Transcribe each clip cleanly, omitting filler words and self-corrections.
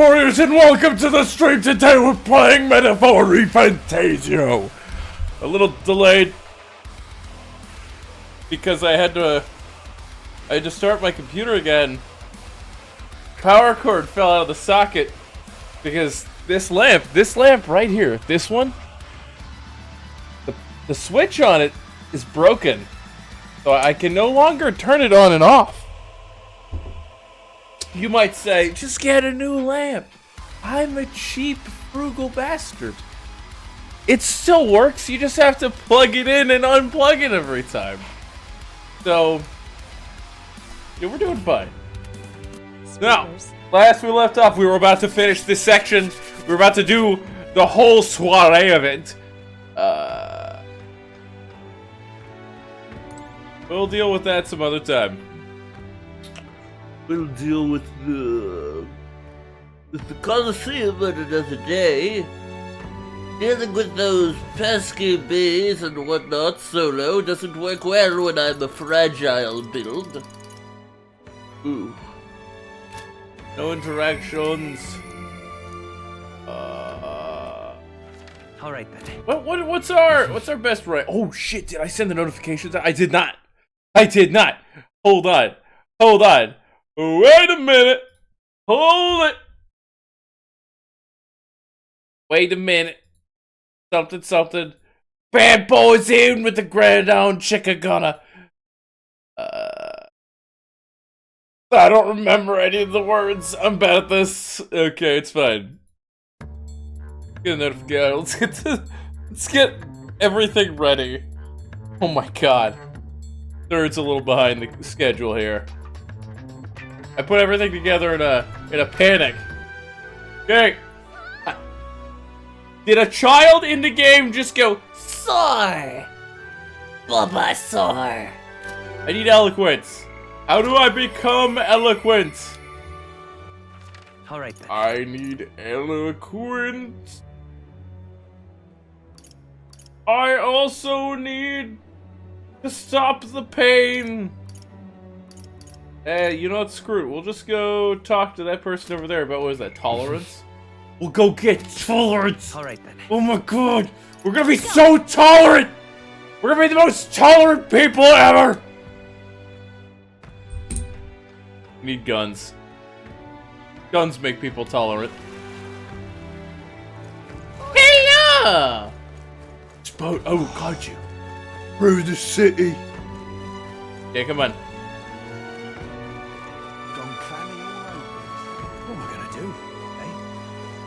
warriors, and welcome to the stream. Today we're playing Metaphor Refantazio. A little delayed because I had to start my computer again. Power cord fell out of the socket because this lamp right here, this one, the switch on it is broken, so I can no longer turn it on and off. You might say, just get a new lamp. I'm a cheap, frugal bastard. It still works, you just have to plug it in and unplug it every time. So, yeah, we're doing fine. Now, last we left off, we were about to finish this section. We were about to do the whole soiree of it. We'll deal with that some other time. We'll deal with the Colosseum on another day. Dealing with those pesky bees and whatnot solo doesn't work well when I'm a fragile build. Ooh. No interactions. All right then. What's our best right? Oh shit! Did I send the notifications? I did not. I did not. Hold on. Hold on. Wait a minute. Hold it. Wait a minute. Something. Bad boys in with the grand on chicka gonna. I don't remember any of the words. I'm bad at this. Okay, it's fine. Get a notification. Let's get everything ready. Oh my god. Third's a little behind the schedule here. I put everything together in a panic. Okay. Did a child in the game just go soar? Bulbasaur. I need eloquence. How do I become eloquent? All right then. I need eloquence. I also need to stop the pain. You know what? Screw it. We'll just go talk to that person over there about, what is that, tolerance? We'll go get tolerance. All right then. Oh my god. We're gonna be so tolerant. We're gonna be the most tolerant people ever. We need guns. Guns make people tolerant. Hey-ya! Boat. Oh, got you. Through the city. Yeah, come on. Gone clammy all over. What am I gonna do?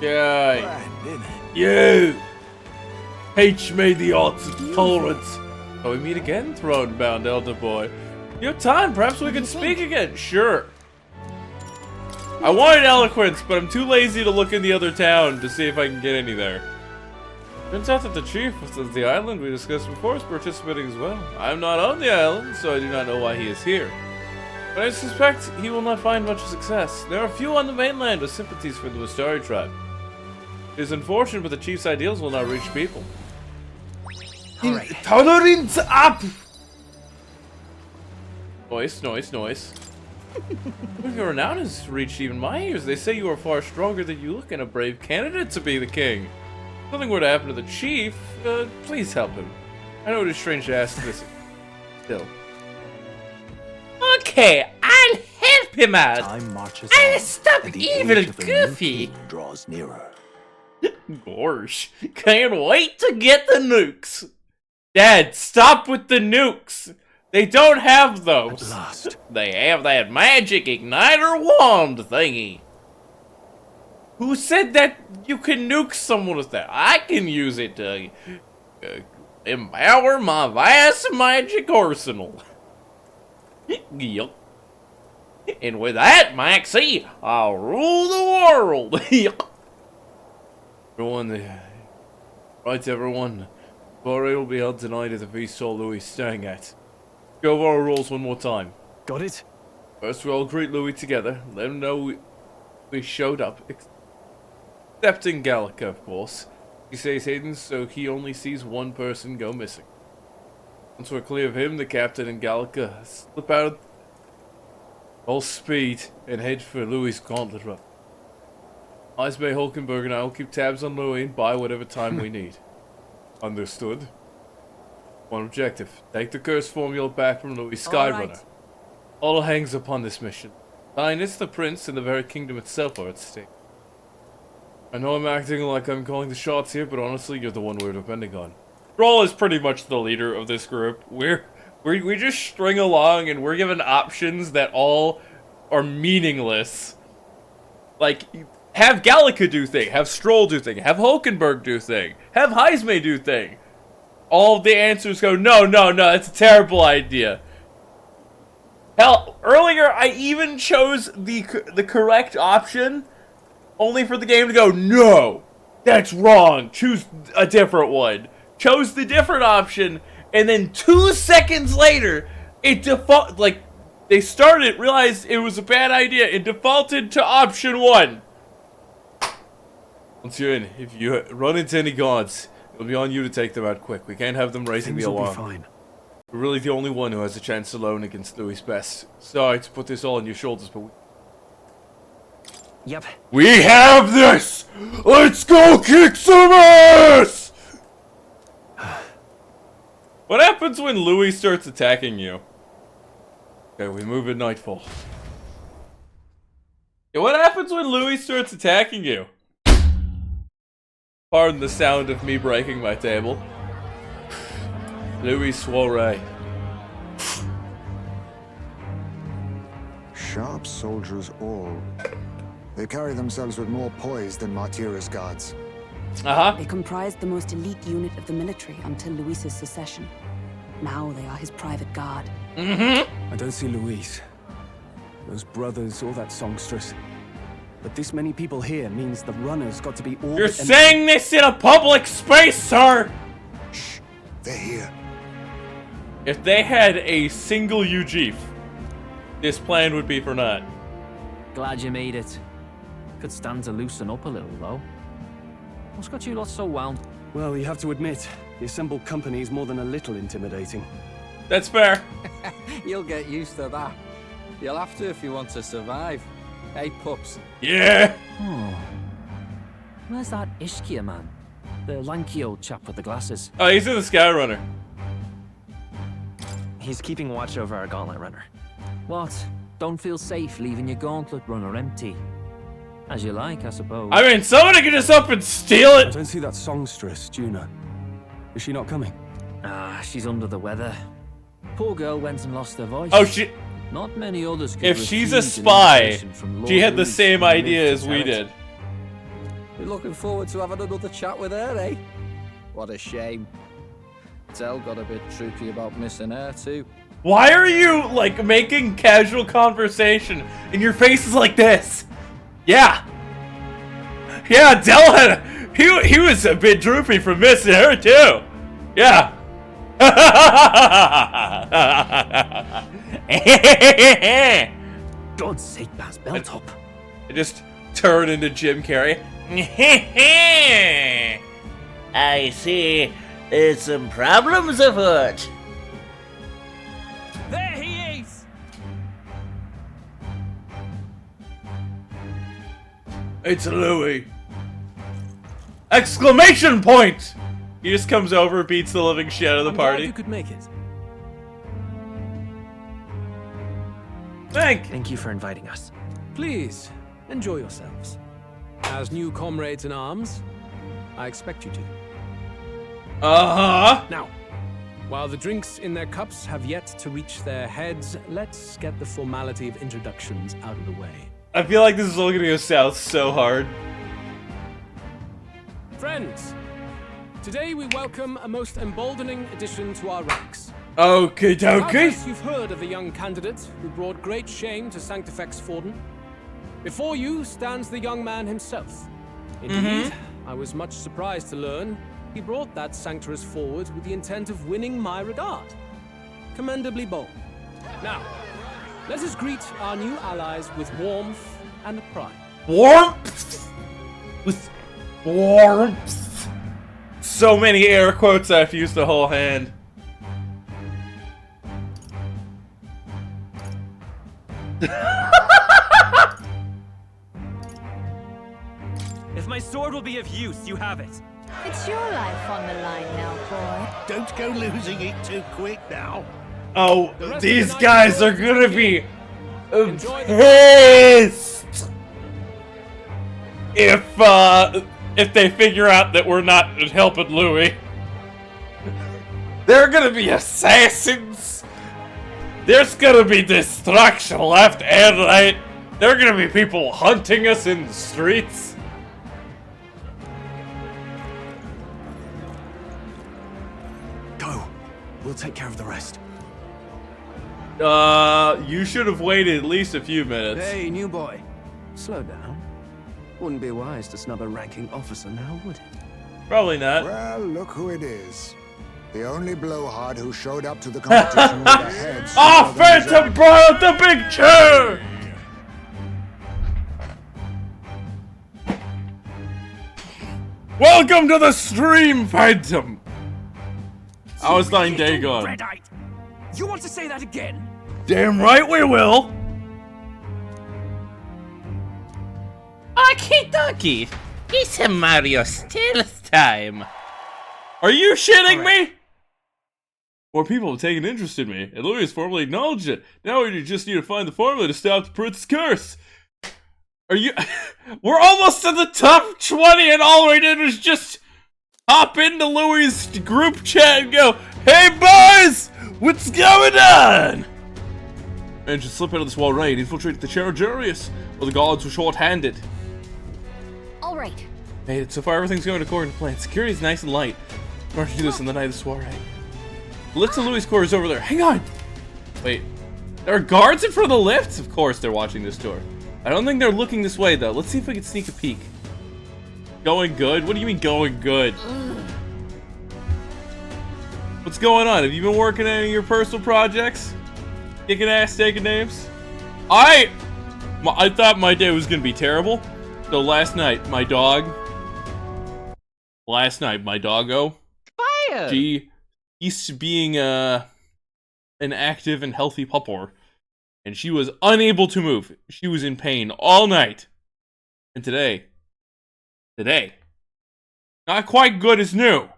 Yeah. Brand, You. H made the odds of tolerance. Oh, we meet again, throne-bound elder boy. You have time. Perhaps we can speak again. Sure. I wanted eloquence, but I'm too lazy to look in the other town to see if I can get any there. Turns out that the chief of the island we discussed before is participating as well. I'm not on the island, so I do not know why he is here. But I suspect he will not find much success. There are few on the mainland with sympathies for the Mistari tribe. It is unfortunate, but the chief's ideals will not reach people. All right. Tolerance up! Noise. Your renown has reached even my ears. They say you are far stronger than you look and a brave candidate to be the king. If something were to happen to the chief, please help him. I know it is strange to ask this. Still. Okay, I'll help him out. Time marches I'll on, stop and the evil age of the new Goofy. king draws nearer. Gosh, can't wait to get the nukes. Dad, stop with the nukes. They don't have those. At last. They have that magic igniter wand thingy. Who said that you can nuke someone with that? I can use it to empower my vast magic arsenal. Yup. And with that, Maxie, I'll rule the world. Yup. Everyone. Soiree will be held tonight at the feast hall Louis is staying at. Go over our rules one more time. Got it? First, we all greet Louis together. Let him know we showed up. Excepting Gallica, of course. He stays hidden, so he only sees one person go missing. Once we're clear of him, the captain and Gallica slip out all speed and head for Louis' gauntlet run. Eisbay, Hulkenberg, and I will keep tabs on Louis and buy whatever time we need. Understood. One objective. Take the curse formula back from Louis Skyrunner. Right. All hangs upon this mission. Highness, the prince, and the very kingdom itself are at stake. I know I'm acting like I'm calling the shots here, but honestly, you're the one we're depending on. Stroll is pretty much the leader of this group. We just string along, and we're given options that all are meaningless. Like, have Gallica do thing, have Stroll do thing, have Hulkenberg do thing, have Heismay do thing. All the answers go, no, that's a terrible idea. Hell, earlier I even chose the correct option, only for the game to go, no, that's wrong, choose a different one. Chose the different option, and then 2 seconds later, it they started, realized it was a bad idea, and defaulted to option 1. Once you're in, if you run into any guards, it'll be on you to take them out quick. We can't have them raising the alarm. Things will be fine. We're really the only one who has a chance alone against Louis' best. Sorry to put this all on your shoulders, but Yep. we have this! Let's go kick some ass! What happens when Louis starts attacking you? Okay, we move at nightfall. Yeah, what happens when Louis starts attacking you? Pardon the sound of me breaking my table. Louis Soiree. Sharp soldiers all. They carry themselves with more poise than Martira's guards. They comprised the most elite unit of the military until Luis's secession. Now they are his private guard. I don't see Luis, those brothers, or that songstress. But this many people here means the runners got to be all. You're saying this in a public space, sir! Shh, they're here. If they had a single UGF, this plan would be for naught. Glad you made it. Could stand to loosen up a little, though. What's got you lot so wound? Well, you have to admit, the assembled company is more than a little intimidating. That's fair. You'll get used to that. You'll have to if you want to survive. Hey, pups. Yeah! Oh. Where's that Ishkia man? The lanky old chap with the glasses. Oh, he's in the Skyrunner. He's keeping watch over our gauntlet runner. What? Don't feel safe leaving your gauntlet runner empty? As you like, I suppose. I mean, somebody could just up and steal I it! don't see that songstress, Juna. Is she not coming? Ah, she's under the weather. Poor girl went and lost her voice. Oh, she... Not many others could If she's a refuse an spy, invitation from Lord she had the Louis same and live idea to as we tell it. did. You're looking forward to having another chat with her, eh? What a shame. Tell got a bit troopy about missing her, too. Why are you, like, making casual conversation and your face is like this? Yeah. Yeah, Dell had... He was a bit droopy from missing her, too. Yeah. God's sake, Baz, belt up. I just turn into Jim Carrey. I see. There's some problems afoot. There he is! It's Louis. Exclamation point! He just comes over, beats the living shit out of the I'm glad party. you could make it. Thank you for inviting us. Please, enjoy yourselves. As new comrades in arms, I expect you to. Uh-huh. Now, while the drinks in their cups have yet to reach their heads, let's get the formality of introductions out of the way. I feel like this is all gonna go south so hard. Friends, today we welcome a most emboldening addition to our ranks. Okie dokie. Doubtless you've heard of the young candidate who brought great shame to Sanctifex Forden. Before you stands the young man himself. Indeed, I was much surprised to learn he brought that sanctuarist forward with the intent of winning my regard. Commendably bold. Now, let us greet our new allies with warmth and pride. Warmth. With warmth. So many air quotes I have to use the whole hand. If my sword will be of use, you have it. It's your life on the line now, boy. Don't go losing it too quick now. Oh, these guys are gonna be pissed if they figure out that we're not helping Louis. They're gonna be assassins. There's gonna be destruction left and right. There are gonna be people hunting us in the streets. Go. We'll take care of the rest. You should have waited at least a few minutes. Hey, new boy. Slow down. Wouldn't be wise to snub a ranking officer now, would it? Probably not. Well, look who it is. The only blowhard who showed up to the competition with a head. Oh, Phantom brought out the big chair! Welcome to the stream, Phantom! I was lying Dagon. Red-eyed. You want to say that again? Damn right we will! Okie dokie. It's a Mario stealth time. Are you shitting me? More people have taken interest in me, and Louis has formally acknowledged it. Now we just need to find the formula to stop the prince's curse. Are you... We're almost at the top 20 and all we did was just hop into Louis' group chat and go, "Hey boys, what's going on?" And just slip out of this wall right, infiltrate the Charagurius, or the gods were short-handed. All right. Made it. So far, everything's going according to plan. Security's nice and light. We're to do this in the night of the soiree. The lift to Louis' quarters over there. Hang on! Wait. There are guards in front of the lifts? Of course they're watching this door. I don't think they're looking this way, though. Let's see if we can sneak a peek. Going good? What do you mean going good? What's going on? Have you been working on any of your personal projects? Kicking ass, taking names? I thought my day was gonna be terrible. So last night, my doggo, Fire! she used to being an active and healthy pupper, and she was unable to move. She was in pain all night. And today, not quite good as new,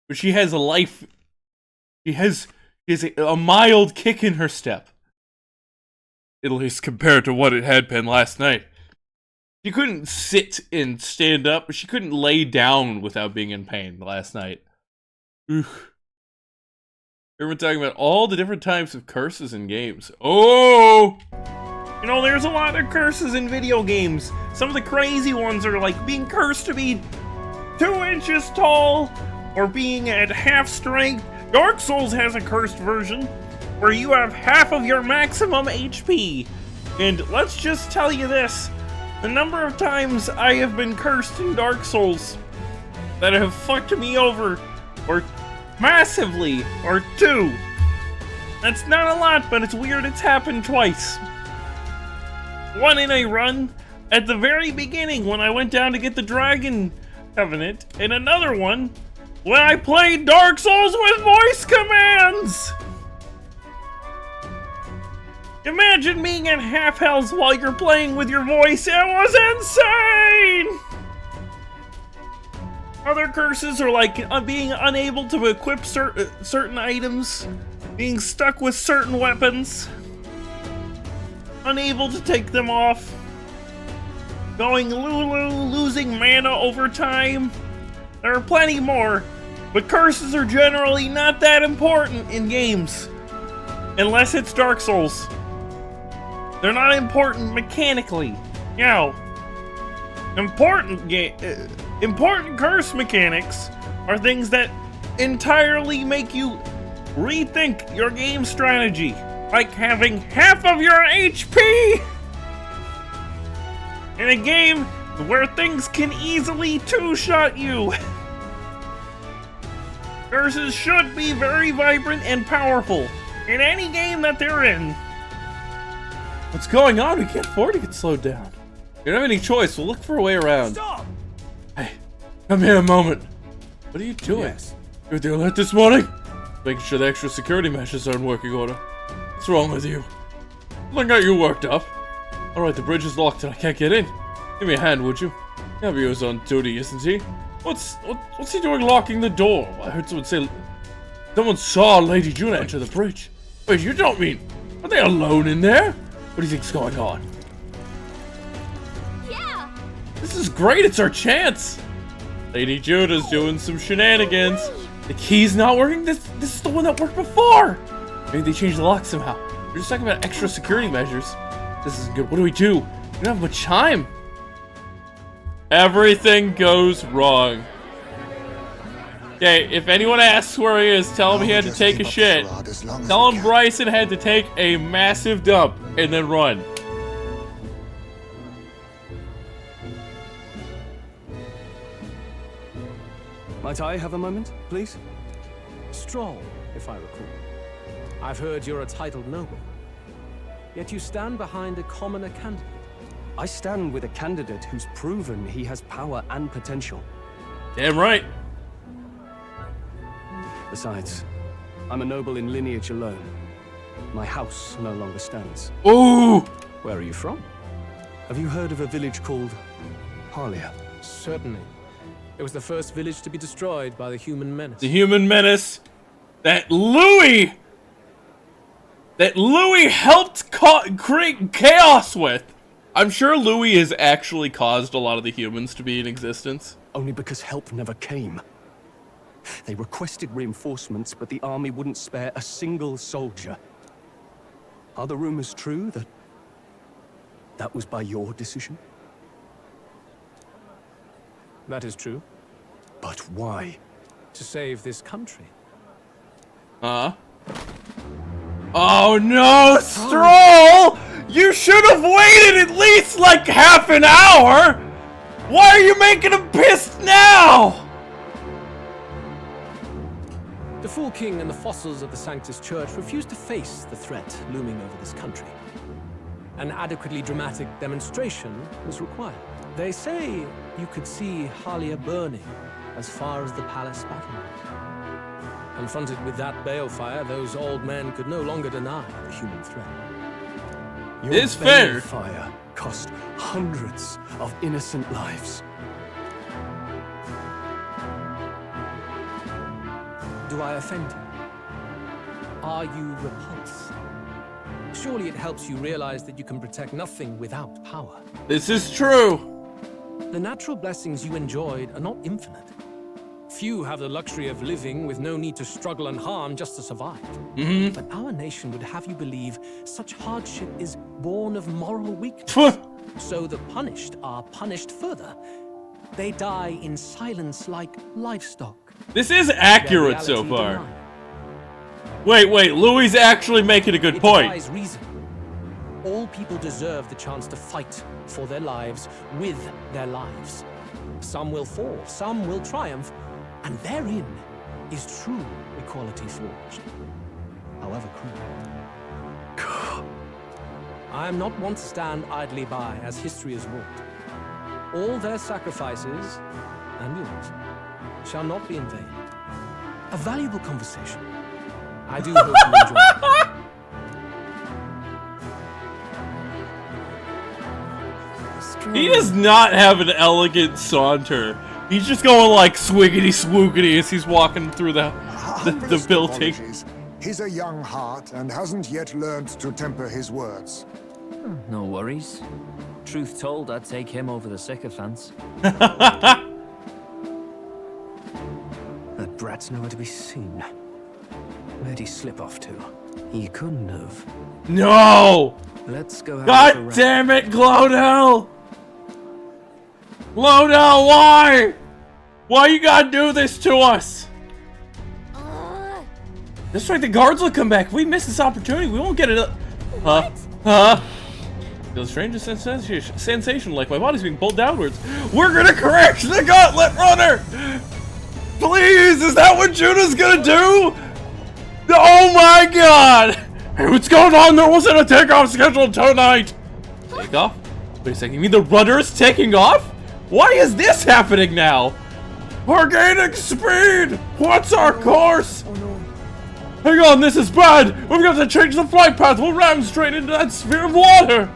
but she has a life. She has a mild kick in her step, at least compared to what it had been last night. She couldn't sit and stand up, but she couldn't lay down without being in pain last night. Oof. Everyone talking about all the different types of curses in games. Oh! You know, there's a lot of curses in video games. Some of the crazy ones are like being cursed to be 2 inches tall, or being at half strength. Dark Souls has a cursed version, where you have half of your maximum HP. And let's just tell you this. The number of times I have been cursed in Dark Souls that have fucked me over, or massively, or 2. That's not a lot, but it's weird it's happened twice. One in a run at the very beginning when I went down to get the Dragon Covenant, and another one when I played Dark Souls with voice commands! Imagine being at half health while you're playing with your voice. It was insane! Other curses are like being unable to equip certain items, being stuck with certain weapons, unable to take them off, going Lulu, losing mana over time. There are plenty more, but curses are generally not that important in games, unless it's Dark Souls. They're not important mechanically. You know, important curse mechanics are things that entirely make you rethink your game strategy, like having half of your HP in a game where things can easily two-shot you. Curses should be very vibrant and powerful in any game that they're in. What's going on? We can't afford to get slowed down. We don't have any choice. We'll look for a way around. Stop! Hey, come here a moment. What are you doing? Yes. You were the alert this morning? Making sure the extra security measures are in working order. What's wrong with you? Something got you worked up. Alright, the bridge is locked and I can't get in. Give me a hand, would you? Gabio's on duty, isn't he? What's he doing locking the door? I heard someone say someone saw Lady Juna enter the bridge. Wait, you don't mean... Are they alone in there? What do you think's going on? Yeah! This is great, it's our chance! Lady Juna's doing some shenanigans. The key's not working? This is the one that worked before! Maybe they changed the lock somehow. We're just talking about extra security measures. This isn't good. What do? We don't have much time. Everything goes wrong. Okay, if anyone asks where he is, tell him he had to take a shit. Tell him Bryson had to take a massive dump and then run. Might I have a moment, please? Stroll, if I recall. I've heard you're a titled noble. Yet you stand behind a commoner candidate. I stand with a candidate who's proven he has power and potential. Damn right. Besides, I'm a noble in lineage alone. My house no longer stands. Ooh! Where are you from? Have you heard of a village called Harlia? Certainly. It was the first village to be destroyed by the human menace. The human menace that Louis helped create chaos with. I'm sure Louis has actually caused a lot of the humans to be in existence. Only because help never came. They requested reinforcements, but the army wouldn't spare a single soldier. Are the rumors true that was by your decision? That is true. But why? To save this country. Oh no, Stroll! You should have waited at least like half an hour! Why are you making him pissed now? The Fool King and the fossils of the Sanctus Church refused to face the threat looming over this country. An adequately dramatic demonstration was required. They say you could see Harlia burning as far as the palace battlements. Confronted with that balefire, those old men could no longer deny the human threat. It's fair. Fire cost hundreds of innocent lives. Do I offend you? Are you repulsed? Surely it helps you realize that you can protect nothing without power. This is true. The natural blessings you enjoyed are not infinite. Few have the luxury of living with no need to struggle and harm just to survive. But our nation would have you believe such hardship is born of moral weakness. So the punished are punished further. They die in silence like livestock. This is accurate so far. Wait, Louis is actually making a good point. It defies reason. All people deserve the chance to fight for their lives with their lives. Some will fall, some will triumph, and therein is true equality forged, however cruel. I am not one to stand idly by as history has wrought. All their sacrifices, and yours, shall not be in vain. A valuable conversation. I do hope you enjoy it. He does not have an elegant saunter. He's just going like swiggity swoogity as he's walking through the building. Apologies. He's a young heart and hasn't yet learned to temper his words. No worries. Truth told, I'd take him over the sycophants. That brat's nowhere to be seen. Where'd he slip off to? He couldn't have. No! Let's go have a God look damn it, Glodell! Glodell, why? Why you gotta do this to us? That's right, the guards will come back. If we miss this opportunity, we won't get it. Feels strange and sensation, like my body's being pulled downwards. We're gonna crash the gauntlet runner! Please, is that what Juna's gonna do? Oh my god! Hey, what's going on? There wasn't a takeoff scheduled tonight! Takeoff? Wait a second, you mean the rudder is taking off? Why is this happening now? We're gaining speed! What's our course? Oh no. Hang on, this is bad! We've got to change the flight path! We'll ram straight into that sphere of water!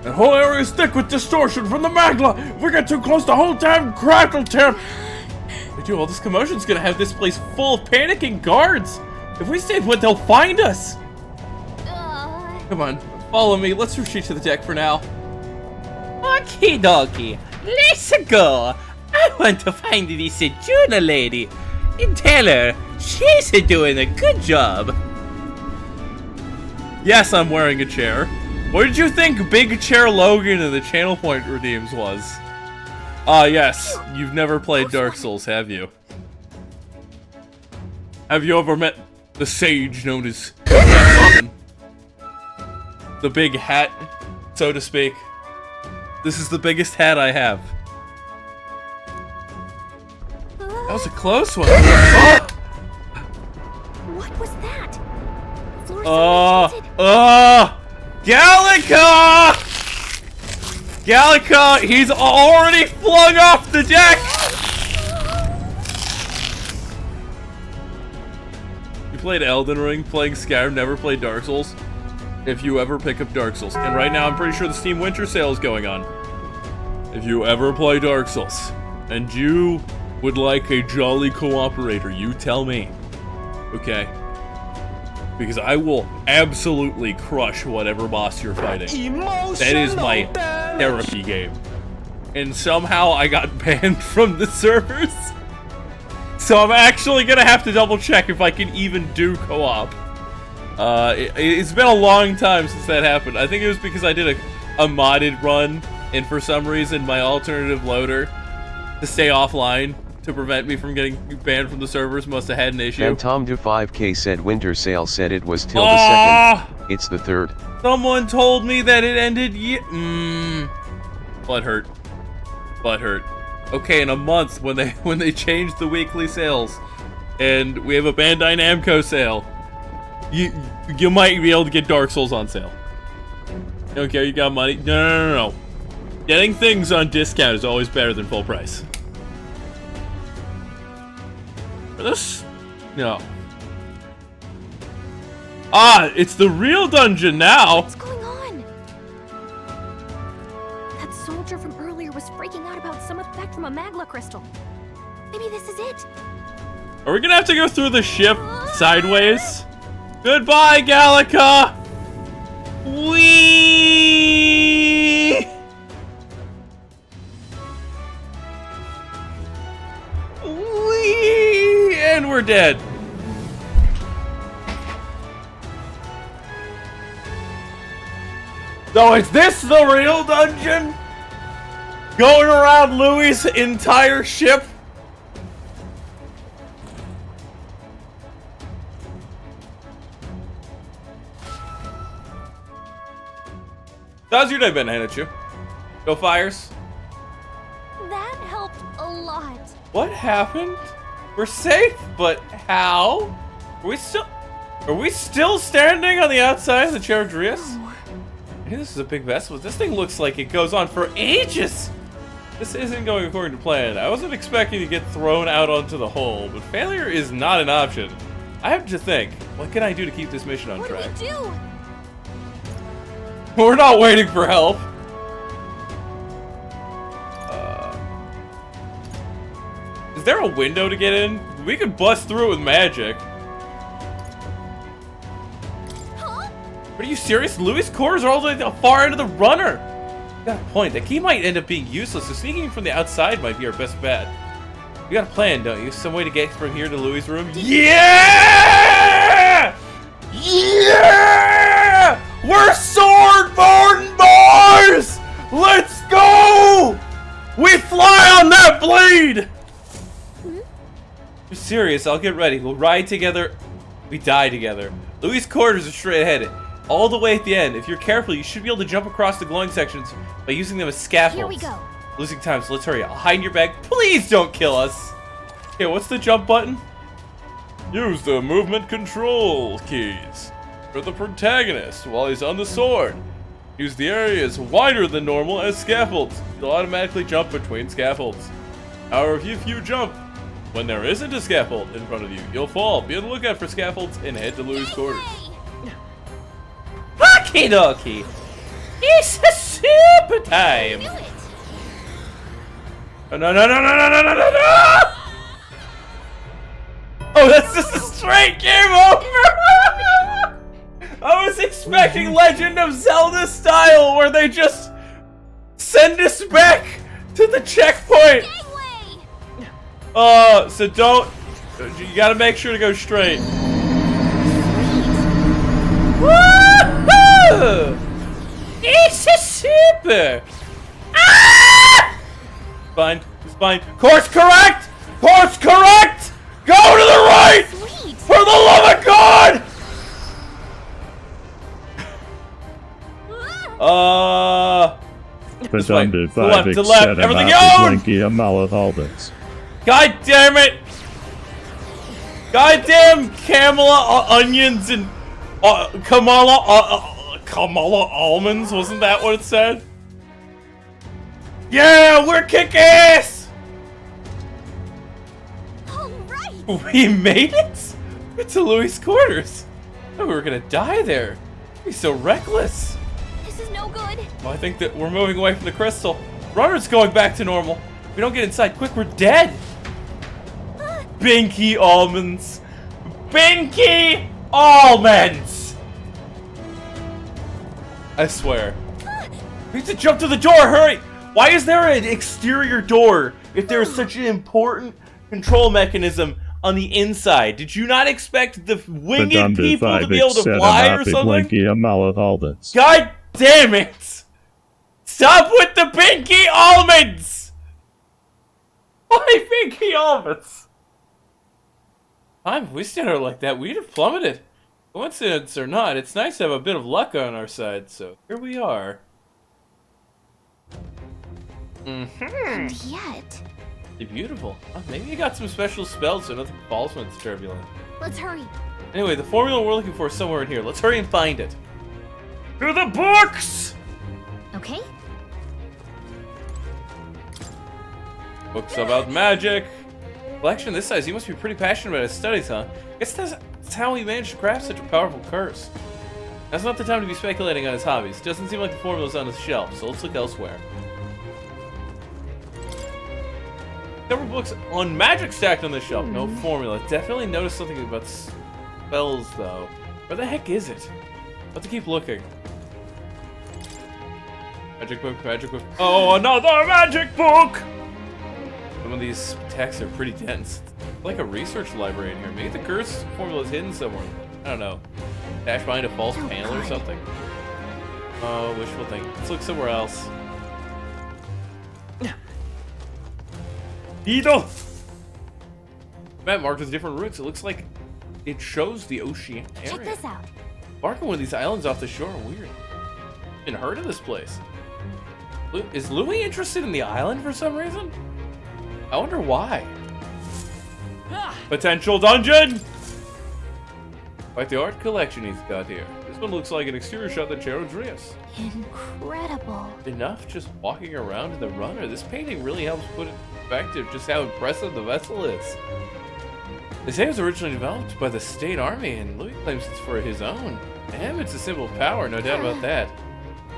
That whole area is thick with distortion from the magma. If we get too close, the whole damn crack will tip. Dude, all this commotion's gonna have this place full of panicking guards. If we stay put, they'll find us. Come on, follow me. Let's retreat to the deck for now. Okie dokie, let's go. I want to find this Juna lady and tell her she's doing a good job. Yes, I'm wearing a chair. What did you think Big Chair Logan in the Channel Point redeems was? Ah, yes. You've never played Dark Souls, have you? Have you ever met the sage known as the big hat, so to speak? This is the biggest hat I have. That was a close one. What was that? Gallica! Gallica, he's already flung off the deck! You played Elden Ring, playing Skyrim, never played Dark Souls? If you ever pick up Dark Souls, and right now I'm pretty sure the Steam Winter Sale is going on. If you ever play Dark Souls, and you would like a jolly cooperator, you tell me. Okay? Because I will absolutely crush whatever boss you're fighting. That is my therapy game. And somehow I got banned from the servers. So I'm actually gonna have to double check if I can even do co-op. It's been a long time since that happened. I think it was because I did a modded run, and for some reason my alternative loader to stay offline to prevent me from getting banned from the servers must have had an issue. And Tom Do 5K said Winter Sale said it was till the 2nd. It's the 3rd. Someone told me that it ended Butt hurt. Okay, in a month when they changed the weekly sales and we have a Bandai Namco sale, you might be able to get Dark Souls on sale. Okay, you got money? No. Getting things on discount is always better than full price. This? No. Ah, it's the real dungeon now! What's going on? That soldier from earlier was freaking out about some effect from a magma crystal. Maybe this is it. Are we gonna have to go through the ship sideways? Goodbye, Gallica! Whee! And we're dead. So is this the real dungeon? Going around Louis' entire ship? How's your day been, Hanachu? Go Fires? That helped a lot. What happened? We're safe, but how? Are we still standing on the outside of the Charadrius? Hey, this is a big vessel. This thing looks like it goes on for ages. This isn't going according to plan. I wasn't expecting to get thrown out onto the hull, but failure is not an option. I have to think, what can I do to keep this mission on track? What do we do? We're not waiting for help. Is there a window to get in? We could bust through it with magic. Huh? Are you serious? Louis' quarters are all the way at the far end of the runner. You got a point. That key might end up being useless, so sneaking from the outside might be our best bet. You got a plan, don't you? Some way to get from here to Louis' room? Yeah! Yeah! We're sword-born boys! Let's go! We fly on that blade! You're serious, I'll get ready. We'll ride together. We die together. Louis' quarters are straight ahead. All the way at the end. If you're careful, you should be able to jump across the glowing sections by using them as scaffolds. Here we go. Losing time, so let's hurry. I'll hide in your bag. Please don't kill us. Okay, what's the jump button? Use the movement control keys for the protagonist while he's on the sword. Use the areas wider than normal as scaffolds. You'll automatically jump between scaffolds. However, if you jump when there isn't a scaffold in front of you, you'll fall. Be on the lookout for scaffolds and head to Louis' quarters. Okie dokie. It's super time. Do it. No, no, no, no, no, no, no, no, no! Oh, that's just a straight game over! I was expecting Legend of Zelda style, where they just send us back to the checkpoint. So don't. You gotta make sure to go straight. Woohoo! It's a super. Ah! Fine. It's fine. Course correct. Course correct. Go to the right. Sweet. For the love of God. This way. To left, to left. Everything owned! God damn it! Goddamn Kamala onions and Kamala almonds, wasn't that what it said? Yeah, we're kick ass! Alright! We made it? It's to Louis' quarters. Oh, we were gonna die there. He's so reckless. This is no good. Well, I think that we're moving away from the crystal. Runner's going back to normal. If we don't get inside quick, we're dead. Binky almonds. Binky almonds! I swear. We have to jump to the door, hurry! Why is there an exterior door if there's such an important control mechanism on the inside? Did you not expect the winged people to be able to fly or something? God damn it! Stop with the Binky almonds! Why Binky almonds? If we stand out like that, we'd have plummeted. Coincidence or not, it's nice to have a bit of luck on our side, so here we are. And yet... You're beautiful. Maybe you got some special spells so nothing falls when it's turbulent. Let's hurry. Anyway, the formula we're looking for is somewhere in here. Let's hurry and find it. To the books! Okay. Books about magic. Collection this size, you must be pretty passionate about his studies, huh? Guess that's how he managed to craft such a powerful curse. That's not the time to be speculating on his hobbies. Doesn't seem like the formula's on his shelf, so let's look elsewhere. Several books on magic stacked on the shelf. No formula. Definitely noticed something about spells, though. Where the heck is it? I'll have to keep looking. Magic book, magic book. Oh, another magic book! Some of these texts are pretty dense. It's like a research library in here. Maybe the curse formula is hidden somewhere. I don't know. Dash behind a false panel or something? Oh, wishful thinking. Let's look somewhere else. Needle! Map marked with different routes. It looks like it shows the ocean area. Check this out. Marking one of these islands off the shore. Weird. Been heard of this place. Is Louis interested in the island for some reason? I wonder why. Potential dungeon! Quite the art collection he's got here. This one looks like an exterior shot of Charodrius. Incredible. Enough just walking around in the runner. This painting really helps put in perspective just how impressive the vessel is. They say it was originally developed by the state army, and Louis claims it's for his own. To him, it's a symbol of power, no doubt about that.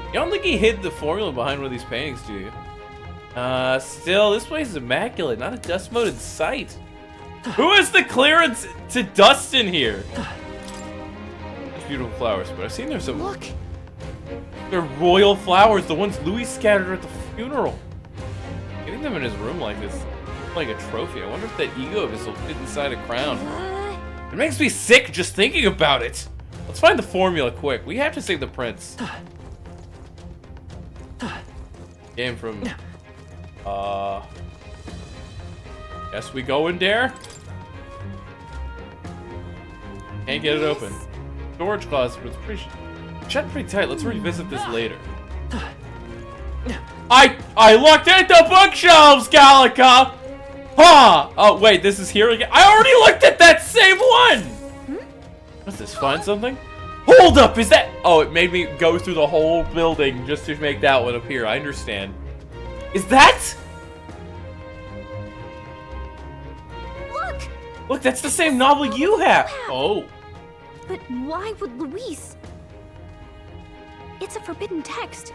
You don't think he hid the formula behind one of these paintings, do you? Still, this place is immaculate, not a dust-moted sight. Who has the clearance to dust in here? Such beautiful flowers, but I've seen there's some... Look! They're royal flowers, the ones Louis scattered at the funeral. Getting them in his room like this, like a trophy. I wonder if that ego of his will fit inside a crown. It makes me sick just thinking about it. Let's find the formula quick. We have to save the prince. Game from... Guess we go in there? Can't get it open. Storage closet, but it's pretty... Shut pretty tight. Let's revisit this later. I looked at the bookshelves, Gallica! Huh! Oh, wait, this is here again? I already looked at that same one! What's this, find something? Hold up, is that... Oh, it made me go through the whole building just to make that one appear. I understand. Is that... Look! Look, that's the same novel you have! Oh. But why would Luis? It's a forbidden text.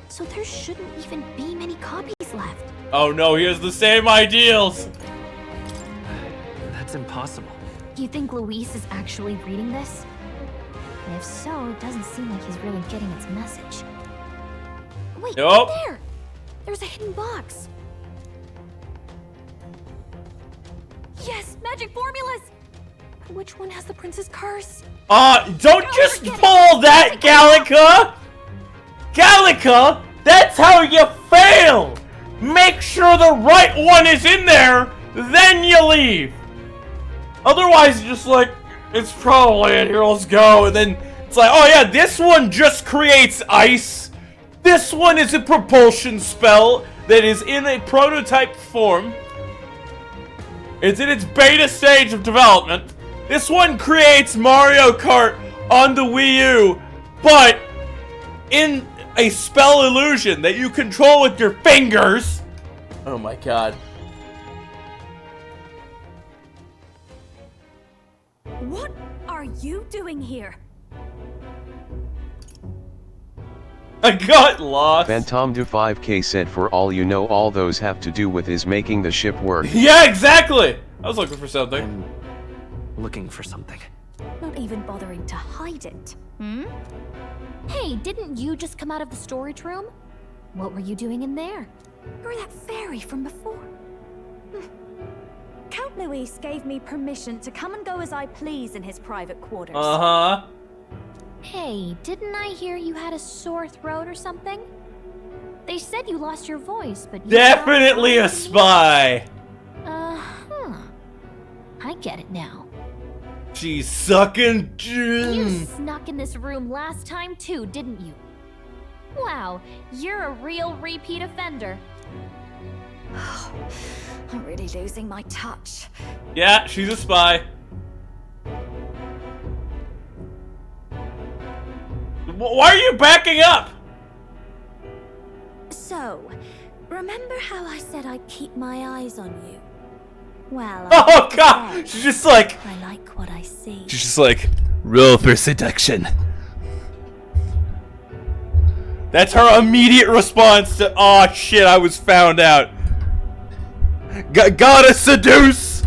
So there shouldn't even be many copies left. Oh no, he has the same ideals! That's impossible. You think Luis is actually reading this? And if so, it doesn't seem like he's really getting its message. Wait, Nope. there! There's a hidden box. Yes, magic formulas! Which one has the prince's curse? Don't just pull that, Gallica! Gallica, that's how you fail! Make sure the right one is in there, then you leave! Otherwise, you're just like, it's probably in here, let's go, and then it's like, oh yeah, this one just creates ice. This one is a propulsion spell that is in a prototype form. It's in its beta stage of development. This one creates Mario Kart on the Wii U, but in a spell illusion that you control with your fingers. Oh my god. What are you doing here? I got lost. Phantom du 5K said, for all you know, all those have to do with is making the ship work. Yeah, exactly! I was looking for something. I'm looking for something. Not even bothering to hide it. Hey, didn't you just come out of the storage room? What were you doing in there? You're that fairy from before. Count Luis gave me permission to come and go as I please in his private quarters. Uh-huh. Hey, didn't I hear you had a sore throat or something? They said you lost your voice, but you Definitely a spy. Uh-huh. I get it now. She's sucking You gin. snuck in this room last time too, didn't you? Wow, you're a real repeat offender. I'm really losing my touch. Yeah, she's a spy. Why are you backing up? So, remember how I said I'd keep my eyes on you? Well, Oh god! She's just like... I like what I see. She's just like, roll for seduction. That's her immediate response to, oh shit, I was found out. Gotta seduce!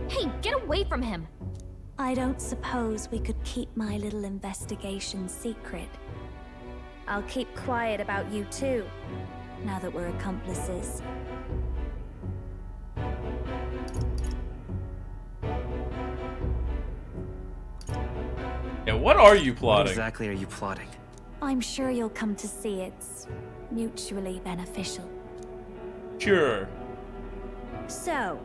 Hey, get away from him! I don't suppose we could keep my little investigation secret. I'll keep quiet about you too, now that we're accomplices. Yeah, what are you What plotting? exactly are you plotting? I'm sure you'll come to see it's mutually beneficial. Sure. So,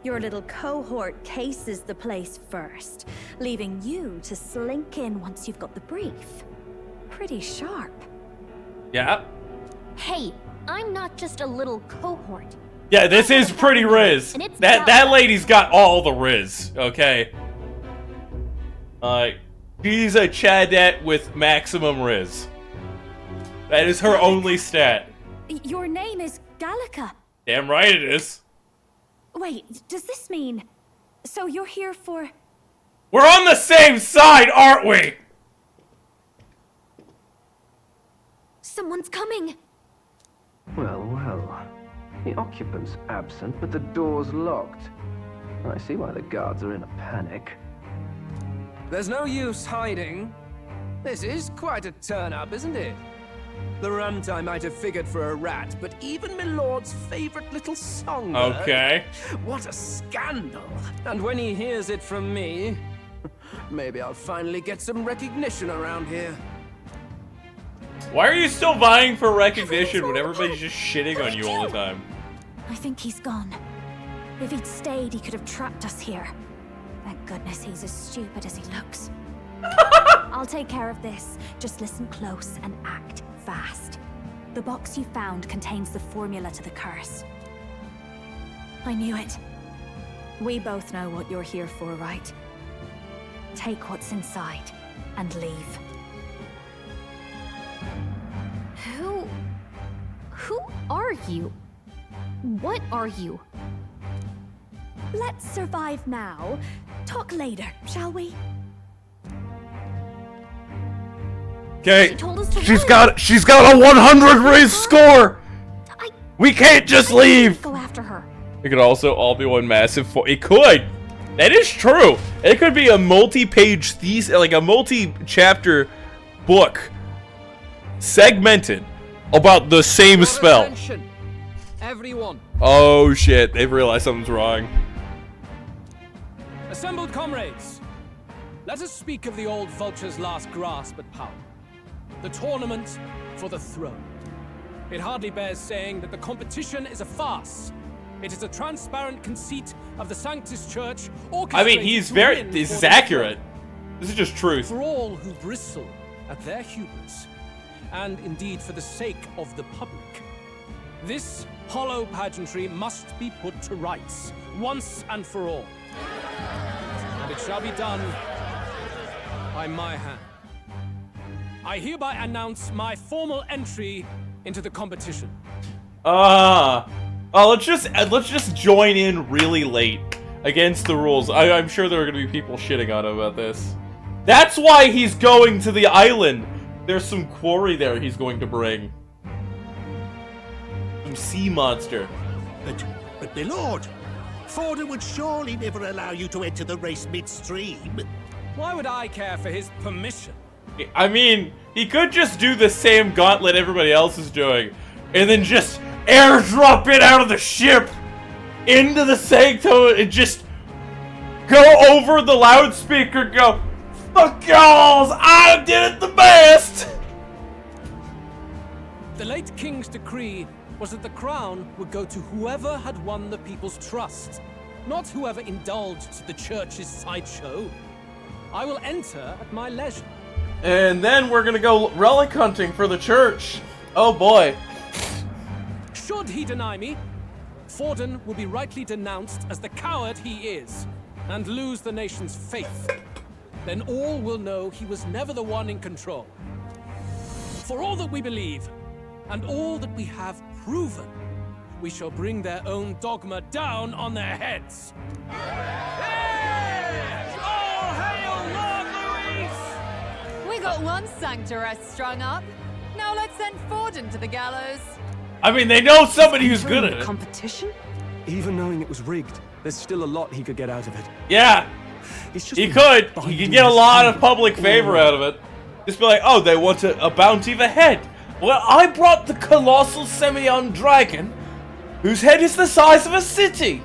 your little cohort cases the place first, leaving you to slink in once you've got the brief. Pretty sharp. Yeah. Hey, I'm not just a little cohort. Yeah, this is pretty Riz. And it's That lady's got all the Riz, okay? She's a Chadette with maximum Riz. That is her only stat. Your name is Gallica. Damn right it is. Wait, does this mean... So you're here for... We're on the same side, aren't we? Someone's coming! Well, well. The occupant's absent, but the door's locked. I see why the guards are in a panic. There's no use hiding. This is quite a turn-up, isn't it? The runtime might have figured for a rat, but even my lord's favorite little songbird. Okay. What a scandal! And when he hears it from me, maybe I'll finally get some recognition around here. Why are you still vying for recognition when everybody's just shitting on you all the time? I think he's gone. If he'd stayed, he could have trapped us here. Thank goodness he's as stupid as he looks. I'll take care of this. Just listen close and act fast. The box you found contains the formula to the curse. I knew it. We both know what you're here for, right? Take what's inside and leave. Who are you? What are you? Let's survive now. Talk later, shall we? Okay, She told us to she's got a 100 raise score. We can't just leave. Go after her. It could also all be one massive. It could. That is true. It could be a multi-page thesis, like a multi-chapter book, segmented about the same spell. Attention, everyone. Oh shit! They've realized something's wrong. Assembled comrades, let us speak of the old vulture's last grasp at power. The tournament for the throne. It hardly bears saying that the competition is a farce. It is a transparent conceit of the Sanctus Church. I mean, this is accurate. This is just truth. For all who bristle at their hubris, and indeed for the sake of the public, this hollow pageantry must be put to rights, once and for all. And it shall be done by my hand. I hereby announce my formal entry into the competition. Let's just join in really late against the rules. I'm sure there are gonna be people shitting on him about this. That's why he's going to the island. There's some quarry there he's going to bring. Some sea monster. But my lord, Forden would surely never allow you to enter the race midstream. Why would I care for his permission? I mean, he could just do the same gauntlet everybody else is doing, and then just airdrop it out of the ship into the sanctum and just go over the loudspeaker and go, "Fuck y'all, I did it the best!" The late king's decree was that the crown would go to whoever had won the people's trust, not whoever indulged the church's sideshow. I will enter at my leisure. And then we're gonna go relic hunting for the church. Oh boy. Should he deny me, Forden will be rightly denounced as the coward he is, and lose the nation's faith. Then all will know he was never the one in control. For all that we believe, and all that we have proven, we shall bring their own dogma down on their heads. All hail Lord Luis! We got one sanctoress strung up. Now let's send Forden to the gallows. I mean, they know somebody who's good at it. Competition? Even knowing it was rigged, there's still a lot he could get out of it. Yeah. He could get a lot of public favor out of it. Just be like, oh, they want a bounty of a head. Well, I brought the colossal Semyon dragon, whose head is the size of a city.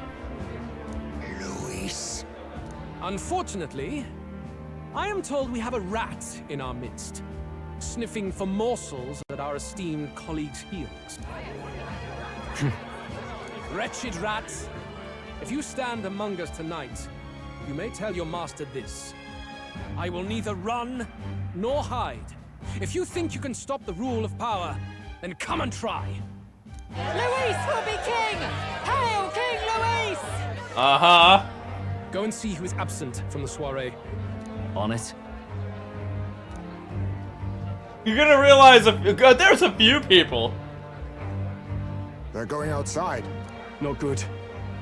Luis. Unfortunately, I am told we have a rat in our midst, sniffing for morsels at our esteemed colleagues' heels. Wretched rat, if you stand among us tonight, you may tell your master this. I will neither run nor hide. If you think you can stop the rule of power, then come and try. Luis will be king! Hail King Luis! Uh-huh. Go and see who is absent from the soiree. On it. You're gonna realize there's a few people. They're going outside. Not good.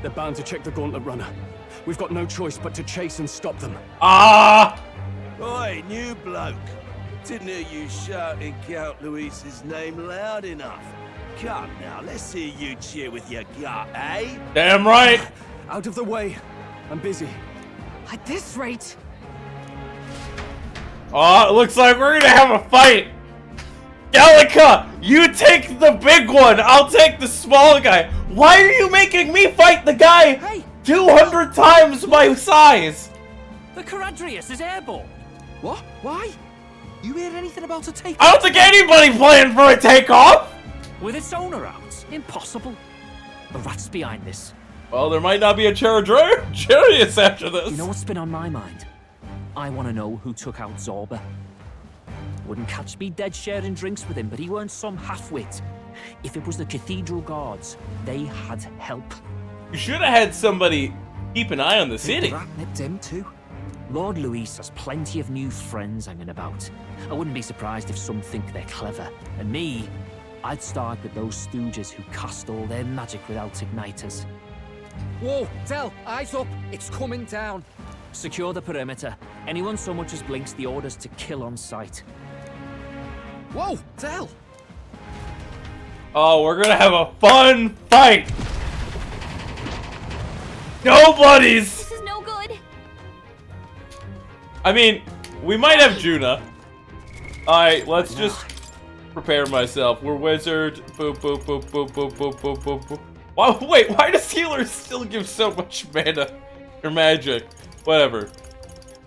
They're bound to check the gauntlet runner. We've got no choice but to chase and stop them. Ah! Oi, new bloke. Didn't hear you shouting Count Luis's name loud enough. Come now, let's hear you cheer with your gut, eh? Damn right. Out of the way. I'm busy. At this rate... Oh, it looks like we're gonna have a fight. Gallica, you take the big one. I'll take the small guy. Why are you making me fight the guy 200 times my size? The Caradrius is airborne. What? Why? You hear anything about a takeoff? I don't think anybody planned for a takeoff. With its owner out? Impossible. The rat's behind this. Well, there might not be a Charius after this. You know what's been on my mind? I want to know who took out Zorba. Wouldn't catch me dead sharing drinks with him, but he weren't some half-wit. If it was the Cathedral Guards, they had help. You should have had somebody keep an eye on the city. The rat nipped him too. Lord Luis has plenty of new friends hanging about. I wouldn't be surprised if some think they're clever. And me, I'd start with those stooges who cast all their magic without igniters. Whoa, Tell, eyes up. It's coming down. Secure the perimeter. Anyone so much as blinks, the orders to kill on sight. Whoa, Tell! Oh, we're gonna have a fun fight! Nobody's! This is no good. I mean, we might have Juna. Alright, let's just prepare myself. We're wizard. Boop, boop, boop, boop, boop, boop, boop, boop, boop. Why, wait, why does healer still give so much mana? Or magic? Whatever.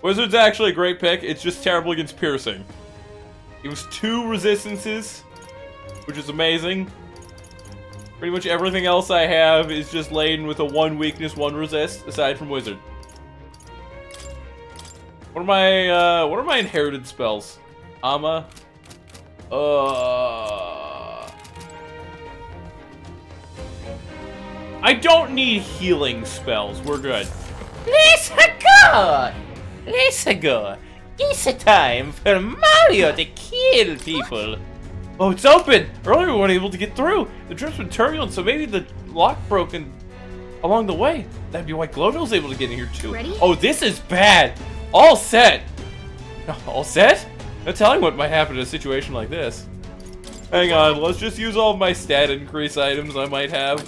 Wizard's actually a great pick. It's just terrible against piercing. It was 2 resistances, which is amazing. Pretty much everything else I have is just laden with a 1 weakness, 1 resist, aside from wizard. What are my inherited spells? Ama. I don't need healing spells. We're good. Let's go! Let's go. It's a time for Mario to kill people. Oh, it's open! Earlier we weren't able to get through. The trip's been turbulent, so maybe the lock broken along the way. That'd be why Glowdale's able to get in here too. Ready? Oh, this is bad. All set. All set? No telling what might happen in a situation like this. Hang on, let's just use all of my stat increase items I might have.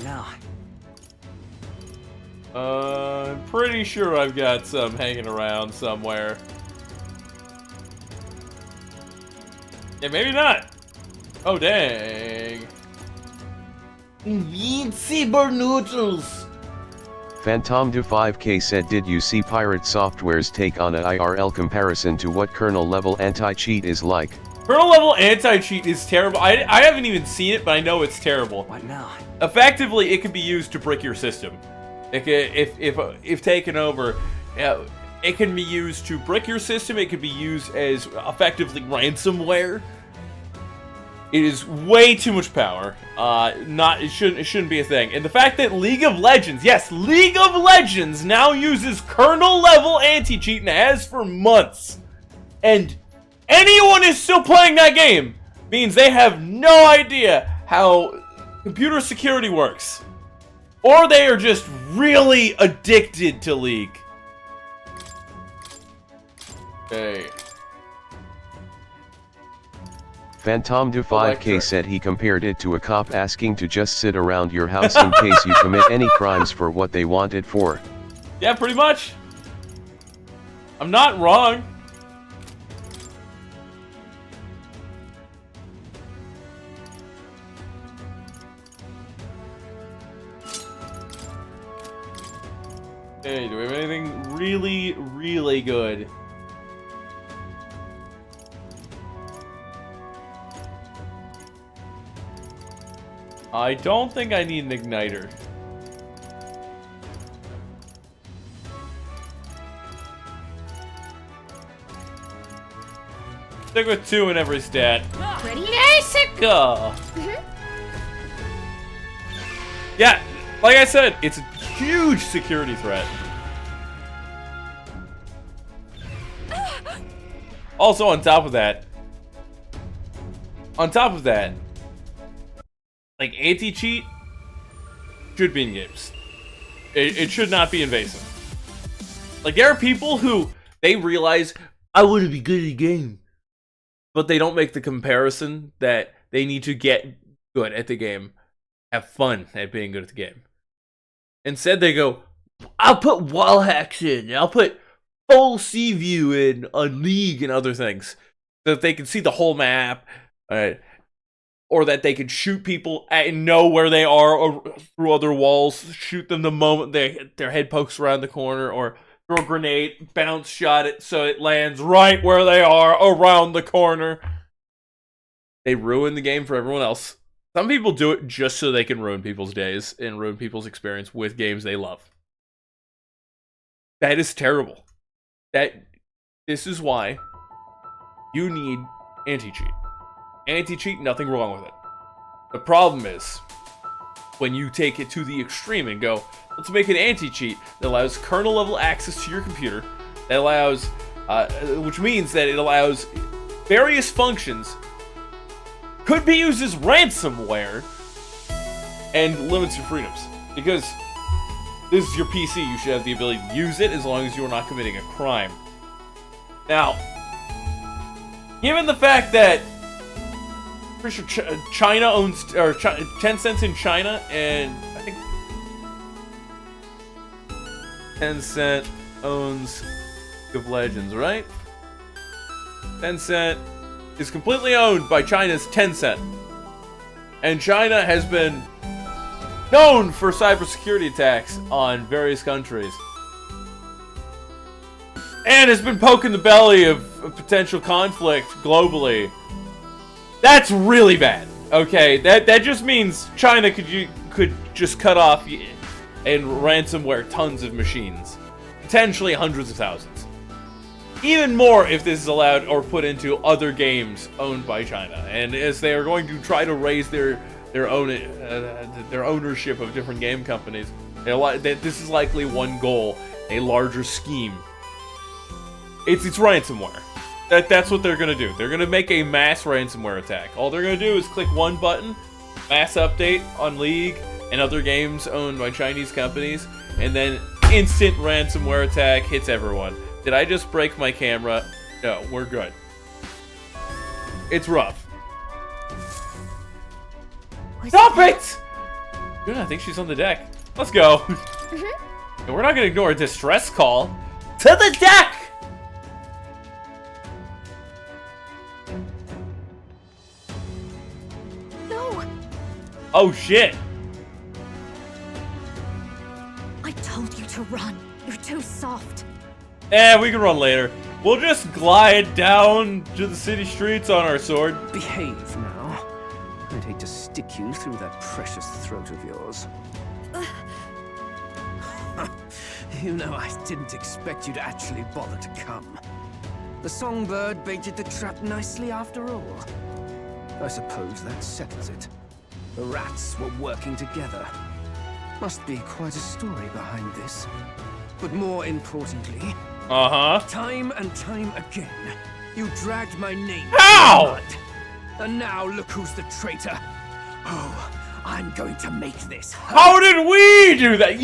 I'm pretty sure I've got some hanging around somewhere. Yeah, maybe not. Oh, dang. Invincible noodles. Phantom Du 5K said, did you see Pirate Software's take on a IRL comparison to what kernel level anti-cheat is like? Kernel level anti-cheat is terrible. I haven't even seen it, but I know it's terrible. What now? Effectively, it can be used to brick your system. If taken over, it can be used to brick your system. It can be used as effectively ransomware. It is way too much power. It shouldn't be a thing. And the fact that League of Legends, yes, League of Legends now uses kernel level anti-cheat and has for months, and anyone is still playing that game means they have no idea how computer security works, or they are just really addicted to League. Okay. Phantom Du 5K said he compared it to a cop asking to just sit around your house in case you commit any crimes for what they want it for. Yeah, pretty much. I'm not wrong. Hey, do we have anything really, really good? I don't think I need an igniter. Stick with 2 in every stat. Ready? Let's go. Yeah, like I said, it's a huge security threat. Also, on top of that, like, anti-cheat should be in games. It should not be invasive. Like, there are people who, they realize, I want to be good at a game, but they don't make the comparison that they need to get good at the game, have fun at being good at the game. Instead, they go, I'll put wall hacks in, I'll put full sea view in on League and other things, so that they can see the whole map, alright? Or that they could shoot people and know where they are or through other walls, shoot them the moment their head pokes around the corner, or throw a grenade, bounce shot it so it lands right where they are around the corner. They ruin the game for everyone else. Some people do it just so they can ruin people's days and ruin people's experience with games they love. That is terrible. This is why you need anti-cheat. Anti-cheat, nothing wrong with it. The problem is when you take it to the extreme and go, let's make an anti-cheat that allows kernel level access to your computer, that allows, which means that it allows various functions, could be used as ransomware, and limits your freedoms. Because this is your PC, you should have the ability to use it as long as you are not committing a crime. Now, given the fact that pretty sure China owns, or Tencent's in China, and I think Tencent owns League of Legends, right? Tencent is completely owned by China's Tencent. And China has been known for cybersecurity attacks on various countries. And has been poking the belly of potential conflict globally. That's really bad. Okay, that just means China could just cut off and ransomware tons of machines. Potentially hundreds of thousands. Even more if this is allowed or put into other games owned by China. And as they are going to try to raise their ownership of different game companies, this is likely one goal, a larger scheme. It's ransomware. That's what they're gonna do. They're gonna make a mass ransomware attack. All they're gonna do is click one button, mass update on League and other games owned by Chinese companies, and then instant ransomware attack hits everyone. Did I just break my camera? No, we're good. It's rough. Stop it! Good, I think she's on the deck. Let's go. And we're not gonna ignore a distress call. To the deck! No! Oh shit! I told you to run. You're too soft. We can run later. We'll just glide down to the city streets on our sword. Behave now. I'd hate to stick you through that precious throat of yours. You know, I didn't expect you to actually bother to come. The songbird baited the trap nicely after all. I suppose that settles it. The rats were working together. Must be quite a story behind this. But more importantly... time and time again, you dragged my name through the mud. And now look who's the traitor. Oh, I'm going to make this hurt. How did we do that?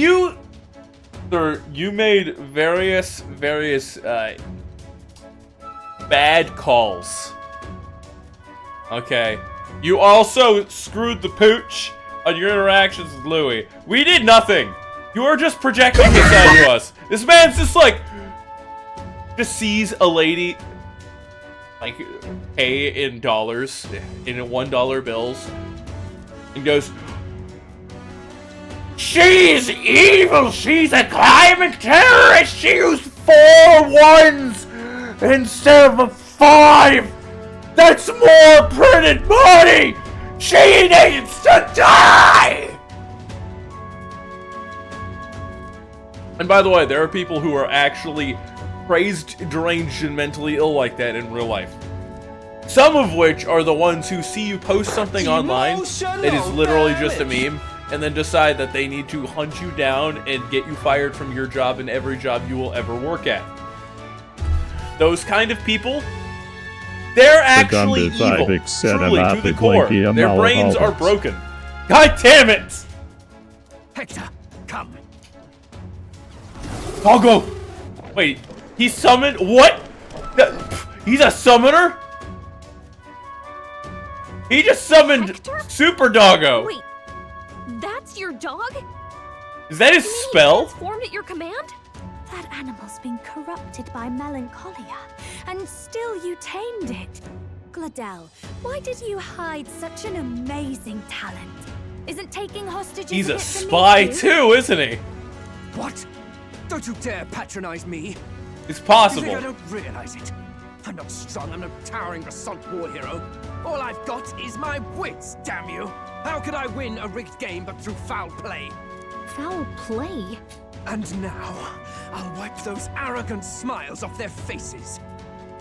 Sir, you made various bad calls. Okay. You also screwed the pooch on your interactions with Louis. We did nothing. You are just projecting this onto us. This man's just like, just sees a lady like pay in dollars, in $1 bills, and goes, "She's evil! She's a climate terrorist! She used 4 ones instead of 5! That's more printed money! She needs to die!" And by the way, there are people who are actually crazed, deranged, and mentally ill like that in real life. Some of which are the ones who see you post something online that is literally just a meme, and then decide that they need to hunt you down and get you fired from your job and every job you will ever work at. Those kind of people, they're actually evil, truly, to the core. Their brains are broken. God damn it! Hector, come. I'll go. Wait, he summoned what? He's a summoner? He just summoned Hector? Super Doggo. Wait, that's your dog? Is that his spell? Transformed at your command? That animal's been corrupted by melancholia, and still you tamed it. Gladel, why did you hide such an amazing talent? Isn't taking hostages He's a hit spy beneath you? too, isn't he? What? Don't you dare patronize me. It's possible. You think I don't realize it? I'm not strong, I'm no towering assault war hero. All I've got is my wits, damn you! How could I win a rigged game but through foul play? Foul play? And now, I'll wipe those arrogant smiles off their faces.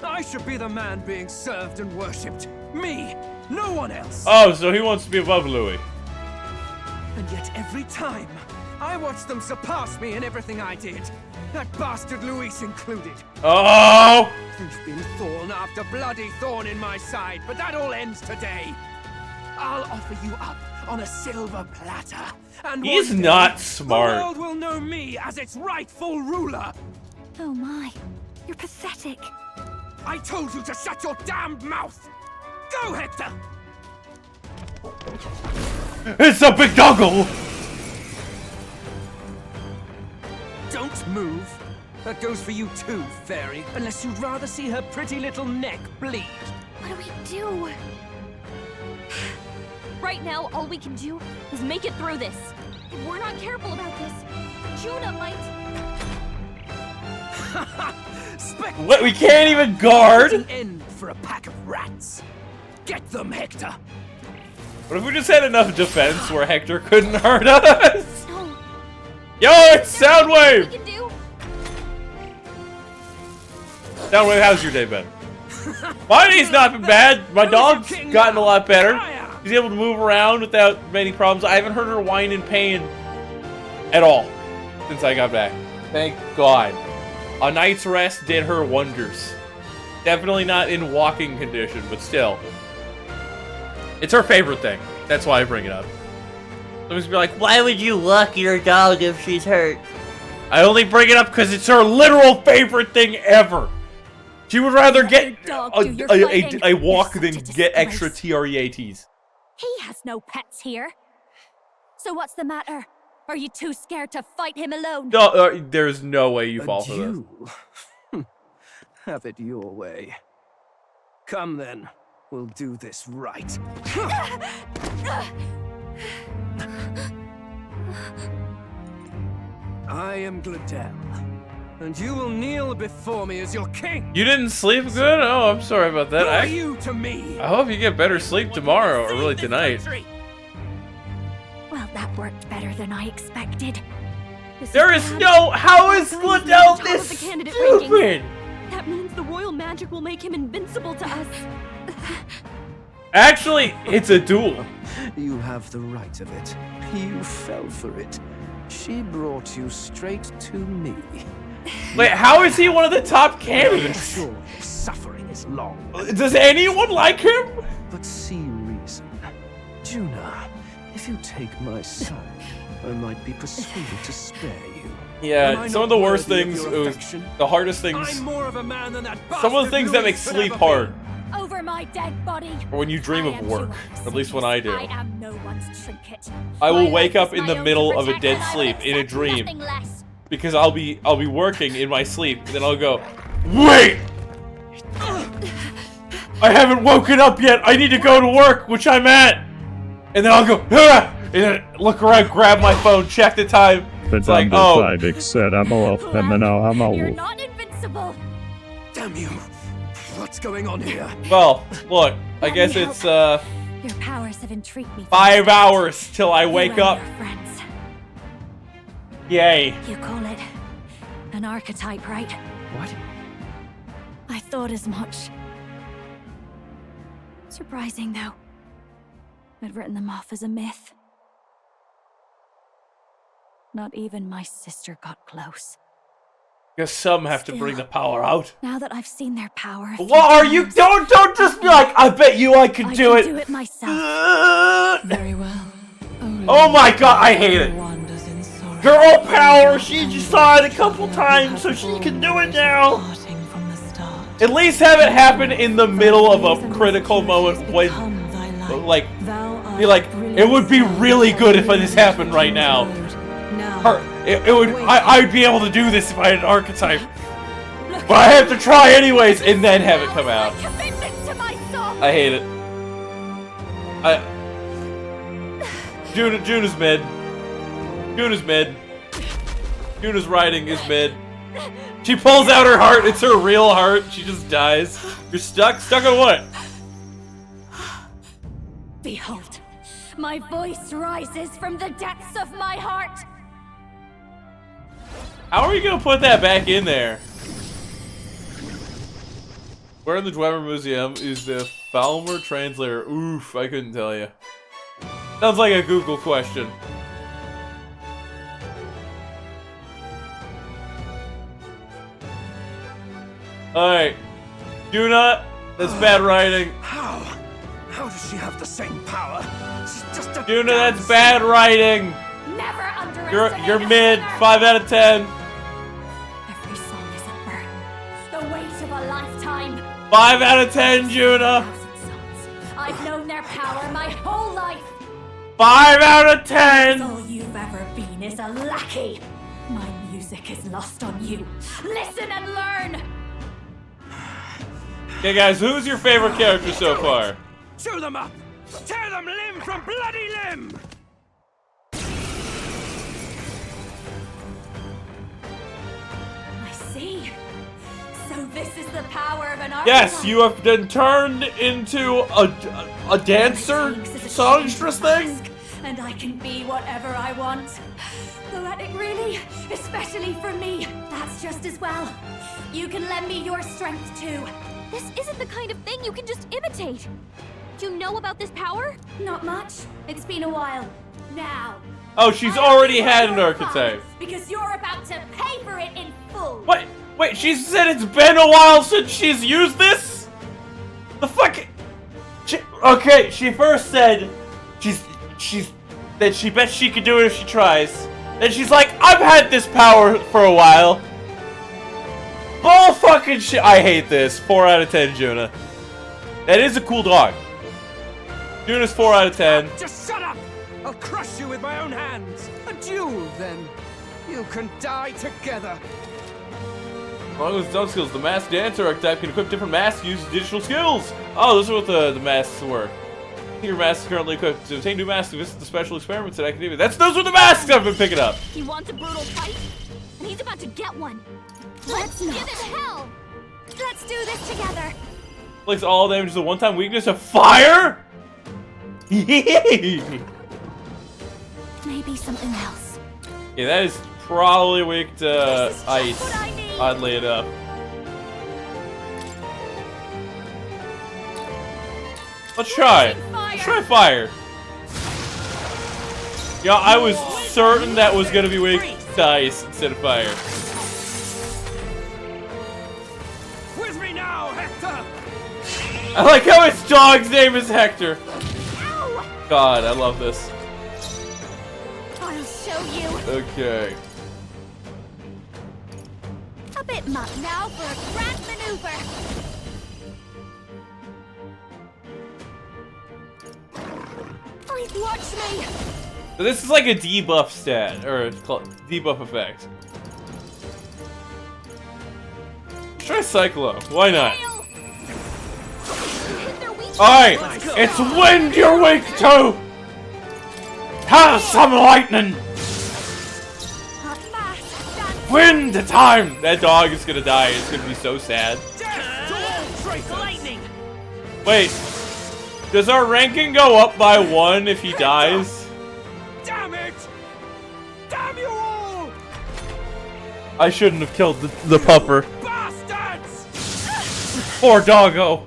I should be the man being served and worshipped. Me, no one else! Oh, so he wants to be above Louis. And yet every time, I watched them surpass me in everything I did. That bastard Luis included. Oh! There's been thorn after bloody thorn in my side, but that all ends today. I'll offer you up on a silver platter. And he's one day, not smart. The world will know me as its rightful ruler. Oh my, you're pathetic. I told you to shut your damned mouth. Go, Hector! It's a big doggle! Don't move. That goes for you too, fairy. Unless you'd rather see her pretty little neck bleed. What do we do? Right now, all we can do is make it through this. If we're not careful about this, Juna might... What? We can't even guard? An end for a pack of rats. Get them, Hector. What if we just had enough defense where Hector couldn't hurt us? No. Yo, it's Soundwave! We can do. Soundwave, how's your day been? My day's not been bad. My dog's gotten a lot better. She's able to move around without many problems. I haven't heard her whine in pain at all since I got back. Thank God. A night's rest did her wonders. Definitely not in walking condition, but still. It's her favorite thing. That's why I bring it up. Someone's be like, Why would you walk your dog if she's hurt? I only bring it up because it's her literal favorite thing ever. She would rather get a walk than get extra TREATs. He has no pets here. So what's the matter? Are you too scared to fight him alone? No, there's no way you fall for this. Have it your way. Come then. We'll do this right. I am Gladel, and you will kneel before me as your king. You didn't sleep good? Oh, I'm sorry about that. Who are you to me? I hope you get better sleep tomorrow, or really tonight. Well, that worked better than I expected. There is no... How is Gladel this stupid? That means the royal magic will make him invincible to us. Actually, it's a duel. You have the right of it. You fell for it. She brought you straight to me. Wait, how is he one of the top candidates? Sure, your suffering is long. Does anyone like him? But see reason. Juna, if you take my son, I might be persuaded to spare you. Yeah, some of the worst things, the hardest things, I'm more of a man than that some of the things that make sleep hard. Over my dead body. Or when you dream of work, or at least when I do. I am no one's trinket. I will wake up in the middle of a dead sleep in a dream. Because I'll be working in my sleep, and then I'll go, wait! I haven't woken up yet, I need to go to work, which I'm at! And then I'll go, ah! And then look around, grab my phone, check the time. It's like, oh. You're not invincible. Damn you. What's going on here? Well, look, I guess it's, Your powers have intrigued me. 5 hours till I wake up. Your friends. Yay. You call it an archetype, right? What? I thought as much. Surprising, though. I'd written them off as a myth. Not even my sister got close. Guess some have to bring the power out. Now that I've seen their power, what are you? Don't just be like, I bet you I can do it. I can do it myself. Very well. Oh my god, I hate it. Girl power, she just saw it a couple times, so she can do it now. At least have it happen in the middle of a critical moment when, like, be like, it would be really good if this happened right now. It would. I'd be able to do this if I had an archetype, but I have to try anyways, and then have it come out. I hate it. Juna's mid. Juna's mid. Juna's writing is mid. She pulls out her heart. It's her real heart. She just dies. You're stuck. Stuck on what? Behold, my voice rises from the depths of my heart. How are you gonna put that back in there? Where in the Dwemer Museum is the Falmer translator? Oof, I couldn't tell you. Sounds like a Google question. Alright. Juna, that's bad writing. How? How does she have the same power? She's just a Juna, that's bad writing. Never underestimate. You're mid. 5 out of 10. Every song is a burden. The weight of a lifetime. 5 out of 10, Juna. I've known their their power my whole life. 5 out of 10. All you've ever been is a lackey. My music is lost on you. Listen and learn. Okay, guys, who's your favorite character so far? Chew them up! Tear them limb from bloody limb! I see. So this is the power of an archetype. Yes, you have been turned into a dancer, songstress thing. And I can be whatever I want. Poetic, really? Especially for me. That's just as well. You can lend me your strength too. This isn't the kind of thing you can just imitate. You know about this power? Not much. It's been a while. Now. Oh, she's already had an archetype. Because you're about to pay for it in full. What? Wait, she said it's been a while since she's used this? The fuck? Okay, she first said that she bets she could do it if she tries. Then she's like, I've had this power for a while. Bull fucking shit. I hate this. 4 out of 10, Juna. That is a cool dog. Juna's 4 out of 10. Just shut up! I'll crush you with my own hands. A duel, then. You can die together. Along with its skills, the masked dancer archetype can equip different masks using digital skills. Oh, this is what the masks were. Your mask is currently equipped. To obtain new masks, visit the special experiments at Academia. Those are the masks I've been picking up. He wants a brutal fight, and he's about to get one. Let's not. Give him hell. Let's do this together. Inflicts all damage to the one-time weakness of fire? Maybe something else. Yeah, that is probably weak to ice, oddly enough. Let's try it. Let's try fire. Yeah, I was certain that was gonna be weak to ice instead of fire. With me now, Hector! I like how its dog's name is Hector. God, I love this. I'll show you. Okay. A bit much. Now for a grand maneuver. Watch me. So this is like a debuff stat, or it's called debuff effect. Let's try Cyclo. Why not? Alright, it's wind you're weak to! Have some lightning! Wind time! That dog is gonna die. It's gonna be so sad. Lightning! Wait, does our ranking go up by 1 if he dies? Damn it! Damn you all! I shouldn't have killed the pupper. Bastards! Poor doggo!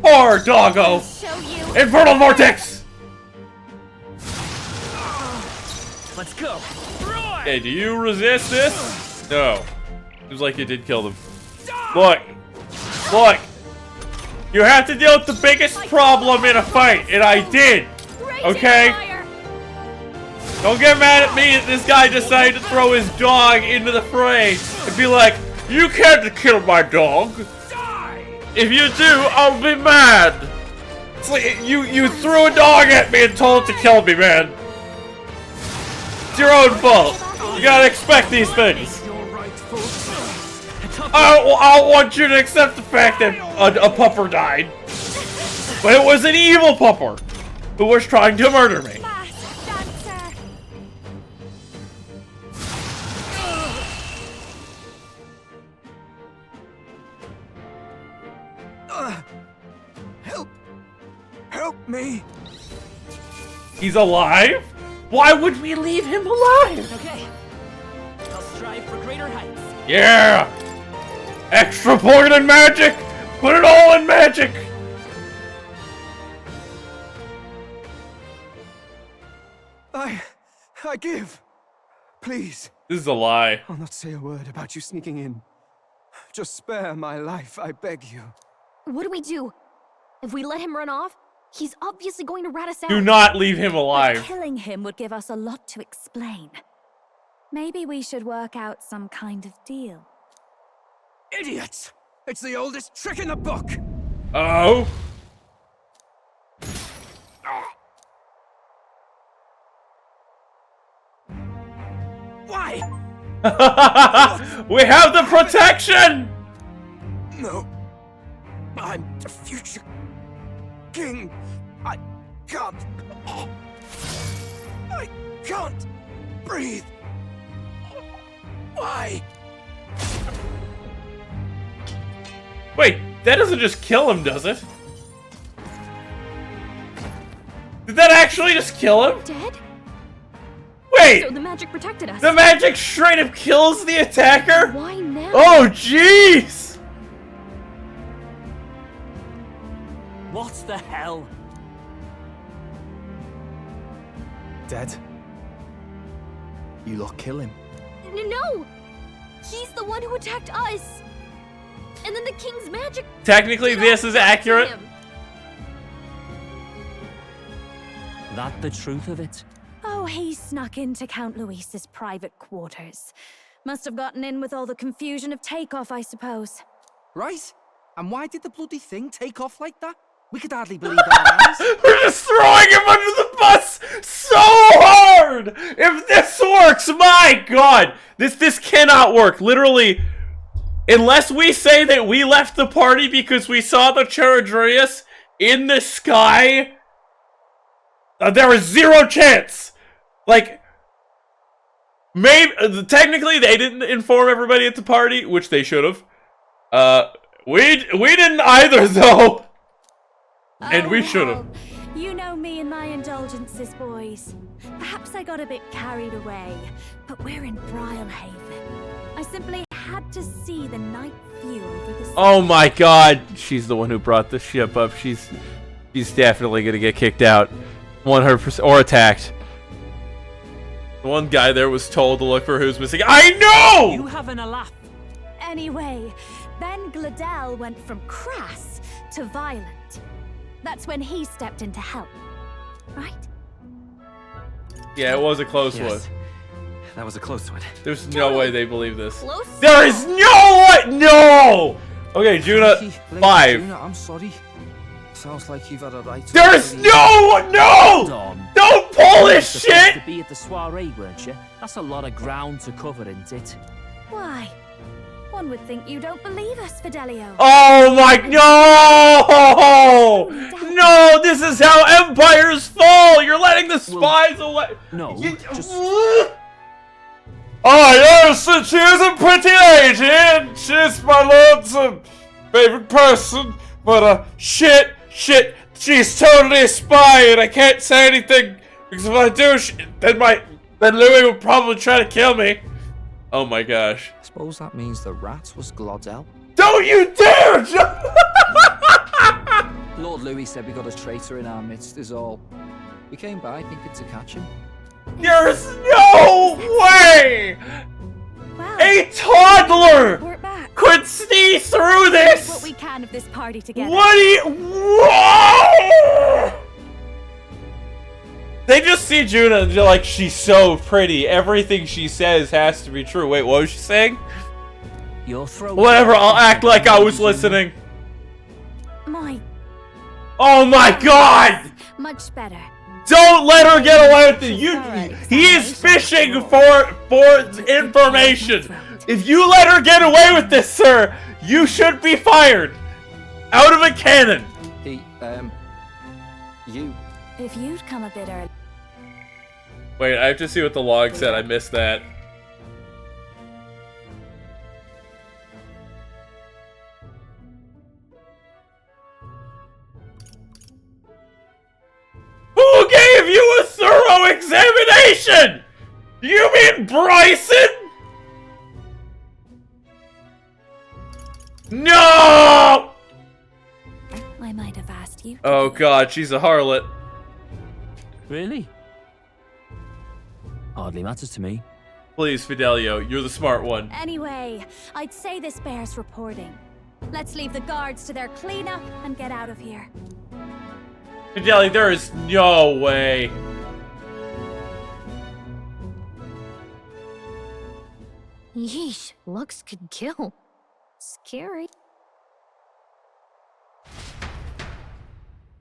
Poor doggo! Infernal Vortex! Let's go. Okay, do you resist this? No. Seems like you did kill them. Look! Look! You have to deal with the biggest problem in a fight, and I did! Okay? Don't get mad at me that this guy decided to throw his dog into the fray and be like, you can't kill my dog! If you do, I'll be mad! It's like, you threw a dog at me and told it to kill me, man! It's your own fault! You gotta expect these things! I don't want you to accept the fact that a pupper died. But it was an evil pupper who was trying to murder me. Help me! He's alive? Why would we leave him alive? Okay. I'll strive for greater heights. Yeah! Extra point in magic! Put it all in magic! I give. Please. This is a lie. I'll not say a word about you sneaking in. Just spare my life, I beg you. What do we do? If we let him run off, he's obviously going to rat us out. Do not leave him But alive. killing him would give us a lot to explain. Maybe we should work out some kind of deal. Idiots! It's the oldest trick in the book! Oh? Why? We have the protection! No. I'm the future king. I can't. I can't breathe. Why? Wait, that doesn't just kill him, does it? Did that actually just kill him? Dead? Wait! So the magic protected us. The magic straight up kills the attacker? Why now? Oh, jeez! What the hell? Dead. You lot kill him. No! He's the one who attacked us! And then the king's magic... Technically, this is accurate. That the truth of it? Oh, he snuck into Count Luis's private quarters. Must have gotten in with all the confusion of takeoff, I suppose. Right? And why did the bloody thing take off like that? We could hardly believe our eyes. We're just throwing him under the bus so hard! If this works, my god! This cannot work. Literally, unless we say that we left the party because we saw the Charadrius in the sky, there is zero chance. Like, maybe technically they didn't inform everybody at the party, which they should have. We didn't either, though. And we should have. You know me and my indulgences, boys. Perhaps I got a bit carried away, but we're in Brialhaven. I simply had to see the night view over the sea. Oh my god, she's the one who brought the ship up. She's definitely gonna get kicked out, 100%, or attacked. The one guy there was told to look for who's missing. I know. You having a laugh? Anyway, then Gladel went from crass to violent. That's when he stepped in to help, right? Yeah, it was a close one. That was a close one. There's no way they believe this. Close? There is no way! No! Okay, Juna, 5. Juna, I'm sorry. Sounds like you've had a right. There's no! Don't pull this You're supposed shit! to be at the soiree, weren't you? That's a lot of ground to cover, isn't it? Why? One would think you don't believe us, Fidelio. Oh my... No! No, this is how empires fall! You're letting the spies away! No, just... Oh yes, and she is a pretty lady, and she's my lord's favorite person, but shit, she's totally a spy, and I can't say anything, because if I do, then Louis will probably try to kill me. Oh my gosh. Suppose that means the rat was Glodell. Don't you dare! Lord Louis said we got a traitor in our midst is all. We came by thinking to catch him. There's no way! Wow. A toddler We're back. could see through this! What we can of this party together. What do you... Whoa! They just see Juna and they're like, she's so pretty. Everything she says has to be true. Wait, what was she saying? Your throat. Whatever, I'll act like I was listening. Oh my god! Much better. Don't let her get away with it. He is fishing for information. If you let her get away with this, sir, you should be fired. Out of a cannon. You. If you'd come a bit early. Wait, I have to see what the log said. I missed that. Who gave you a thorough examination? You mean Bryson? No! I might have asked you. Oh god, she's a harlot. Really? Hardly matters to me. Please, Fidelio, you're the smart one. Anyway, I'd say this bears reporting. Let's leave the guards to their cleanup and get out of here. Fidelio, there is no way. Yeesh, looks could kill. Scary.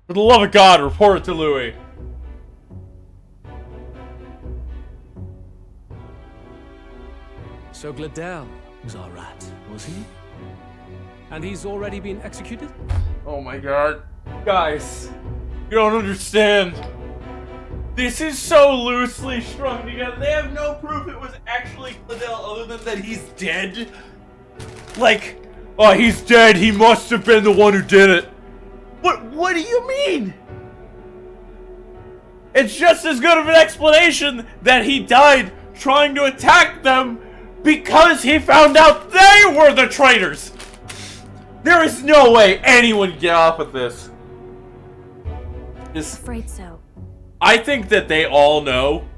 For the love of God, report it to Louis. So Gladel was our rat, was he? And he's already been executed? Oh my god. Guys, you don't understand. This is so loosely strung together. They have no proof it was actually Gladel other than that he's dead. Like, oh, he's dead. He must have been the one who did it. What do you mean? It's just as good of an explanation that he died trying to attack them because he found out they were the traitors. There is no way anyone can get off with this. Afraid so. I think that they all know.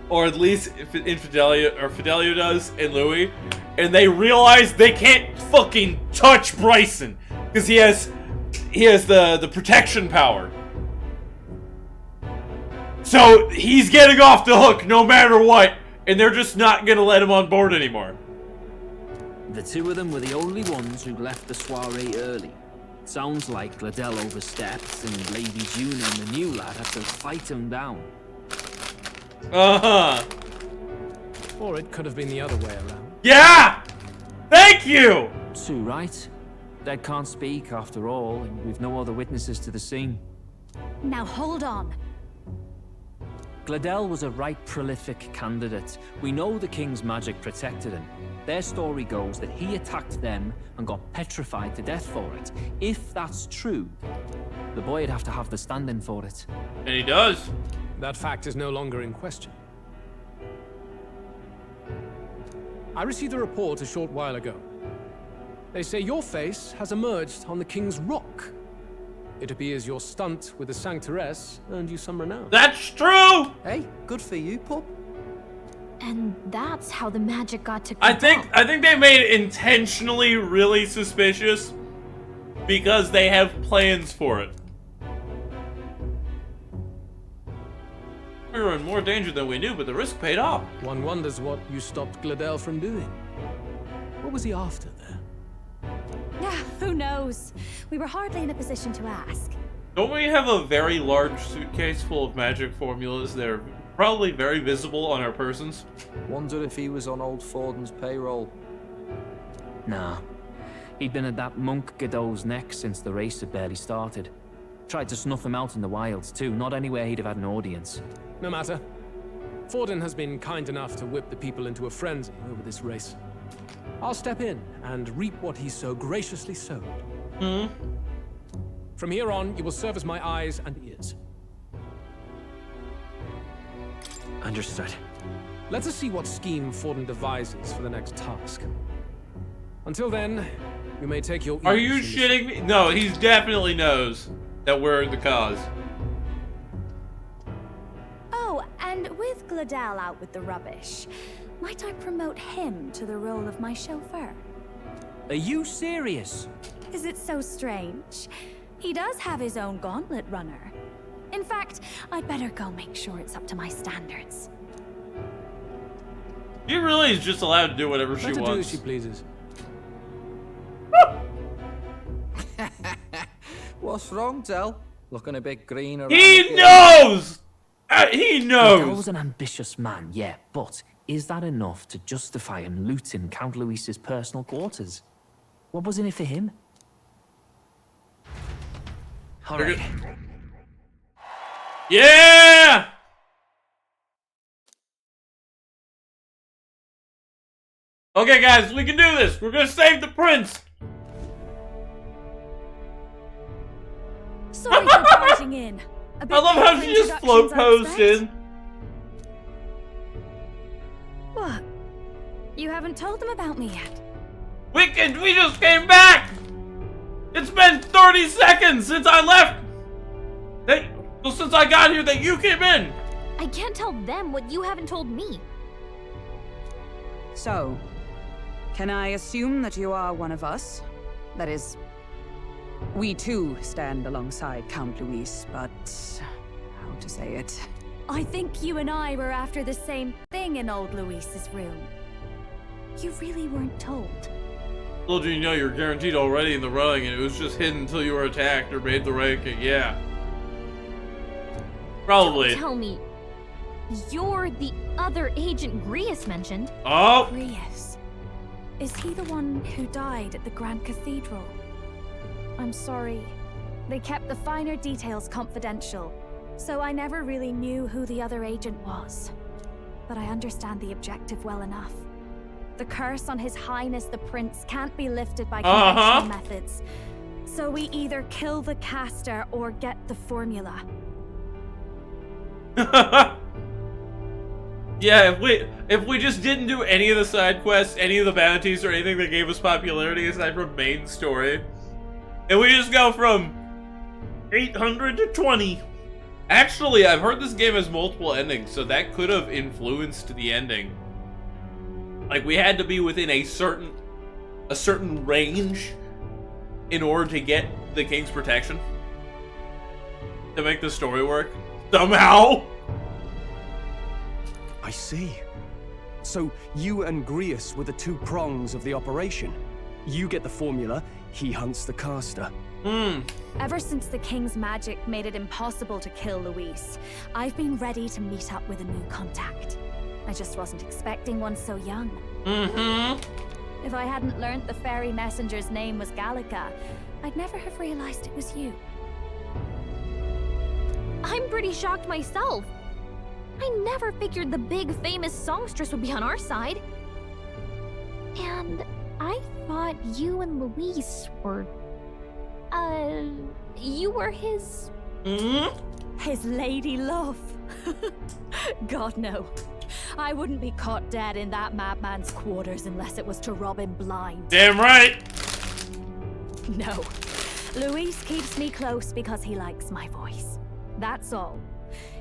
Or at least if Fidelio does and Louis. And they realize they can't fucking touch Bryson. Because he has the protection power. So he's getting off the hook no matter what. And they're just not gonna let him on board anymore. The two of them were the only ones who left the soiree early. Sounds like Gladel overstepped and Lady June and the new lad had to fight him down. Uh-huh. Or it could have been the other way around. Yeah! Thank you! Too right. Dead can't speak after all, and we've no other witnesses to the scene. Now hold on. Gladel was a right prolific candidate. We know the king's magic protected him. Their story goes that he attacked them and got petrified to death for it. If that's true, the boy'd have to have the stand-in for it. And he does. That fact is no longer in question. I received a report a short while ago. They say your face has emerged on the King's Rock. It appears your stunt with the Sanctoress earned you some renown. That's true! Hey, good for you, pup. And that's how the magic got to I think they made it intentionally really suspicious because they have plans for it. We were in more danger than we knew, but the risk paid off. One wonders what you stopped Gladel from doing. What was he after there? Who knows? We were hardly in a position to ask. Don't we have a very large suitcase full of magic formulas that are probably very visible on our persons? Wonder if he was on old Forden's payroll. Nah. He'd been at that monk Godot's neck since the race had barely started. Tried to snuff him out in the wilds too, not anywhere he'd have had an audience. No matter. Forden has been kind enough to whip the people into a frenzy over this race. I'll step in and reap what he so graciously sowed. From here on, you will serve as my eyes and ears. Understood. Let us see what scheme Forden devises for the next task. Until then, you may take your... Are you shitting me? No, he definitely knows that we're the cause. Oh, and with Gladel out with the rubbish, might I promote him to the role of my chauffeur? Are you serious? Is it so strange? He does have his own gauntlet runner. In fact, I'd better go make sure it's up to my standards. She really is just allowed to do whatever she Let her wants. do as she pleases. What's wrong, Del? Looking a bit green around He the knows! He knows! Gladel was an ambitious man, yeah, but is that enough to justify him looting Count Luis's personal quarters? What was in it for him? All right. Yeah! Okay, guys, we can do this. We're gonna save the prince. Sorry for barging in. A bit I love how late she for just float introductions, I posed expect. in. What? You haven't told them about me yet? We just came back! It's been 30 seconds since I left! Since I got here that you came in! I can't tell them what you haven't told me. So, can I assume that you are one of us? That is, we too stand alongside Count Luis, but how to say it? I think you and I were after the same thing in old Luis's room. You really weren't told. Told you know you're guaranteed already in the running and it was just hidden until you were attacked or made the ranking, yeah. Probably. Don't tell me. You're the other agent Grius mentioned. Oh! Grius. Is he the one who died at the Grand Cathedral? I'm sorry. They kept the finer details confidential, so I never really knew who the other agent was. But I understand the objective well enough. The curse on His Highness the Prince can't be lifted by conventional methods. So we either kill the caster or get the formula. Yeah, if we just didn't do any of the side quests, any of the bounties, or anything that gave us popularity aside from main story, and we just go from 800 to 20. Actually, I've heard this game has multiple endings, so that could have influenced the ending. Like, we had to be within a certain range in order to get the King's Protection to make the story work somehow. I see. So you and Grius were the two prongs of the operation. You get the formula, he hunts the caster. Ever since the King's magic made it impossible to kill Luis, I've been ready to meet up with a new contact. I just wasn't expecting one so young. If I hadn't learnt the fairy messenger's name was Gallica, I'd never have realized it was you. I'm pretty shocked myself. I never figured the big famous songstress would be on our side. And I thought you and Luis were... you were his... His lady love. God, no. I wouldn't be caught dead in that madman's quarters unless it was to rob him blind. Damn right! No. Luis keeps me close because he likes my voice. That's all.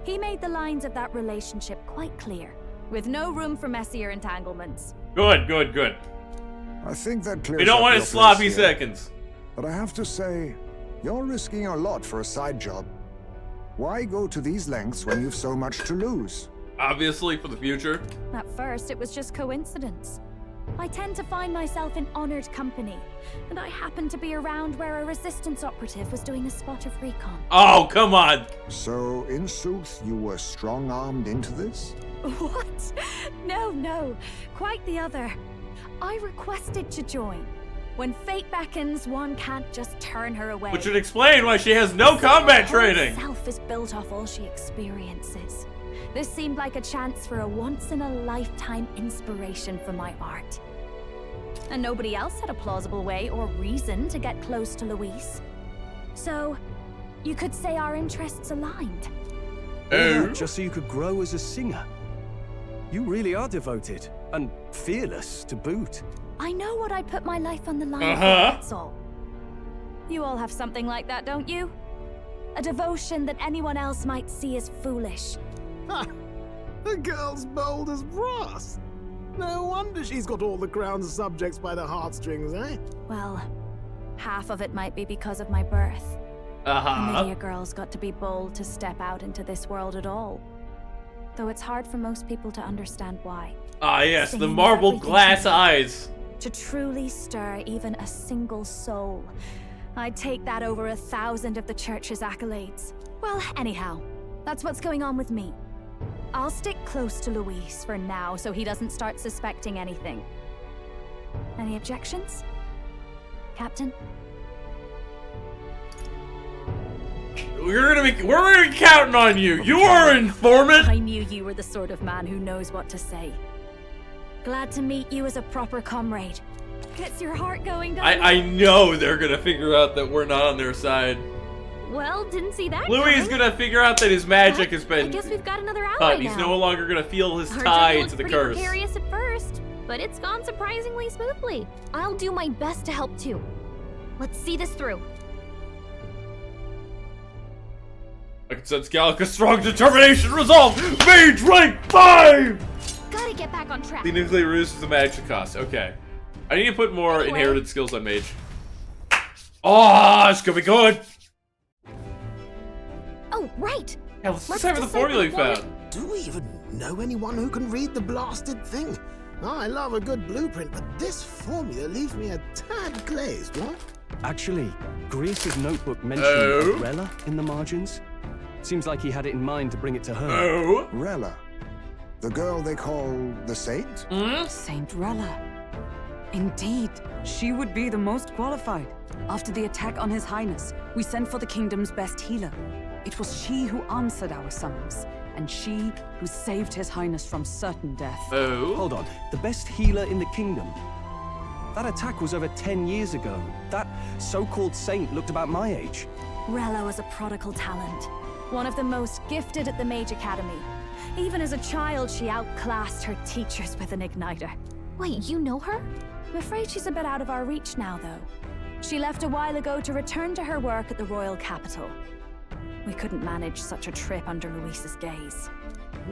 He made the lines of that relationship quite clear, with no room for messier entanglements. Good, good, good. I think that clears We don't up want your his sloppy place here. seconds. But I have to say, you're risking a lot for a side job. Why go to these lengths when you've so much to lose? Obviously, for the future. At first, it was just coincidence. I tend to find myself in honored company, and I happened to be around where a resistance operative was doing a spot of recon. Oh, come on! So, in sooth, you were strong-armed into this? What? No. Quite the other. I requested to join. When fate beckons, one can't just turn her away. Which would explain why she has no combat training. Herself is built off all she experiences. This seemed like a chance for a once-in-a-lifetime inspiration for my art. And nobody else had a plausible way or reason to get close to Luis. So, you could say our interests aligned. Just so you could grow as a singer. You really are devoted, and fearless to boot. I know what I put my life on the line for, that's all. You all have something like that, don't you? A devotion that anyone else might see as foolish. Ha! The girl's bold as brass. No wonder she's got all the crown's subjects by the heartstrings, eh? Well, half of it might be because of my birth. Maybe a girl's got to be bold to step out into this world at all. Though it's hard for most people to understand why. Ah, yes, the marble glass eyes. To truly stir even a single soul. I'd take that over 1,000 of the church's accolades. Well, anyhow, that's what's going on with me. I'll stick close to Luis for now so he doesn't start suspecting anything. Any objections? Captain? We're gonna be counting on you. You are an informant. I knew you were the sort of man who knows what to say. Glad to meet you as a proper comrade. Gets your heart going, doesn't it? I know they're gonna figure out that we're not on their side. Well, didn't see that Louis is coming. gonna figure out that his magic has I been guess we've got another ally cut. now. He's no longer gonna feel his Our tie journey to the looked curse. pretty precarious at first, but it's gone surprisingly smoothly. I'll do my best to help too. Let's see this through. I can sense Gallica's strong determination. Resolve. Mage rank 5. Gotta get back on track. The nuclear ruse is the magic cost. Okay. I need to put more inherited skills on mage. Oh, it's gonna be good. Oh, right. Yeah, let's decipher the formula we found. Do we even know anyone who can read the blasted thing? I love a good blueprint, but this formula leaves me a tad glazed, what? Actually, Grius's notebook mentioned Rella in the margins. Seems like he had it in mind to bring it to her. Rella, The girl they call the Saint? Saint Rella. Indeed, she would be the most qualified. After the attack on His Highness, we sent for the kingdom's best healer. It was she who answered our summons, and she who saved His Highness from certain death. Oh? Hold on. The best healer in the kingdom? That attack was over 10 years ago. That so-called saint looked about my age. Rella was a prodigal talent. One of the most gifted at the Mage Academy. Even as a child, she outclassed her teachers with an igniter. Wait, you know her? I'm afraid she's a bit out of our reach now, though. She left a while ago to return to her work at the royal capital. We couldn't manage such a trip under Luis's gaze.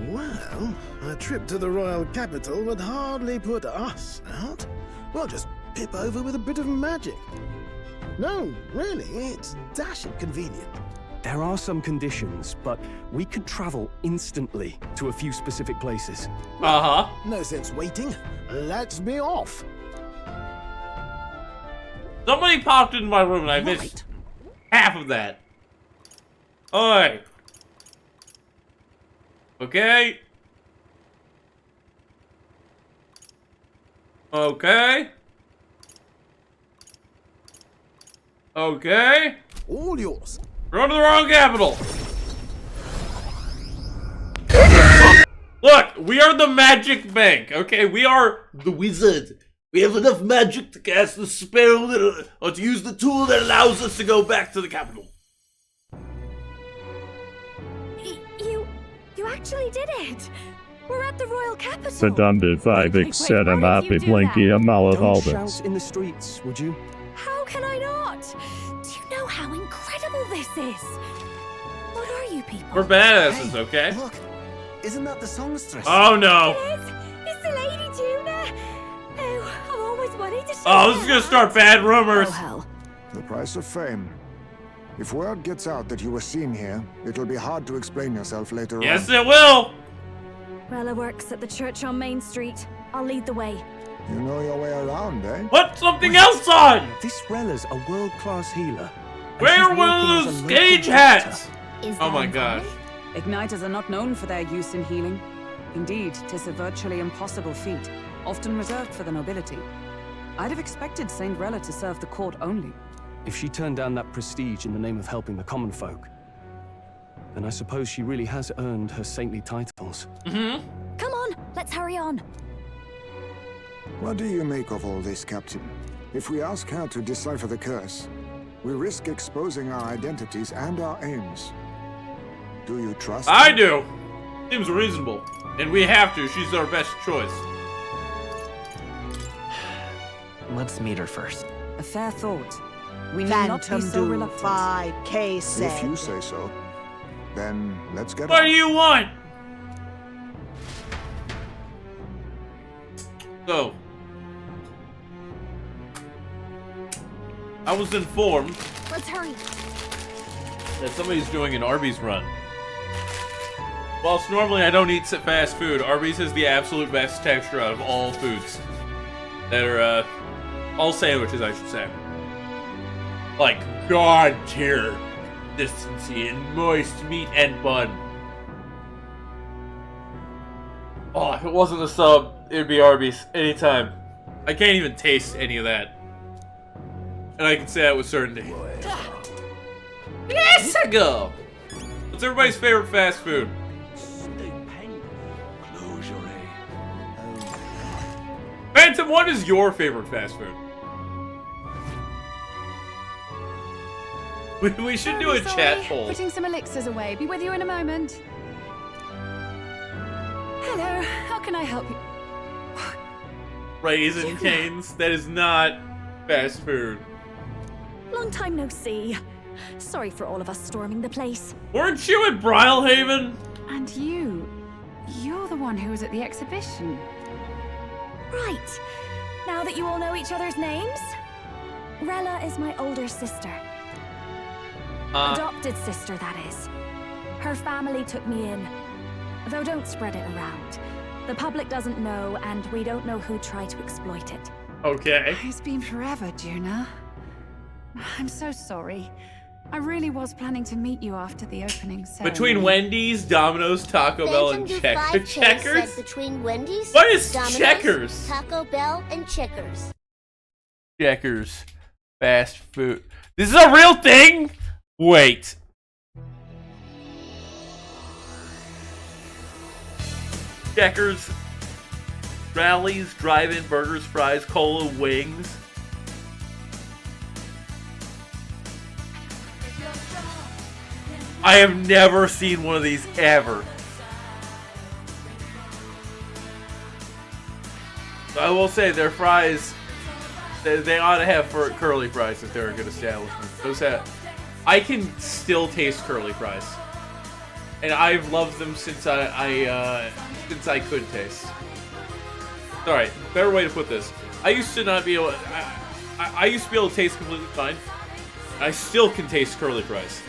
Well, a trip to the royal capital would hardly put us out. We'll just pip over with a bit of magic. No, really, it's dashing convenient. There are some conditions, but we could travel instantly to a few specific places. Uh-huh. No sense waiting. Let's be off. Somebody popped into my room and I missed half of that. Oi. Okay. Okay. Okay. All yours. We're on to the wrong capital. Look, we are the magic bank, okay? We are The wizard. We have enough magic to cast the spell or to use the tool that allows us to go back to the capital. You actually did it! We're at the royal capital! Verdammt, Vivek said I'm happy blinky a Don't mallet shout in the streets, would you? How can I not? Do you know how incredible this is? What are you people? We're badasses, okay? Look, isn't that the songstress? Oh no! It is! It's the Lady Tuna! Oh, I've always wanted to see Oh, this is gonna start bad rumors. Oh, hell. The price of fame. If word gets out that you were seen here, it'll be hard to explain yourself later Yes, on. it will! Rella works at the church on Main Street. I'll lead the way. You know your way around, eh? Put something else on! This Rella's a world-class healer. and Wear she's one working of as those a local stage doctor. hats! Is Oh that my uncommon? gosh. Igniters are not known for their use in healing. Indeed, 'tis a virtually impossible feat, often reserved for the nobility. I'd have expected Saint Rella to serve the court only. If she turned down that prestige in the name of helping the common folk, then I suppose she really has earned her saintly titles. Mm-hmm. Come on, let's hurry on. What do you make of all this, Captain? If we ask her to decipher the curse, we risk exposing our identities and our aims. Do you trust I her? do! Seems reasonable. And we have to, she's our best choice. Let's meet her first. A fair thought. We need not be so reluctant. 5K said. If you say so, then let's get What on. do you want? So, I was informed Let's hurry. that somebody's doing an Arby's run. Whilst normally I don't eat fast food, Arby's has the absolute best texture out of all foods. That are, all sandwiches, I should say. Like, god tier consistency and moist meat and bun. Oh, if it wasn't a sub, it'd be Arby's anytime. I can't even taste any of that. And I can say that with certainty. Yes, I go! What's everybody's favorite fast food? Phantom, what is your favorite fast food? We should do a chat poll. Putting some elixirs away. Be with you in a moment. Hello, how can I help you? Raisin canes? That is not fast food. Long time no see. Sorry for all of us storming the place. Weren't you at Brylehaven? And you're the one who was at the exhibition. Right. Now that you all know each other's names, Rella is my older sister. Adopted sister, that is. Her family took me in. Though don't spread it around. The public doesn't know, and we don't know who tried to exploit it. Okay. It's been forever, Juna. I'm so sorry. I really was planning to meet you after the opening ceremony. Between Wendy's, Domino's, Taco Bell, and Checkers? Said between Wendy's, What is Domino's, Checkers? Taco Bell, and Checkers. Checkers. Fast food. This is a real thing? Wait. Checkers. Rallies, drive-in, burgers, fries, cola, wings. I have never seen one of these ever. I will say their fries, they ought to have curly fries if they're a good establishment. Those I can still taste curly fries, and I've loved them since I could taste. All right, better way to put this. I used to not be able. I used to be able to taste completely fine. I still can taste curly fries.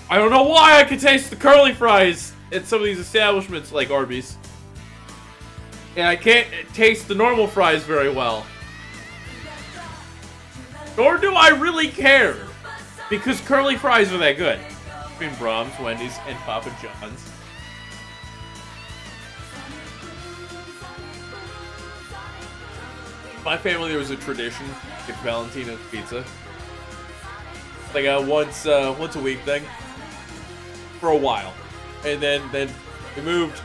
I don't know why I can taste the curly fries at some of these establishments like Arby's. And I can't taste the normal fries very well. Nor do I really care. Because curly fries are that good. Between Brahms, Wendy's, and Papa John's. My family, there was a tradition at Valentina's Pizza. Like a once a week thing. For a while. And then we moved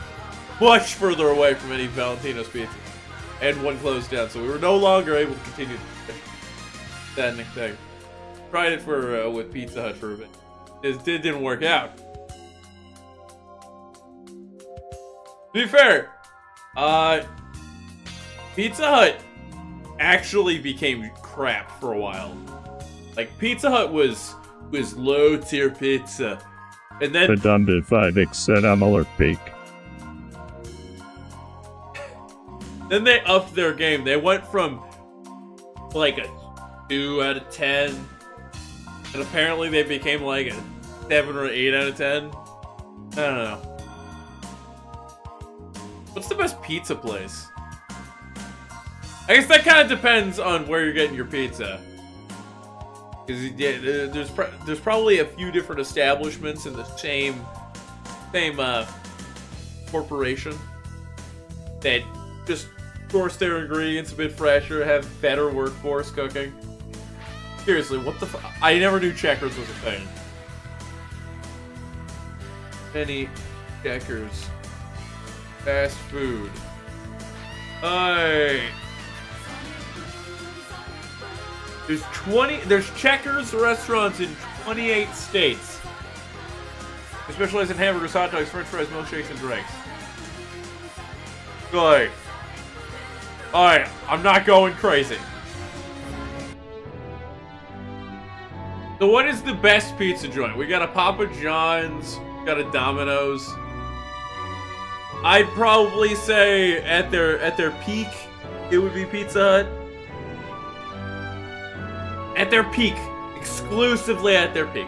much further away from any Valentino's Pizza. And one closed down, so we were no longer able to continue that thing. Tried it for with Pizza Hut for a bit. It didn't work out. To be fair, Pizza Hut actually became crap for a while. Like, Pizza Hut was low tier pizza. And then Redundant 5x said I'm alert peak. Then they upped their game. They went from like a 2 out of 10, and apparently they became like a 7 or 8 out of 10. I don't know. What's the best pizza place? I guess that kind of depends on where you're getting your pizza. Because there's probably a few different establishments in the same corporation that just source their ingredients a bit fresher, have better workforce cooking. Seriously, what the fuck? I never knew Checkers was a thing. Any Checkers. Fast food. There's Checkers restaurants in 28 states. They specialize in hamburgers, hot dogs, french fries, milkshakes, and drinks. Good. Alright, I'm not going crazy. So what is the best pizza joint? We got a Papa John's, got a Domino's. I'd probably say at their peak, it would be Pizza Hut. At their peak. Exclusively at their peak.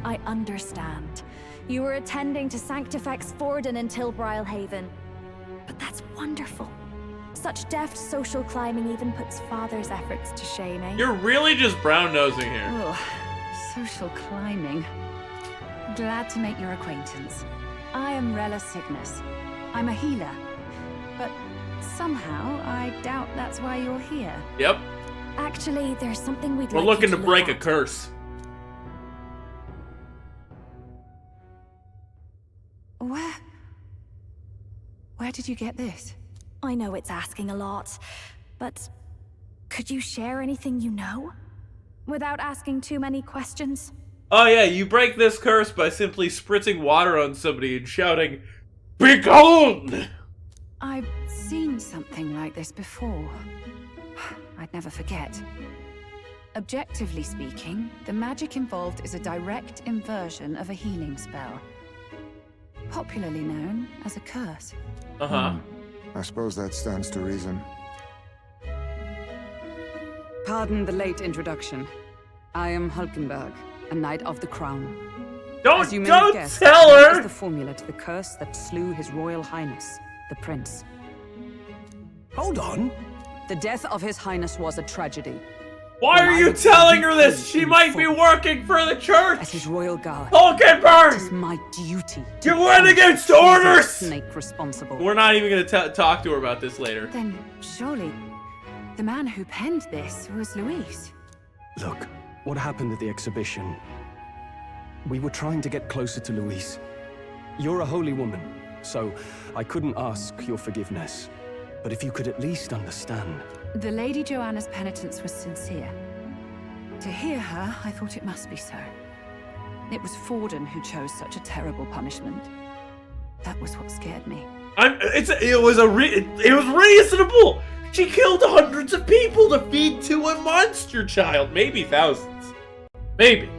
I understand. You were attending to Sanctifex Forden in Tilbrile Haven. But that's wonderful. Such deft social climbing even puts Father's efforts to shame, eh? You're really just brown-nosing here. Oh, social climbing. Glad to make your acquaintance. I am Rella Cygnus. I'm a healer. But somehow, I doubt that's why you're here. Yep. Actually, there's something we'd We're like looking you to look break a at. curse. Where did you get this? I know it's asking a lot, but could you share anything you know? Without asking too many questions? Oh yeah, you break this curse by simply spritzing water on somebody and shouting, "Be gone!" I've seen something like this before. I'd never forget. Objectively speaking, the magic involved is a direct inversion of a healing spell. Popularly known as a curse. Uh-huh. I suppose that stands to reason. Pardon the late introduction. I am Hulkenberg, a Knight of the Crown. As you may Don't have guessed, tell that her! is the formula to the curse that slew His Royal Highness, the Prince. Hold on. The death of His Highness was a tragedy. Why are you telling her this? She might be working for the church! As His Royal Guard. Hulkenberg! It is my duty. You went against orders! Snake responsible. We're not even gonna talk to her about this later. Then surely the man who penned this was Luis. Look, what happened at the exhibition? We were trying to get closer to Luis. You're a holy woman, so I couldn't ask your forgiveness. But if you could at least understand. The Lady Joanna's penitence was sincere. To hear her, I thought it must be so. It was Forden who chose such a terrible punishment. That was what scared me. It was reasonable. She killed hundreds of people to feed to a monster child, maybe thousands, maybe.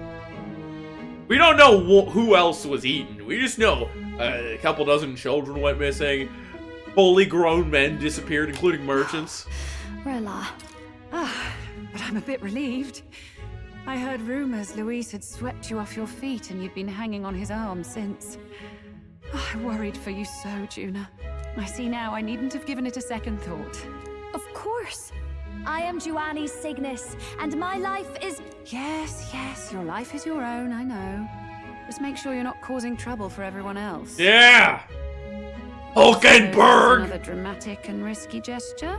We don't know who else was eaten. We just know a couple dozen children went missing. Fully grown men disappeared, including merchants. Rilla. But I'm a bit relieved. I heard rumors Luis had swept you off your feet and you'd been hanging on his arm since. I worried for you so, Juna. I see now I needn't have given it a second thought. Of course. I am Juani's Cygnus, and my life is... Yes, your life is your own, I know. Just make sure you're not causing trouble for everyone else. Yeah! Hulkenberg! Another dramatic and risky gesture?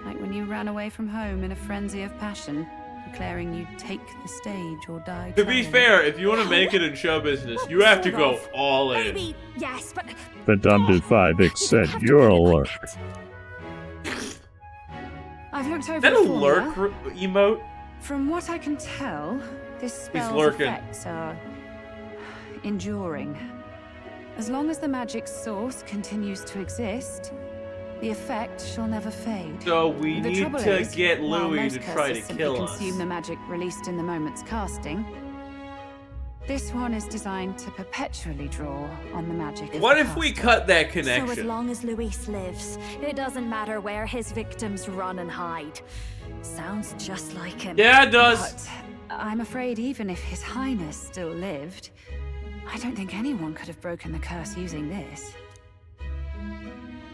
Like when you ran away from home in a frenzy of passion, declaring you'd take the stage or die. To be fair, if you want to make it in show business, you have to go all in. Maybe, yes, but... Phantom 5X said you're alert. I've looked over Is that the a formula. lurk emote? From what I can tell, this spell's lurking. effects are enduring. As long as the magic source continues to exist, the effect shall never fade. So we The need trouble to is, get while Louis most to try to curses simply kill us. consume the magic released in the moment's casting, this one is designed to perpetually draw on the magic of What the if we caster. cut that So as connection? long as Luis lives, it doesn't matter where his victims run and hide. Sounds just like him. Yeah, it does. But I'm afraid even if His Highness still lived, I don't think anyone could have broken the curse using this.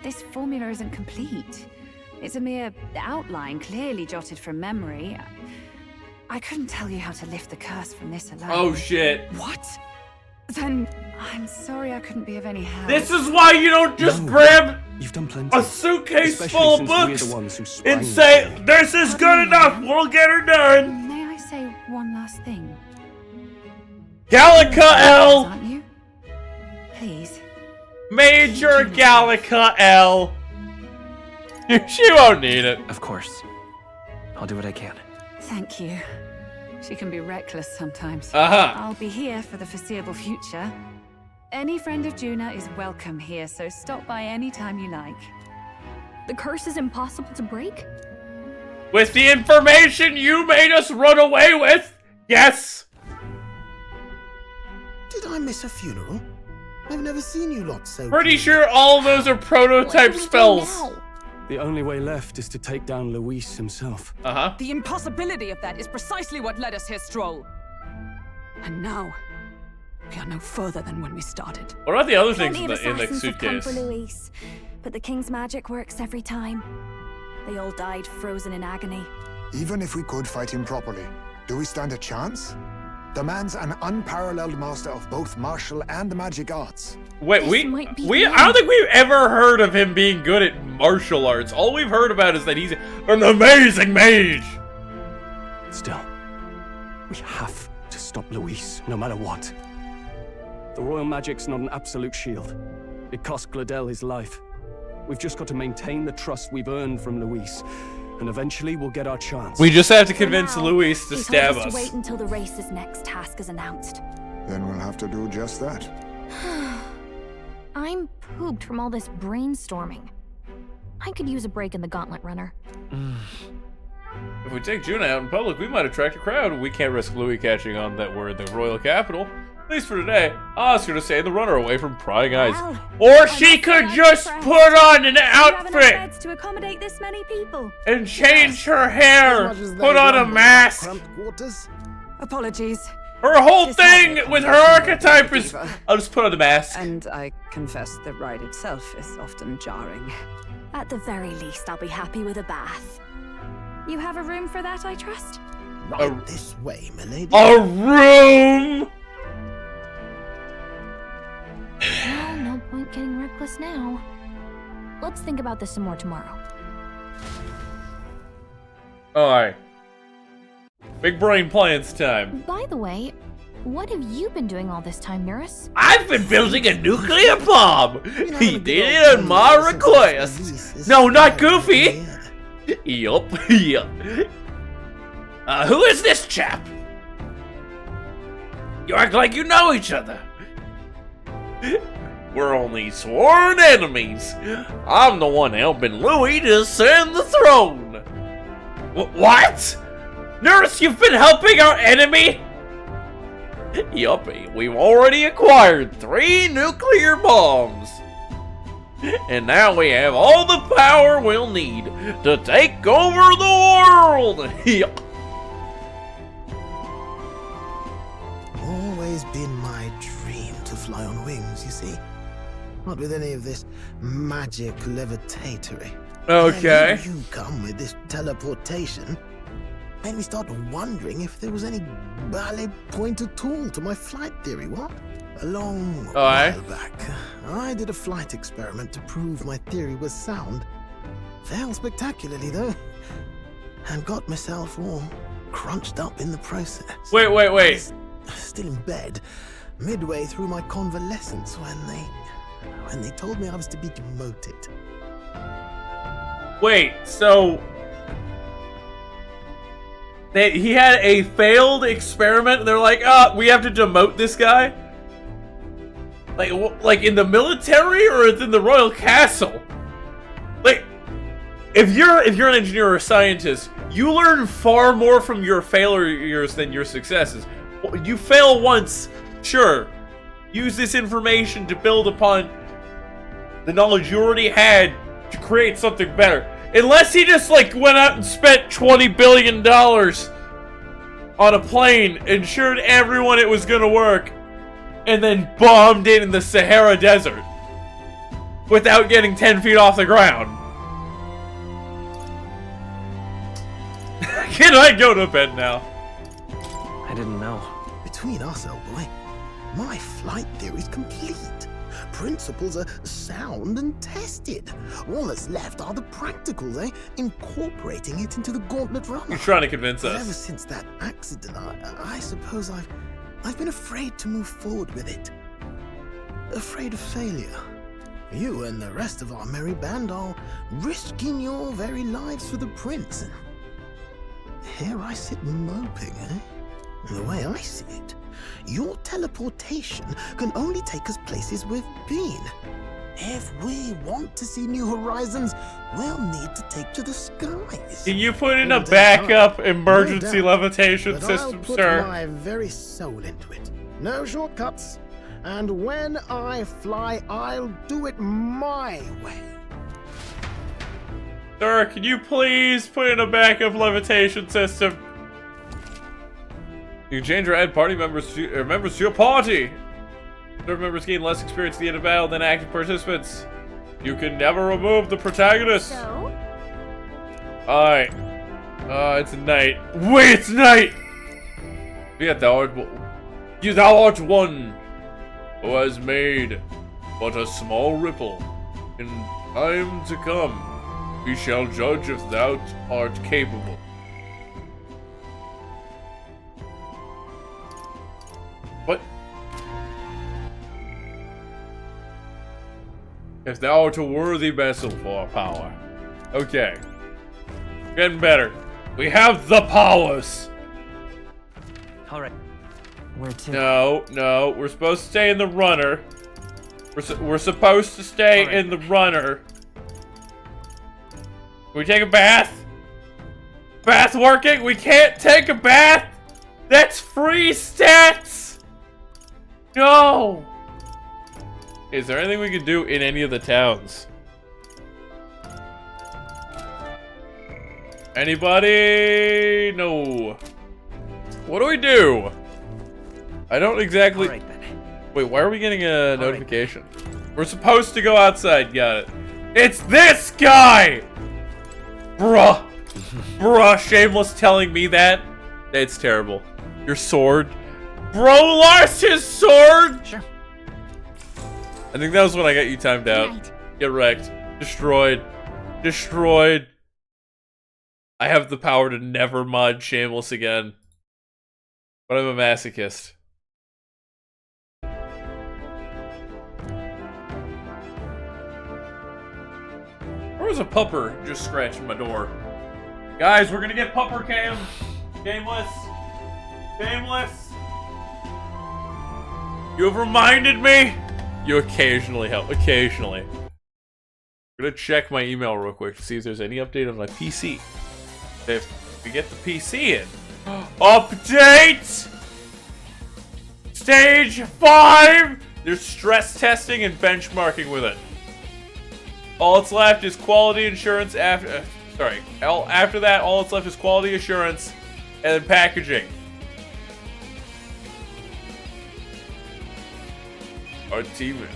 This formula isn't complete. It's a mere outline, clearly jotted from memory. I couldn't tell you how to lift the curse from this alone. Oh shit. What? Then I'm sorry I couldn't be of any help. This is why you don't just grab You've done plenty. a suitcase Especially full of since we're books the ones who sprang and say, the this is good enough, we'll get her done. May I say one last thing? Gallica L! Aren't you? Please. Major Gallica L. She won't need it. Of course. I'll do what I can. Thank you. She can be reckless sometimes. Uh-huh. I'll be here for the foreseeable future. Any friend of Juna is welcome here, so stop by any time you like. The curse is impossible to break? With the information you made us run away with, yes. Did I miss a funeral? I've never seen you lot so... Pretty sure all of those are prototype spells. The only way left is to take down Luis himself. Uh-huh. The impossibility of that is precisely what led us here, Stroll. And now, we are no further than when we started. What about the other things Plenty in of the assassins have come suitcase? for Luis, but the king's magic works every time. They all died frozen in agony. Even if we could fight him properly, do we stand a chance? The man's an unparalleled master of both martial and magic arts. Wait, I don't think we've ever heard of him being good at martial arts. All we've heard about is that he's an amazing mage. Still, we have to stop Luis, no matter what. The royal magic's not an absolute shield. It cost Gladel his life. We've just got to maintain the trust we've earned from Luis, and eventually we'll get our chance. We just have to convince Luis to He stab told us us. to wait until the race's next task is announced. Then we'll have to do just that. I'm pooped from all this brainstorming. I could use a break in the gauntlet runner. If we take Juna out in public, we might attract a crowd. We can't risk Louis catching on that we're in the royal capital. At least for today, I'll ask her to stay the runner away from prying eyes. Or she could just put on an outfit Beds to accommodate this many people. and change her hair, put on a mask. Apologies. Her whole thing with her archetype is, I'll just put on the mask. And I confess the ride itself is often jarring. At the very least, I'll be happy with a bath. You have a room for that, I trust? Right this way, milady. A room! Well, no point getting reckless now. Let's think about this some more tomorrow. Alright. Big brain plans time. By the way, what have you been doing all this time, Nurse? I've been building a nuclear bomb! He did it on my request! No, not Goofy! Yup, yup. Who is this chap? You act like you know each other. We're only sworn enemies. I'm the one helping Louis to ascend the throne. What? Nurse, you've been helping our enemy? Yuppie, we've already acquired 3 nuclear bombs. And now we have all the power we'll need to take over the world. Yup. Always been my dream to fly on wings, you see. Not with any of this magic levitatory. Okay. Then you come with this teleportation. Made me start wondering if there was any ballet point at all to my flight theory, what? A long while back, I did a flight experiment to prove my theory was sound. Failed spectacularly, though. And got myself all crunched up in the process. Wait. Still in bed, midway through my convalescence when they told me I was to be demoted. Wait, so he had a failed experiment and they're like, we have to demote this guy? Like in the military or it's in the royal castle? Like, if you're an engineer or a scientist, you learn far more from your failures than your successes. You fail once, sure. Use this information to build upon the knowledge you already had to create something better. Unless he just like went out and spent $20 billion on a plane, ensured everyone it was gonna work, and then bombed it in the Sahara Desert without getting 10 feet off the ground. Can I go to bed now? I didn't know. Between us, old boy, my flight theory's complete. Principles are sound and tested. All that's left are the practicals, incorporating it into the gauntlet runner. You're trying to convince us. Ever since that accident, I suppose I've been afraid to move forward with it. Afraid of failure. You and the rest of our merry band are risking your very lives for the prince. Here I sit moping, The way I see it, your teleportation can only take us places we've been. If we want to see new horizons, we'll need to take to the skies. Can you put in a backup emergency levitation system, I'll put sir? my very soul into it. No shortcuts. And when I fly, I'll do it my way. Sir, can you please put in a backup levitation system? You can change or add party members to your party. Serve members gain less experience at the end of battle than active participants. You can never remove the protagonist. So? Alright. It's night. Wait, it's night! Yet thou art one who has made but a small ripple. In time to come, we shall judge if thou art capable. What? If thou art a worthy vessel for our power. Okay. Getting better. We have the powers! Alright. Where to? No. We're supposed to stay in the runner. We're supposed to stay in the runner. Can we take a bath? Bath working? We can't take a bath? That's free stats! No! Is there anything we can do in any of the towns? Anybody? No. What do we do? I don't exactly... Alright then. Wait, why are we getting a notification? We're supposed to go outside, got it. It's this guy! Bruh! Bruh, Shameless telling me that? It's terrible. Your sword? Bro lost his sword? Sure. I think that was when I got you timed out. Right. Get wrecked. Destroyed. Destroyed. I have the power to never mod Shameless again. But I'm a masochist. There was a pupper just scratching my door. Guys, we're gonna get pupper cam. Shameless. Shameless. You have reminded me. You occasionally help. Occasionally. I'm gonna check my email real quick to see if there's any update on my PC. If we get the PC in. Update! Stage 5! There's stress testing and benchmarking with it. All that's left is quality assurance after... after that, all that's left is quality assurance and then packaging. Our team.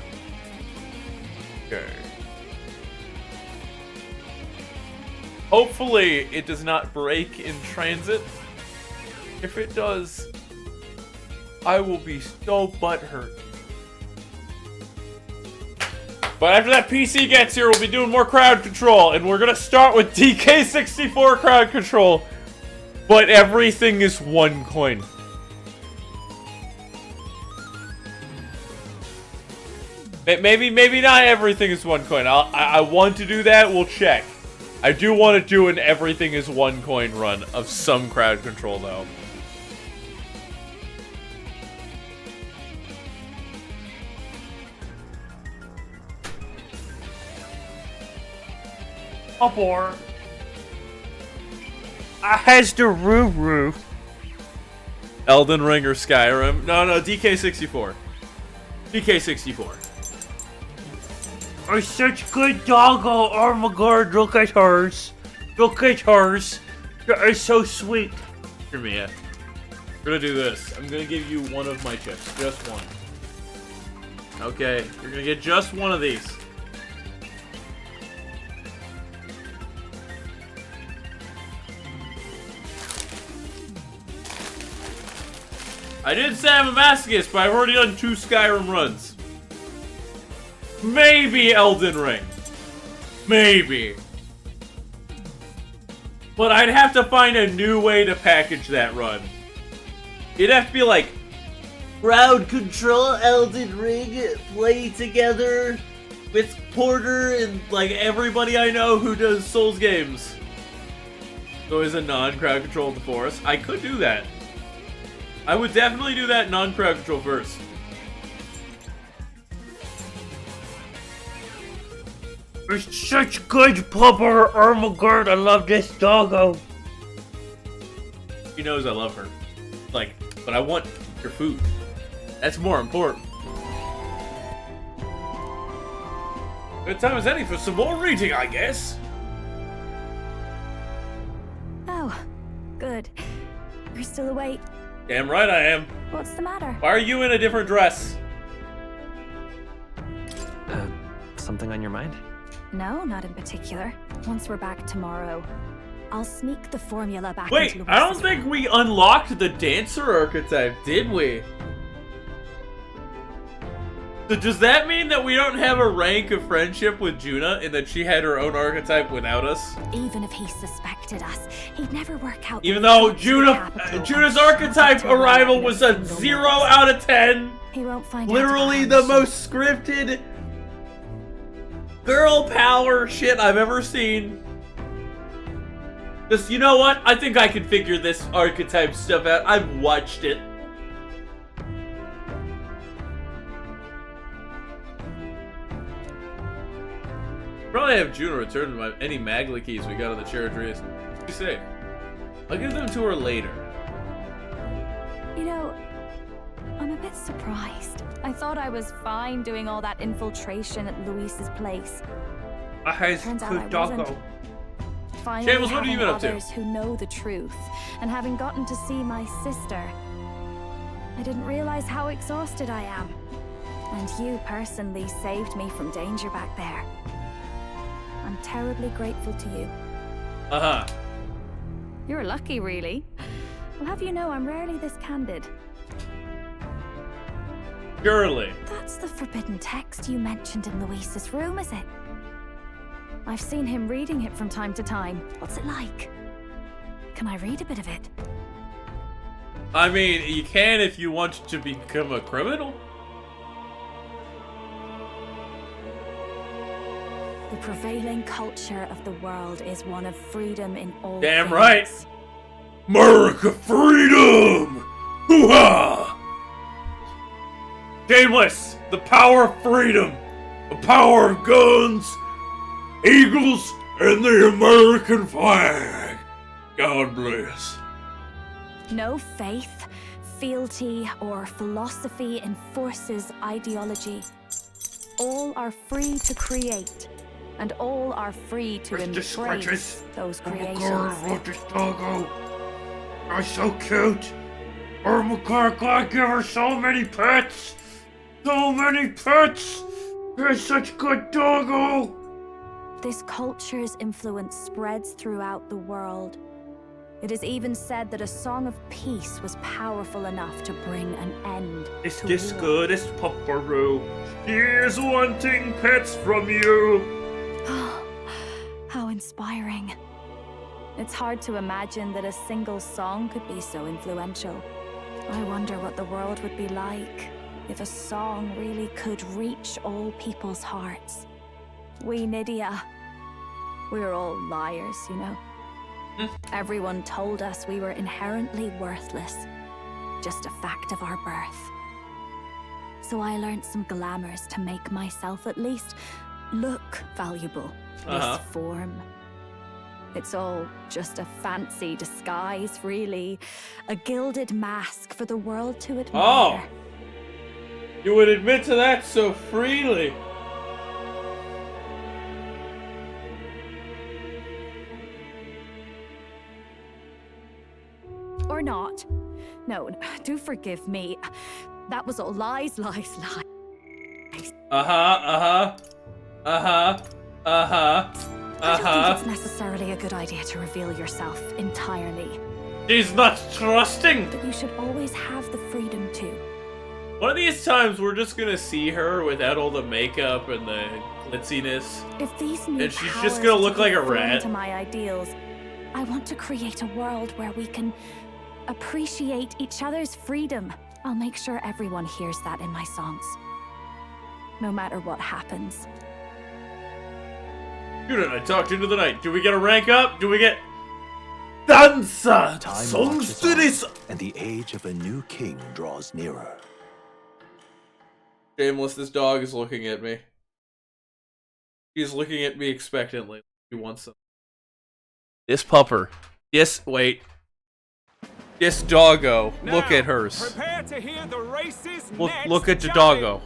Okay. Hopefully, it does not break in transit. If it does, I will be so butthurt. But after that PC gets here, we'll be doing more crowd control, and we're gonna start with DK64 crowd control. But everything is one coin. Maybe not everything is one coin. I want to do that. We'll check. I do want to do an everything is one coin run of some crowd control, though. Or I has the roof. Elden Ring or Skyrim? No, DK64. DK64. Oh, such good doggo. Oh my god, look at hers. Look at hers. That is so sweet. Here, Mia. We're gonna do this. I'm gonna give you one of my chips. Just one. Okay, you're gonna get just one of these. I did say I'm a masochist, but I've already done 2 Skyrim runs. Maybe Elden Ring. Maybe. But I'd have to find a new way to package that run. It'd have to be like, crowd control, Elden Ring, play together with Porter and like everybody I know who does Souls games. So is a non-crowd control of the forest? I could do that. I would definitely do that non-crowd control first. It's such good pupper. Oh my god, I love this doggo. She knows I love her. Like, but I want your food. That's more important. Good time as any for some more reading, I guess. Oh, good. You're still awake. Damn right I am. What's the matter? Why are you in a different dress? Something on your mind? No, not in particular. Once we're back tomorrow, I'll sneak the formula back Wait, into I don't Luis's think room. we unlocked the dancer archetype, did we? So does that mean that we don't have a rank of friendship with Juna and that she had her own archetype without us? Even if he suspected us, he'd never work out. Even though Juna's archetype arrival was a 0 out of 10. He won't find literally the most scripted girl power shit I've ever seen. Just, you know what? I think I can figure this archetype stuff out. I've watched it. Probably have Juna return any Magla keys we got on the Charadrius. Be safe. I'll give them to her later. You know, I'm a bit surprised. I thought I was fine doing all that infiltration at Luis's place. Turns out I wasn't. Finally, Shameless, what have you been up to? others who know the truth, and having gotten to see my sister, I didn't realize how exhausted I am. And you personally saved me from danger back there. I'm terribly grateful to you. Uh-huh. You're lucky, really. I'll have you know I'm rarely this candid. Surely. That's the forbidden text you mentioned in Luis's room, is it? I've seen him reading it from time to time. What's it like? Can I read a bit of it? I mean, you can if you want to become a criminal. The prevailing culture of the world is one of freedom in all Damn things. right. America freedom! Hoo-ha! Shameless! The power of freedom! The power of guns, eagles, and the American flag! God bless. No faith, fealty, or philosophy enforces ideology. All are free to create, and all are free to embrace those creations. Oh my god, this doggo! You're so cute! Oh my god, I give her so many pets! So many pets! You're such a good doggo! This culture's influence spreads throughout the world. It is even said that a song of peace was powerful enough to bring an end Is to this war. good? Is Pupperoo? She is wanting pets from you! How inspiring. It's hard to imagine that a single song could be so influential. I wonder what the world would be like if a song really could reach all people's hearts. We Nydia, we're all liars, you know. Everyone told us we were inherently worthless, just a fact of our birth. So I learned some glamours to make myself at least look valuable. This form. It's all just a fancy disguise, really. A gilded mask for the world to admire. Oh! You would admit to that so freely. Or not. No, do forgive me. That was all lies, lies, lies. I don't think it's necessarily a good idea to reveal yourself entirely. She's not trusting! But you should always have the freedom to. One of these times we're just gonna see her without all the makeup and the glitziness. If these new And she's powers just gonna look like a conform rat. to my ideals, I want to create a world where we can appreciate each other's freedom. I'll make sure everyone hears that in my songs. No matter what happens. Dude, and I talked into the night. Do we get a rank up? Do we get... Danza! Time Songs marches to on, this... and the age of a new king draws nearer. Shameless, this dog is looking at me. He's looking at me expectantly. He wants some. This pupper. Yes, wait. This doggo. Look at hers. Prepare to hear the race's next Look at the challenge. doggo.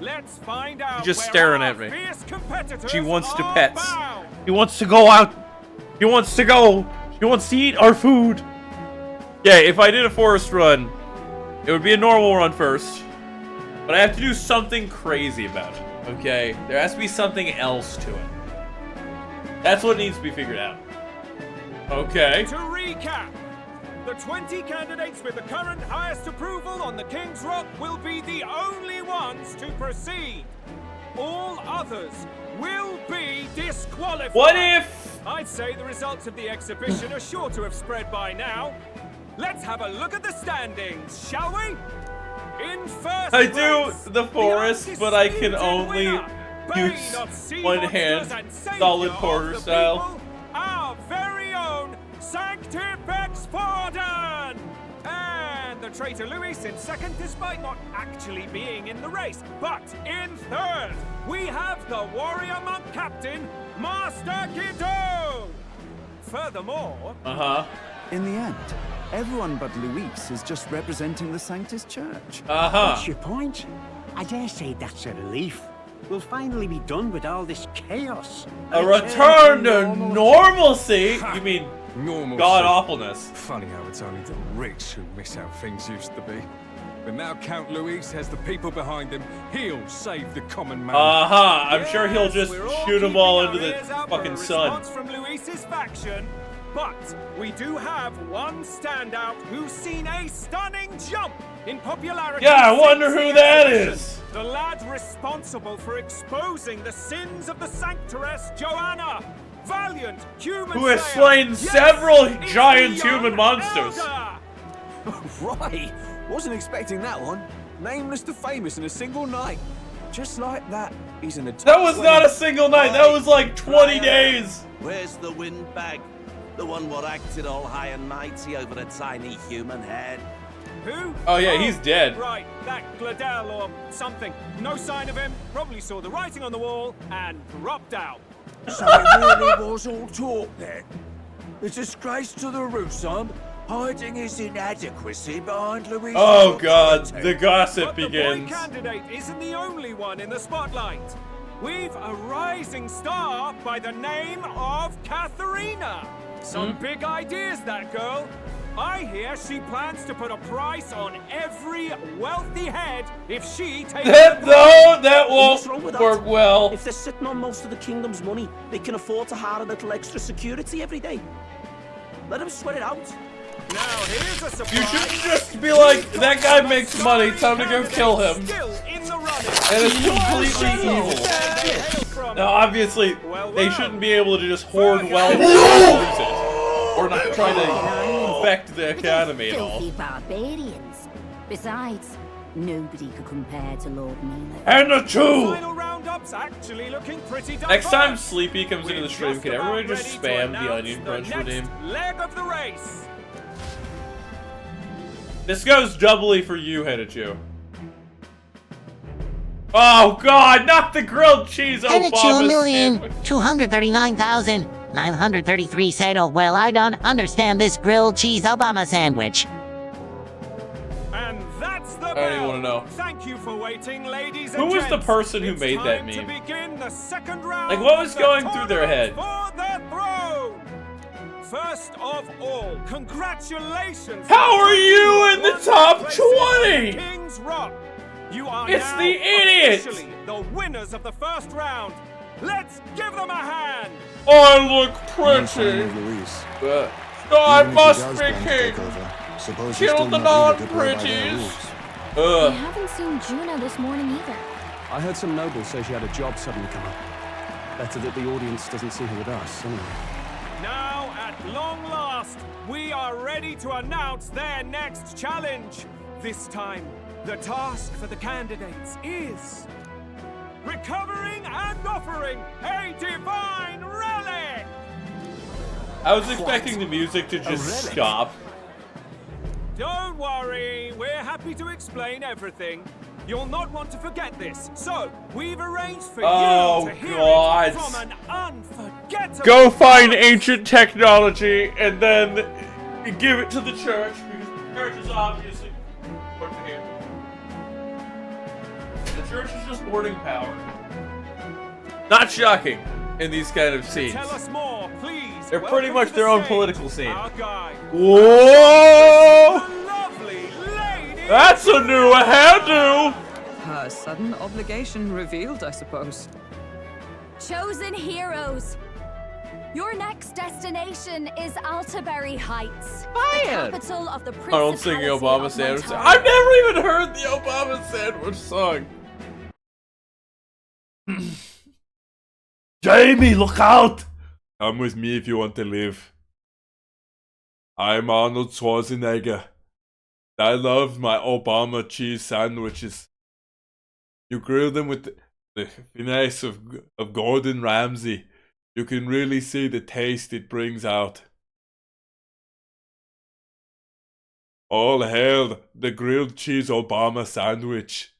Let's find out She's just where staring our at me. fierce competitors She wants to are pets. bound. He wants to go out. He wants to go. He wants to eat our food. Yeah, if I did a forest run, it would be a normal run first. But I have to do something crazy about it, okay? There has to be something else to it. That's what needs to be figured out. Okay. To recap, the 20 candidates with the current highest approval on the King's Rock will be the only ones to proceed. All others will be disqualified. What if... I'd say the results of the exhibition are sure to have spread by now. Let's have a look at the standings, shall we? In first I place, do the forest, but I can only use one hand, solid porter style. Our very own Sanctifex Forden! And the traitor Luis in second, despite not actually being in the race. But in third, we have the warrior monk captain, Master Guido! Furthermore... In the end, everyone but Luis is just representing the Sanctus Church. What's your point? I dare say that's a relief. We'll finally be done with all this chaos. A return to normalcy? You mean god-awfulness. Funny how it's only the rich who miss how things used to be. But now Count Luis has the people behind him. He'll save the common man. I'm sure he'll just shoot them all into the Ears out fucking for a sun. response from Luis's faction. But we do have one standout who's seen a stunning jump in popularity. Yeah, I wonder since who the that exhibition. is. The lad responsible for exposing the sins of the Sanctoress Joanna. Valiant human Who has slayer. slain Yes, several it's giant the young human monsters. elder. Right, wasn't expecting that one. Nameless to famous in a single night. Just like that, he's in the top That was 20. not a single night, that was like 20 days. Where's the windbag? The one what acted all high and mighty over a tiny human head. Who? Oh yeah, he's dead. Right, that Gladel or something. No sign of him. Probably saw the writing on the wall and dropped out. So it really was all talk then? A disgrace to the Rusum, hiding his inadequacy behind Louis. Oh god, the gossip But the boy begins. candidate isn't the only one in the spotlight. We've a rising star by the name of Katharina. Some big ideas, that girl. I hear she plans to put a price on every wealthy head if she takes That What's won't wrong with work that? well. If they're sitting on most of the kingdom's money, they can afford to hire a little extra security every day. Let them sweat it out. Now here's a surprise. You shouldn't just be like, that guy makes money, time to go kill him. And it's completely evil. Now obviously, they shouldn't be able to just hoard wealth and lose it. Or not try to infect the academy at all. Filthy barbarians. Besides, nobody could compare to Lord Nilo. And the two! Final roundup's actually looking pretty Next time diverse. Sleepy comes into the stream, can everybody just spam the onion crunch the redeem? next leg of the race. This goes doubly for you, Hedachu. Oh god, not the grilled cheese Obama sandwich. 2,239,933 said, oh, well, I don't understand this grilled cheese Obama sandwich. And that's the I don't even want to know. Thank you for waiting, ladies Who and was the gents. person who It's made that time to meme? begin the second round Like, what was of the going through their head? tournament For the throne. First of all, congratulations. How are you in the top Place 20? King's Rock. You are It's now the idiot! officially the winners of the first round. Let's give them a hand. I look pretty. Louise. I Even if he must does be plan to take king. over, suppose he's Kill still the not able to play by their non-pretties. rules. We haven't seen Juno this morning either. I heard some nobles say she had a job suddenly come up. Better that the audience doesn't see her with us, anyway. Now, at long last, we are ready to announce their next challenge. This time, the task for the candidates is recovering and offering a divine relic. I was expecting the music to just stop. Don't worry, we're happy to explain everything. You'll not want to forget this, so we've arranged for Oh, you to hear God. it from an unforgettable. Go find ancient technology and then give it to the church, because the church is obviously important here. The church is just hoarding power. Not shocking in these kind of scenes. Tell us more, please. They're pretty Welcome much to their the own stage, political scene. our guide. Whoa! The lovely lady. That's a new hairdo! Her sudden obligation revealed, I suppose. Chosen heroes. Your next destination is Altaberry Heights, the capital of the Principality Arnold singing Obama of sandwich. Montara. I've never even heard the Obama sandwich song. Jamie, look out! Come with me if you want to live. I'm Arnold Schwarzenegger. I love my Obama cheese sandwiches. You grill them with the finesse of Gordon Ramsay. You can really see the taste it brings out. All hail the grilled cheese Obama sandwich.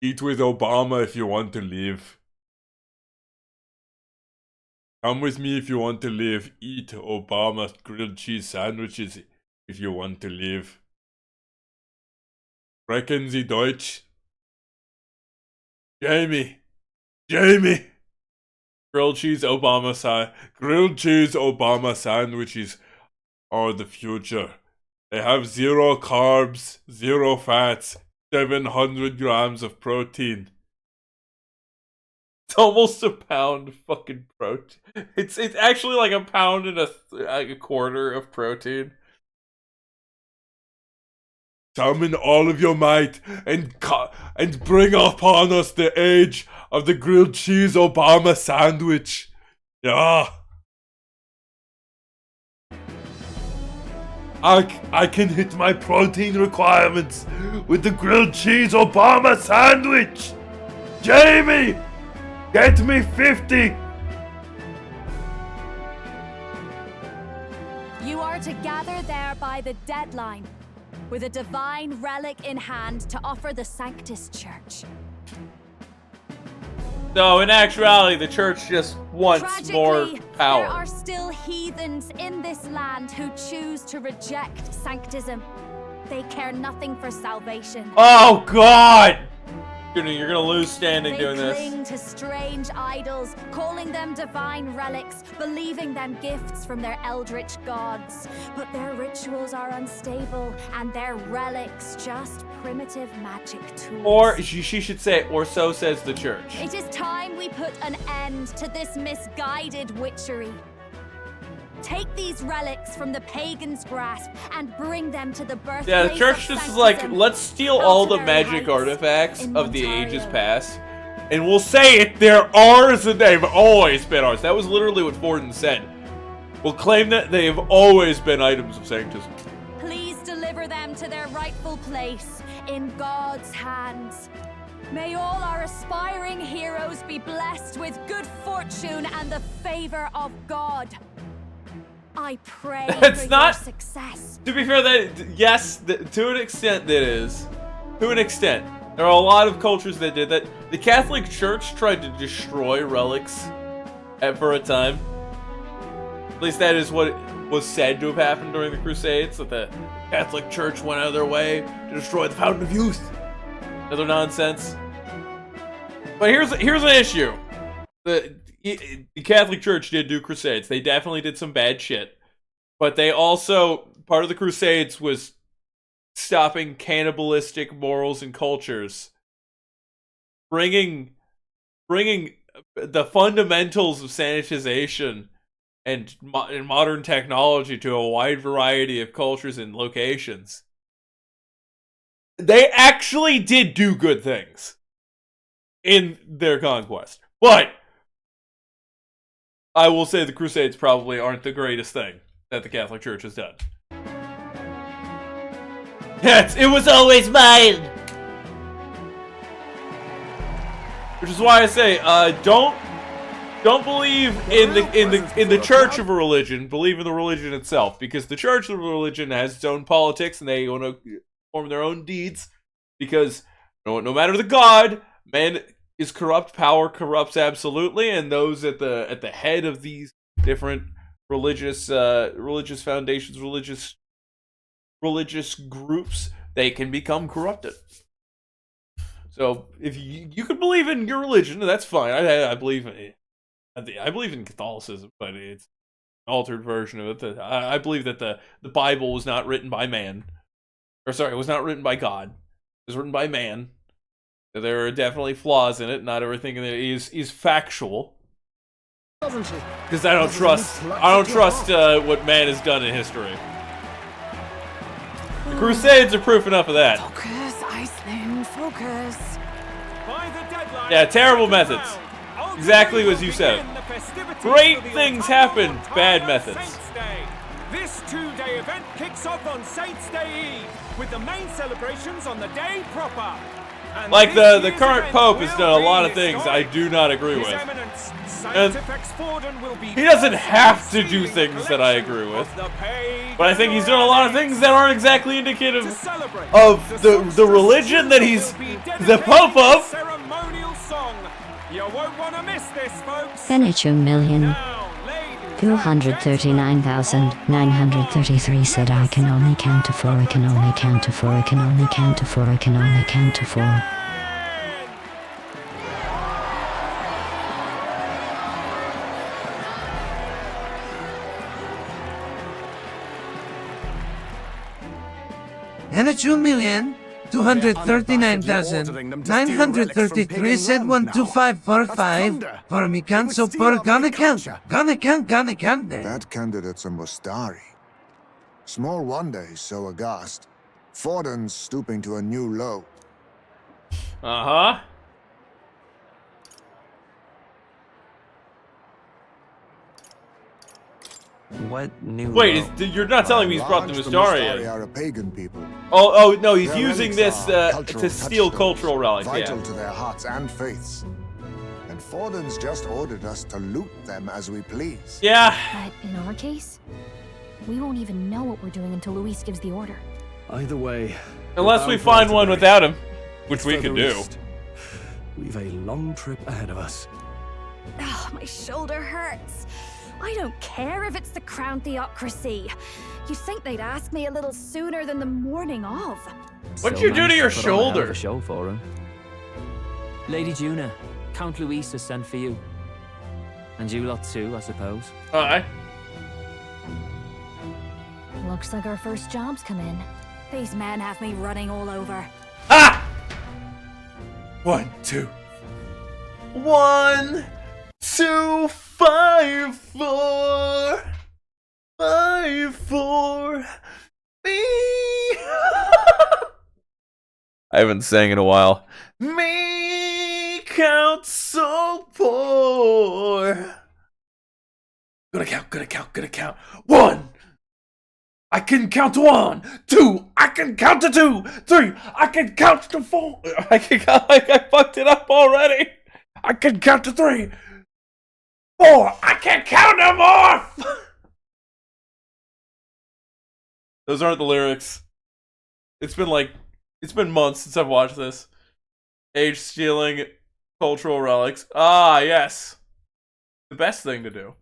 Eat with Obama if you want to live. Come with me if you want to live. Eat Obama grilled cheese sandwiches if you want to live. Sprechen Sie Deutsch? Jamie! Jamie! Grilled cheese Obama sandwiches are the future. They have 0 carbs, 0 fats, 700 grams of protein. almost a pound of fucking protein. It's actually like a pound and a quarter of protein. Summon all of your might and bring upon us the age of the grilled cheese Obama sandwich. Yeah. I can hit my protein requirements with the grilled cheese Obama sandwich. Jamie, get me 50. You are to gather there by the deadline, with a divine relic in hand to offer the Sanctus Church. So, in actuality, the church just wants more power. There are still heathens in this land who choose to reject Sanctism. They care nothing for salvation. Oh, God! You're gonna lose standing doing this. They cling to strange idols, calling them divine relics, believing them gifts from their eldritch gods. But their rituals are unstable, and their relics just primitive magic tools. Or, she should say, or so says the church. It is time we put an end to this misguided witchery. Take these relics from the pagan's grasp and bring them to the birthplace. Yeah, the church just is like, let's steal all the magic artifacts of the ages past, and we'll say it, they're ours and they've always been ours. That was literally what Forden said. We'll claim that they have always been items of sanctism. Please deliver them to their rightful place in God's hands. May all our aspiring heroes be blessed with good fortune and the favor of God. I pray It's for not, your success. To be fair, yes, to an extent that is. To an extent. There are a lot of cultures that did that. The Catholic Church tried to destroy relics for a time. At least that is what was said to have happened during the Crusades, that the Catholic Church went out of their way to destroy the Fountain of Youth. Other nonsense. But here's an issue. The Catholic Church did do crusades. They definitely did some bad shit. But they also, part of the crusades was stopping cannibalistic morals and cultures. Bringing the fundamentals of sanitization and modern technology to a wide variety of cultures and locations. They actually did do good things in their conquest. But I will say the Crusades probably aren't the greatest thing that the Catholic Church has done. Yes, it was always mine! Which is why I say, don't believe in the church of a religion. Believe in the religion itself, because the church of a religion has its own politics, and they want to perform their own deeds. Because no matter the god, man is corrupt. Power corrupts absolutely, and those at the head of these different religious foundations, religious groups, they can become corrupted. So if you could believe in your religion, that's fine. I believe in Catholicism, but it's an altered version of it. I believe that the Bible was not written by man, it was not written by God. It was written by man. There are definitely flaws in it. Not everything in it is factual. Because I don't trust what man has done in history. The Crusades are proof enough of that. Focus, Iceland, focus. Yeah, terrible methods. Exactly as you said. Great things happen, bad methods. This two-day event kicks off on Saints' Day Eve, with the main celebrations on the day proper. And like the current Pope has done a lot of things I do not agree with. And he doesn't have to do things that I agree with. But I think he's done a lot of things that aren't exactly indicative of the religion that he's the Pope of. You won't want to miss this, folks. 22,239,933 said I can only count to four, I can only count to four, I can only count to four, I can only count to four. And 2,239,933 239,933 said 12545 for me council for gonna count. That candidate's a Mustari. Small wonder he's so aghast. Forden's stooping to a new low. Uh-huh. What new Wait, you're not telling me he's brought the Mustari in. are a pagan people. Oh, no, he's Their using relics this are cultural to steal touchstones, cultural relics, vital yeah. to their hearts and faiths. And Forden's just ordered us to loot them as we please. Yeah. But in our case, we won't even know what we're doing until Luis gives the order. Either way. Unless we find one without him, which we could do. We've a long trip ahead of us. Oh, my shoulder hurts. I don't care if it's the Crown Theocracy. You'd think they'd ask me a little sooner than the morning of. What'd you do to your shoulder? Show for him. Lady Juna, Count Luis has sent for you. And you lot too, I suppose. Aye. Looks like our first job's come in. These men have me running all over. Ah! 1, 2. 1, 2, 5, 4. 5, 4. Me. I haven't sang in a while. Me count so poor. Gonna count. 1. I can count to 1, 2. I can count to 2, 3. I can count to 4. I fucked it up already. I can count to 3, 4. I can't count no more. Those aren't the lyrics. It's been months since I've watched this. Age stealing cultural relics. Ah, yes. The best thing to do.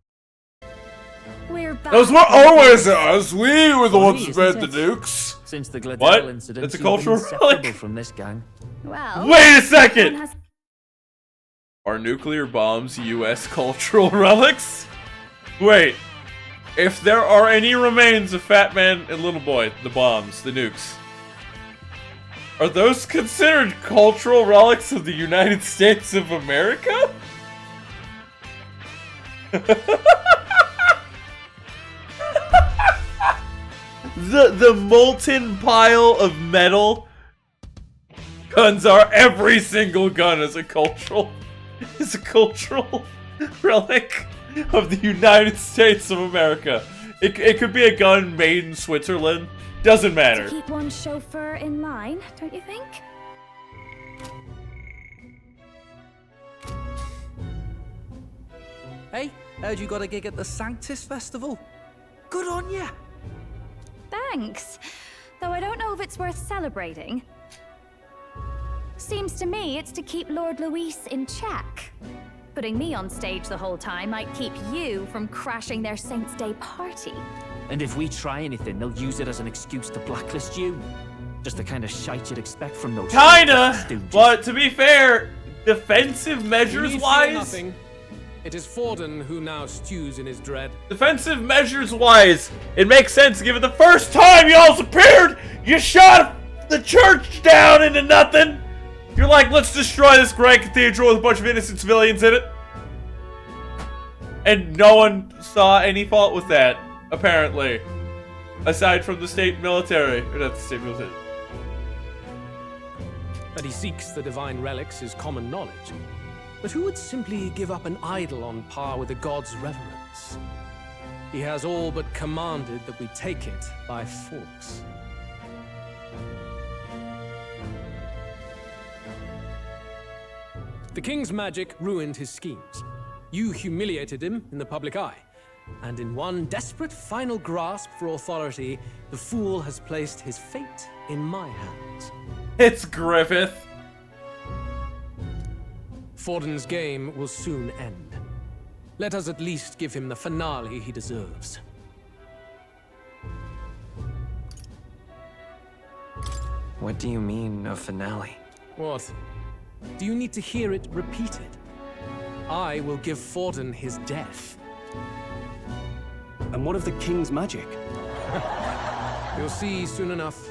We're back. Those were always us. We were the ones who made the nukes. Since the Gladell What? incident, It's a you've been cultural inseparable relic. from this gang. Well, Wait a second. Are nuclear bombs U.S. cultural relics? Wait. If there are any remains of Fat Man and Little Boy, the bombs, the nukes, are those considered cultural relics of the United States of America? The molten pile of metal guns are every single gun is a cultural relic of the United States of America. It could be a gun made in Switzerland. Doesn't matter. To keep one chauffeur in line, don't you think? Hey, heard you got a gig at the Sanctus Festival. Good on ya. Thanks. Though I don't know if it's worth celebrating. Seems to me it's to keep Lord Luis in check. Putting me on stage the whole time might keep you from crashing their Saints' Day party. And if we try anything, they'll use it as an excuse to blacklist you. Just the kind of shite you'd expect from those Kinda, stooges. but to be fair, defensive measures wise, It is Forden who now stews in his dread. defensive measures wise, it makes sense given the first time y'all's appeared, you shot the church down into nothing. You're like, let's destroy this great cathedral with a bunch of innocent civilians in it. And no one saw any fault with that, apparently. Aside from the state military. Or not the state military. That he seeks the divine relics is common knowledge. But who would simply give up an idol on par with a god's reverence? He has all but commanded that we take it by force. The king's magic ruined his schemes. You humiliated him in the public eye. And in one desperate final grasp for authority, the fool has placed his fate in my hands. It's Griffith. Forden's game will soon end. Let us at least give him the finale he deserves. What do you mean, a finale? What? Do you need to hear it repeated? I will give Forden his death. And what of the king's magic? You'll see soon enough.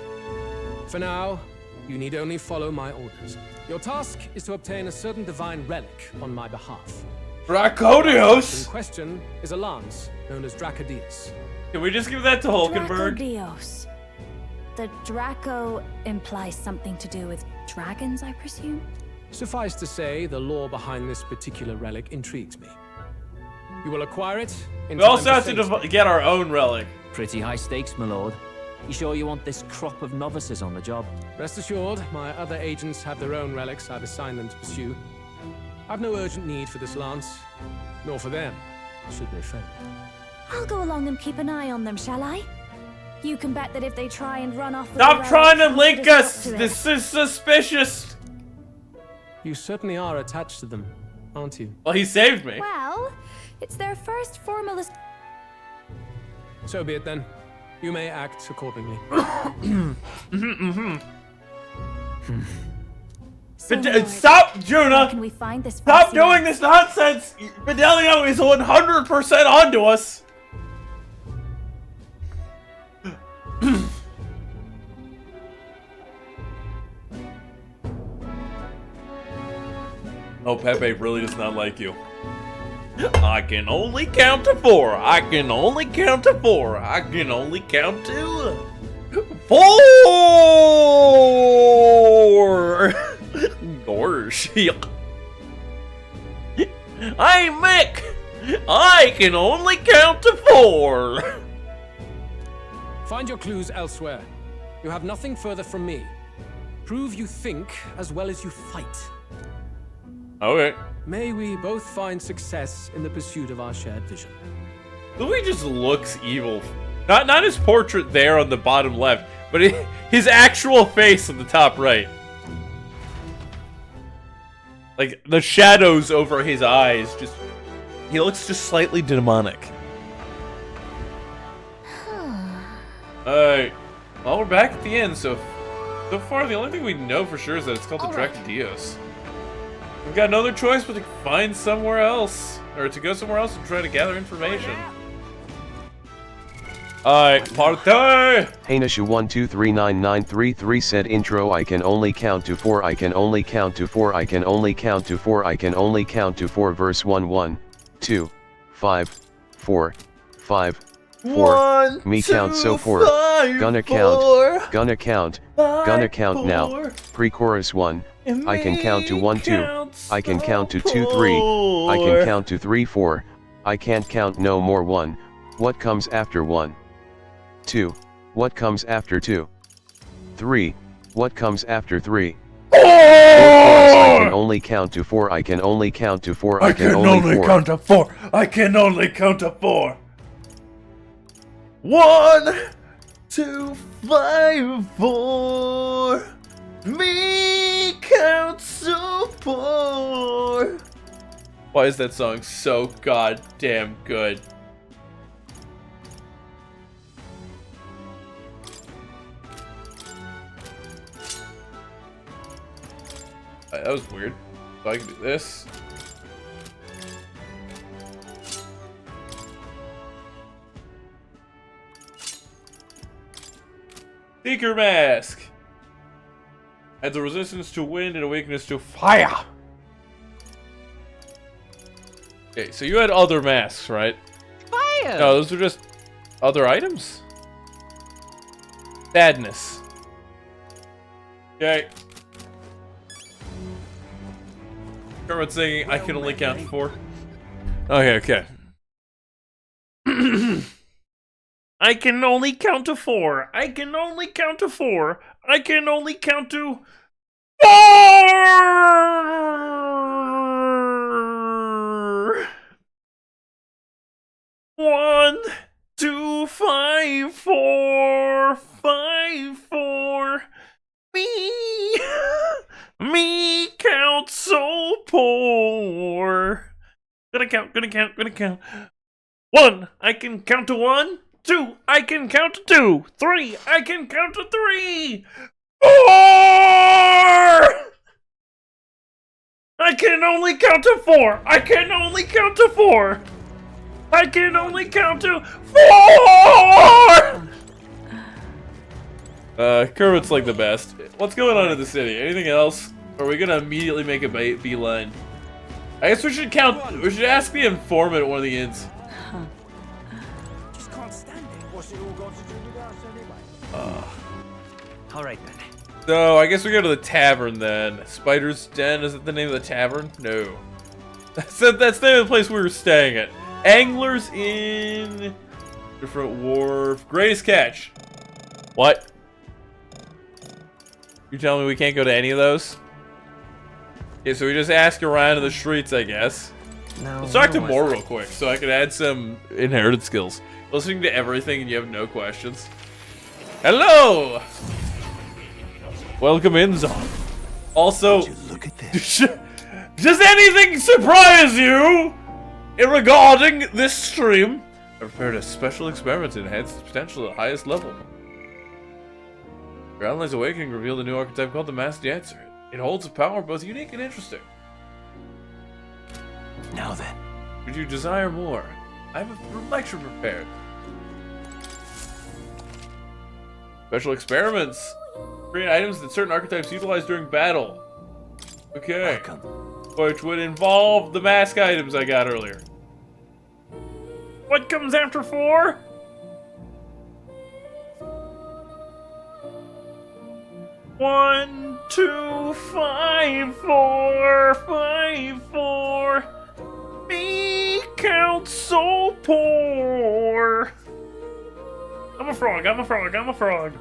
For now, You need only follow my orders. Your task is to obtain a certain divine relic on my behalf. Dracodios! In question is a lance known as Dracodius. Can we just give that to Hulkenberg? Dracodios. The Draco implies something to do with dragons, I presume? Suffice to say, the lore behind this particular relic intrigues me. You will acquire it in We also have to get our own relic. Pretty high stakes, my lord. You sure you want this crop of novices on the job? Rest assured, my other agents have their own relics I've assigned them to pursue. I've no urgent need for this lance, nor for them, should they fail. I'll go along and keep an eye on them, shall I? You can bet that if they try and run off with Stop the trying to relic, link I'll us! put a stop to it. This is suspicious! You certainly are attached to them, aren't you? Well, he saved me. Well, it's their first formal... So be it then. You may act accordingly. Stop, Juna! Can we find this Stop fancy doing this nonsense! Fidelio is 100% onto us! Oh, Pepe really does not like you. I can only count to 4. I can only count to 4. I can only count to 4. Gosh. Hey, Mick. I can only count to 4. Find your clues elsewhere. You have nothing further from me. Prove you think as well as you fight. Okay. May we both find success in the pursuit of our shared vision. Louis just looks evil. Not his portrait there on the bottom left, but his actual face on the top right. Like, the shadows over his eyes, just... He looks just slightly demonic. Alright. Well, we're back at the end, so far the only thing we know for sure is that it's called the Dracodios. We've got another choice but to find somewhere else. Or to go somewhere else and try to gather information. Alright, party! Hainisha12399933 said intro I can only count to 4 I can only count to 4 I can only count to 4 I can only count to 4 verse 1 1 2 5 4 5 4 me count so 4 gonna count gonna count now pre-chorus 1 I can count to 1 2 I can count to 2 3 I can count to 3 4 I can't count no more 1 what comes after 1 2 what comes after 2 3 what comes after 3 I can only count to 4 I can only count to 4 I can only count to 4 I can only count to 4 1 2 5 4 me count so poor. Why is that song so goddamn good? That was weird. So I can do this. Seeker Mask. Adds a resistance to wind and a weakness to fire. Okay, so you had other masks, right? Fire! No, those are just other items. Sadness. Okay. Kermit singing, I can only count to 4. Okay. I can only count to 4. I can only count to 4. I can only count to 4. 1 2 5 4 5 4 me count so poor. Gonna count 1 I can count to 1 2 I can count to 2 3 I can count to 3 4 I can only count to 4 I can only count to 4 I can only count to 4 Kermit's like the best. What's going on in the city? Anything else? Or are we gonna immediately make a beeline? I guess we should ask the informant at one of the inns. Just can't stand it. What's it all got to do with us anyway? All right then. So I guess we go to the tavern then. Spider's Den, is that the name of the tavern? No. That's the name of the place we were staying at. Angler's Inn. Different Wharf. Greatest Catch. What? You telling me we can't go to any of those? Yeah, so we just ask around in the streets, I guess. No, Let's talk to no, Moore real quick so I can add some inherited skills. Listening to everything and you have no questions. Hello! Welcome in, Zon. Also, look at this. Does anything surprise you regarding this stream? I prepared a special experiment to enhance its potential at the highest level. Your Analyze Awakening revealed a new archetype called the Masked Dancer. It holds a power both unique and interesting. Now then. Would you desire more? I have a lecture prepared. Special experiments. Create items that certain archetypes utilize during battle. Okay. Which would involve the mask items I got earlier. What comes after 4? One, 2, 5, 4, 5, 4. Me count so poor. I'm a frog, I'm a frog, I'm a frog.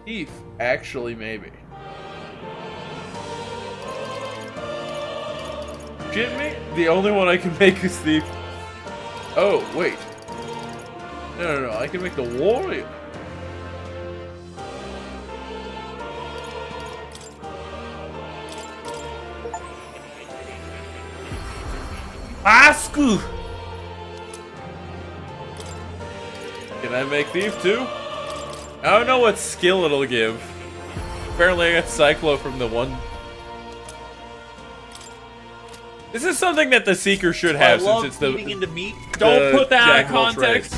Thief, actually, maybe. Kidding me? The only one I can make is Thief. Oh, wait. No, I can make the Warrior. Asku! Can I make Thief too? I don't know what skill it'll give. Apparently I got Cyclo from the one. This is something that the Seeker should have since it's the into meat. Don't put that out of context.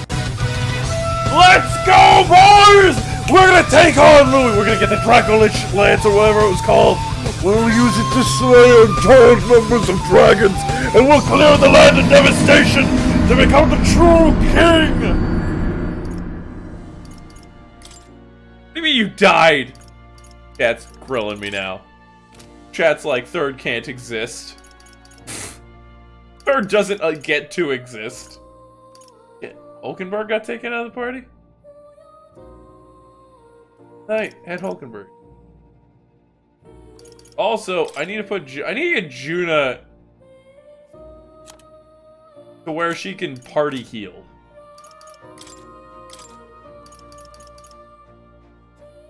Let's go, boys! We're gonna take on Louis. We're gonna get the Dracolich Lance or whatever it was called. We'll use it to slay untold numbers of dragons, and we'll clear the land of devastation to become the true king. What do you mean you died? Chat's grilling me now. Chat's like, Third can't exist. Third doesn't get to exist. Yeah, Hulkenberg got taken out of the party? Hey, Ed Hulkenberg. Also, I need to get Juna to where she can party heal.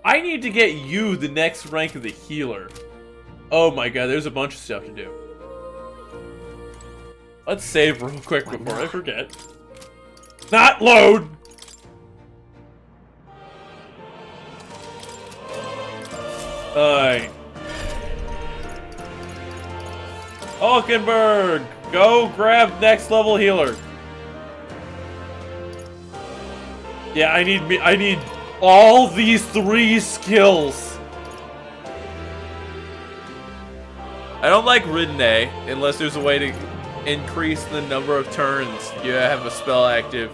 I need to get you the next rank of the healer. Oh my god, there's a bunch of stuff to do. Let's save real quick before I forget. Not load! Alright. Hulkenberg! Go grab next level healer. Yeah, I need all these 3 skills. I don't like Ridney unless there's a way to increase the number of turns you have a spell active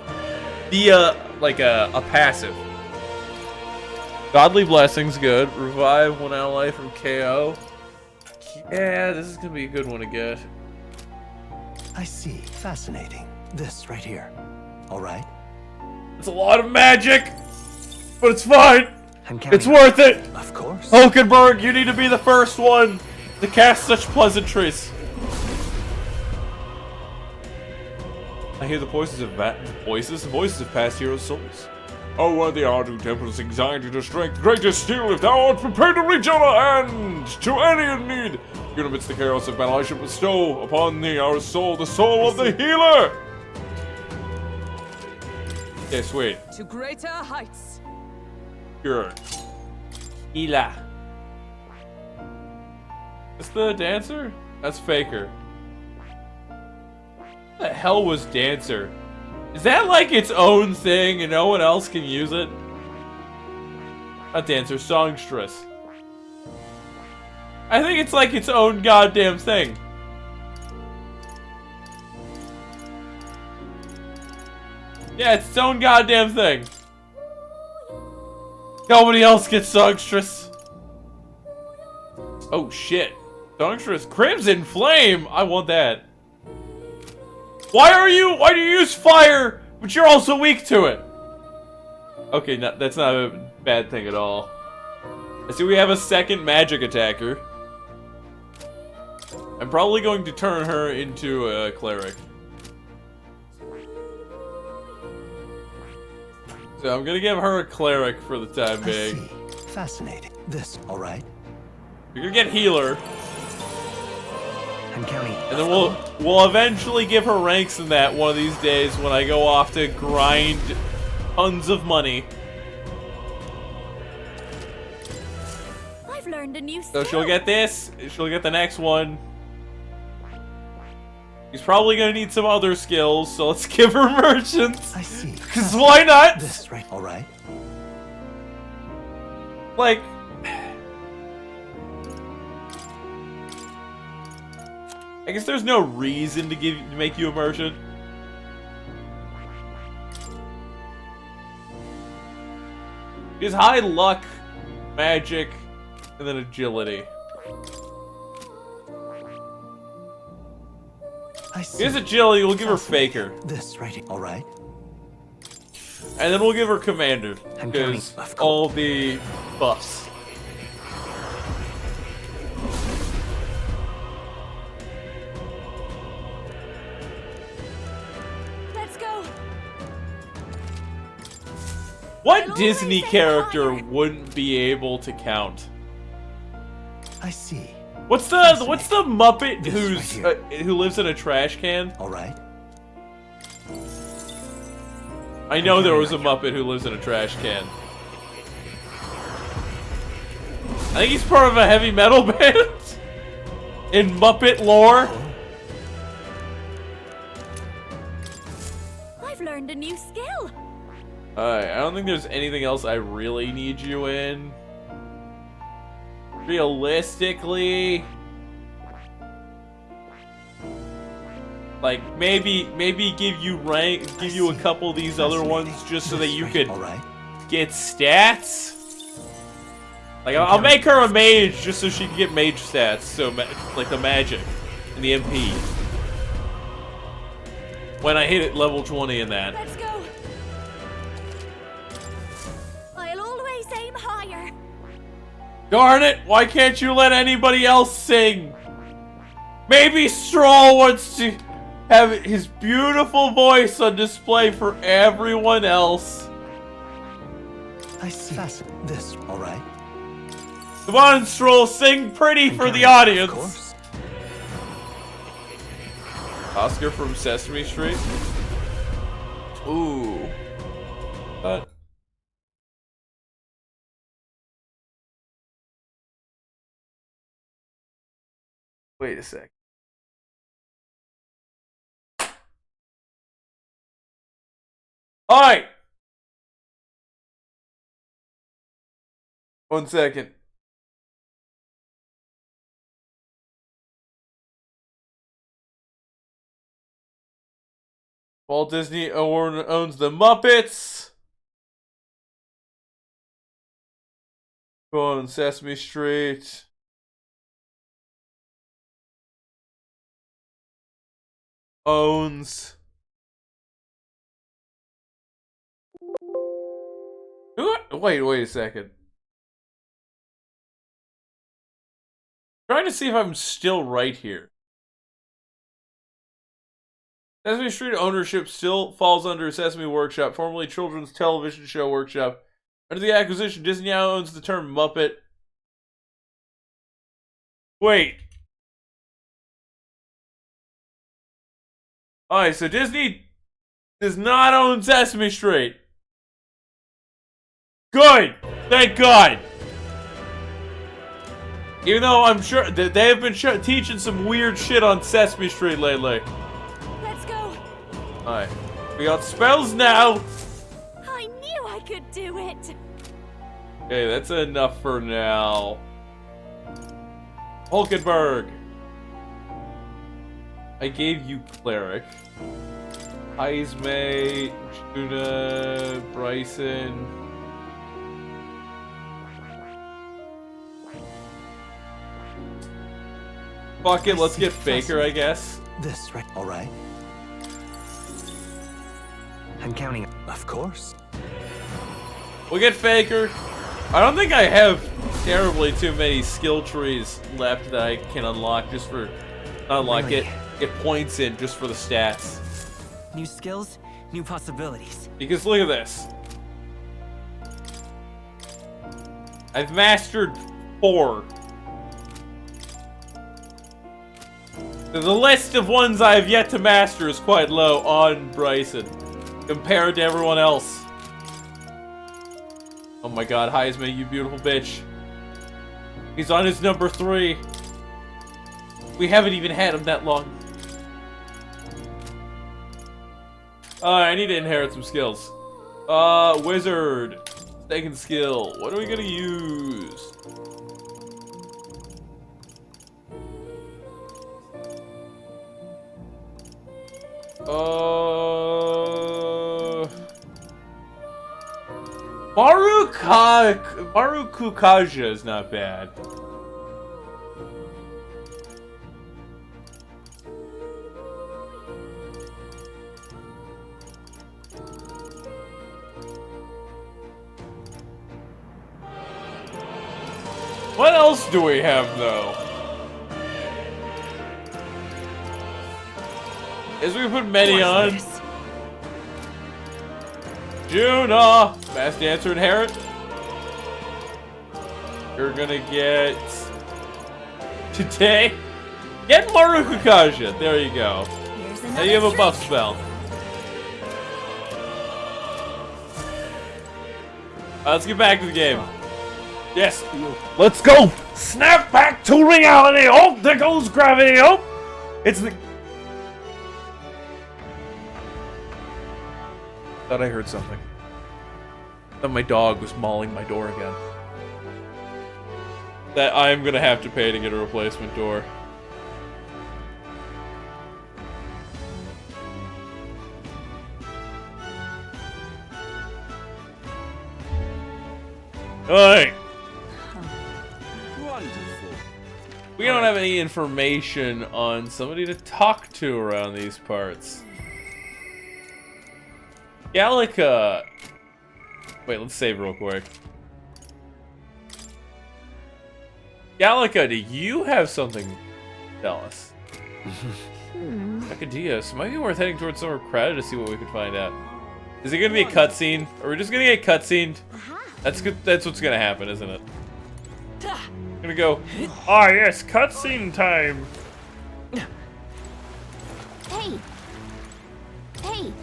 via like a passive. Godly Blessing's good. Revive 1 ally from KO. Yeah, this is gonna be a good one to get. I see. Fascinating. This right here. All right. It's a lot of magic, but it's fine. It's worth it. Of course. Hulkenberg, you need to be the first one to cast such pleasantries. I hear the voices of past heroes' souls. Oh, why the ardent temple's anxiety to strength, greatest steel if thou art prepared to reach out a hand to any in need. Even amidst the chaos of battle, I shall bestow upon thee our soul, the soul of the healer. Okay, sweet. To greater heights. Sure. Healer. Is the dancer? That's Faker. What the hell was dancer? Is that like its own thing and no one else can use it? Not dancer, songstress. I think it's like its own goddamn thing. Yeah, it's its own goddamn thing. Nobody else gets songstress. Oh shit. Songstress Crimson Flame! I want that. Why do you use fire, but you're also weak to it? Okay, that's not a bad thing at all. I see we have a second magic attacker. I'm probably going to turn her into a cleric. So I'm gonna give her a cleric for the time being. Fascinating. This, all right? You're gonna get healer. And Kelly. And then we'll eventually give her ranks in that one of these days when I go off to grind tons of money. I've learned a new skill. So she'll get this, she'll get the next one. He's probably gonna need some other skills, so let's give her merchants. I see. Because why not? This, right? All right. Like, I guess there's no reason to make you a merchant. Is high luck, magic, and then agility. I see. Here's agility, we'll give her faker. This, right? All right. And then we'll give her commander, because all the buffs. Let's go. What Disney character wouldn't be able to count? I see. What's the Muppet who lives in a trash can? All right. I know there was a Muppet who lives in a trash can. I think he's part of a heavy metal band in Muppet lore. I've learned a new skill. Alright, I don't think there's anything else I really need you in. Realistically, like maybe give you a couple of these other ones just so that you could get stats. Like I'll make her a mage just so she can get mage stats, so like the magic and the MP. When I hit it level 20 in that. Let's go. I'll always aim higher. Darn it! Why can't you let anybody else sing? Maybe Stroll wants to have his beautiful voice on display for everyone else. I see. This, all right. Come on, Stroll, sing pretty for the audience. Of course. Oscar from Sesame Street. Ooh. But. Wait a sec. Alright! 1 second. Walt Disney owns the Muppets. Go on Sesame Street. Owns. Wait a second. Trying to see if I'm still right here. Sesame Street ownership still falls under Sesame Workshop, formerly Children's Television Show Workshop. Under the acquisition, Disney now owns the term Muppet. Wait. Alright, so Disney does not own Sesame Street. Good! Thank God! Even though I'm sure that they have been teaching some weird shit on Sesame Street lately. Let's go. Alright. We got spells now! I knew I could do it! Okay, that's enough for now. Hulkenberg! I gave you Cleric. Heismay, Juna, Bryson. Fuck it, let's get Faker, I guess. This, right? All right. I'm counting. Of course. We'll get Faker. I don't think I have terribly too many skill trees left that I can unlock just for Really? get points in just for the stats. New skills, new possibilities. Because look at this. I've mastered 4. The list of ones I have yet to master is quite low on Bryson compared to everyone else. Oh my god, Heisman, you beautiful bitch. He's on his number 3. We haven't even had him that long. I need to inherit some skills. Wizard. Second skill. What are we gonna use? Marukukaja is not bad. What else do we have, though? As we put many on. Juna! Mass Dancer Inherit. You're gonna get... Today? Get Marukukaja! There you go. Now you have a buff spell. Let's get back to the game. Yes. Let's go! Snap back to reality! Oh, there goes gravity! Oh! It's the... Thought I heard something. Thought my dog was mauling my door again. That I'm gonna have to pay to get a replacement door. Alright. Wonderful. We don't have any information on somebody to talk to around these parts. Gallica. Wait, let's save real quick. Gallica, do you have something to tell us? Acadius, might be worth heading towards Summer Crowd to see what we can find out. Is it gonna be a cutscene? Are we just gonna get cutscened? That's good. That's what's gonna happen, isn't it? I'm gonna go. Ah, yes, cutscene time. Hey. Hey.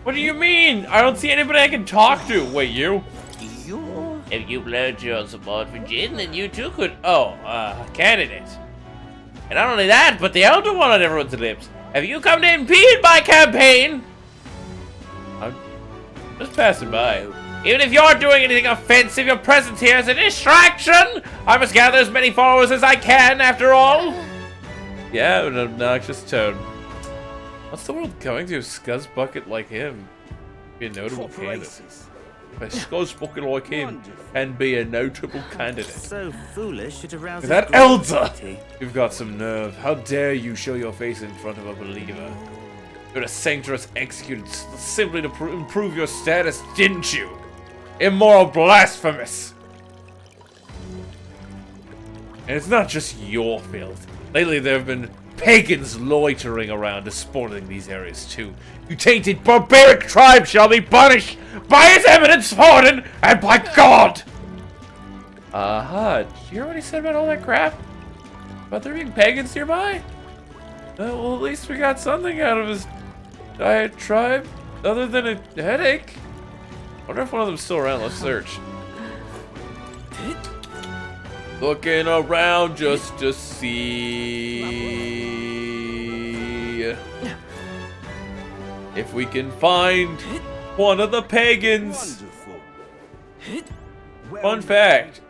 What do you mean? I don't see anybody I can talk to. Wait, you? If you pledged your support for Jin, then you too could. Oh, candidate. And not only that, but the elder one on everyone's lips. Have you come to impede my campaign? I'm just passing by. Even if you're doing anything offensive, your presence here is a distraction. I must gather as many followers as I can, after all. Yeah, an obnoxious tone. What's the world going to? Scuzz bucket like him. Be a notable candidate. A scuzz bucket like him and be a notable candidate. So foolish it arouses That elder! You've got some nerve. How dare you show your face in front of a believer? You're a sanctuous executed simply to improve your status, didn't you? Immoral blasphemous! And it's not just your filth. Lately there have been pagans loitering around disporting these areas too. You tainted barbaric tribe shall be punished by his eminence Forden and by God! Did you hear what he said about all that crap? About there being pagans nearby? Well, at least we got something out of his diatribe, other than a headache. I wonder if one of them's still around. Let's search. Looking around just to see. If we can find one of the pagans. Fun fact.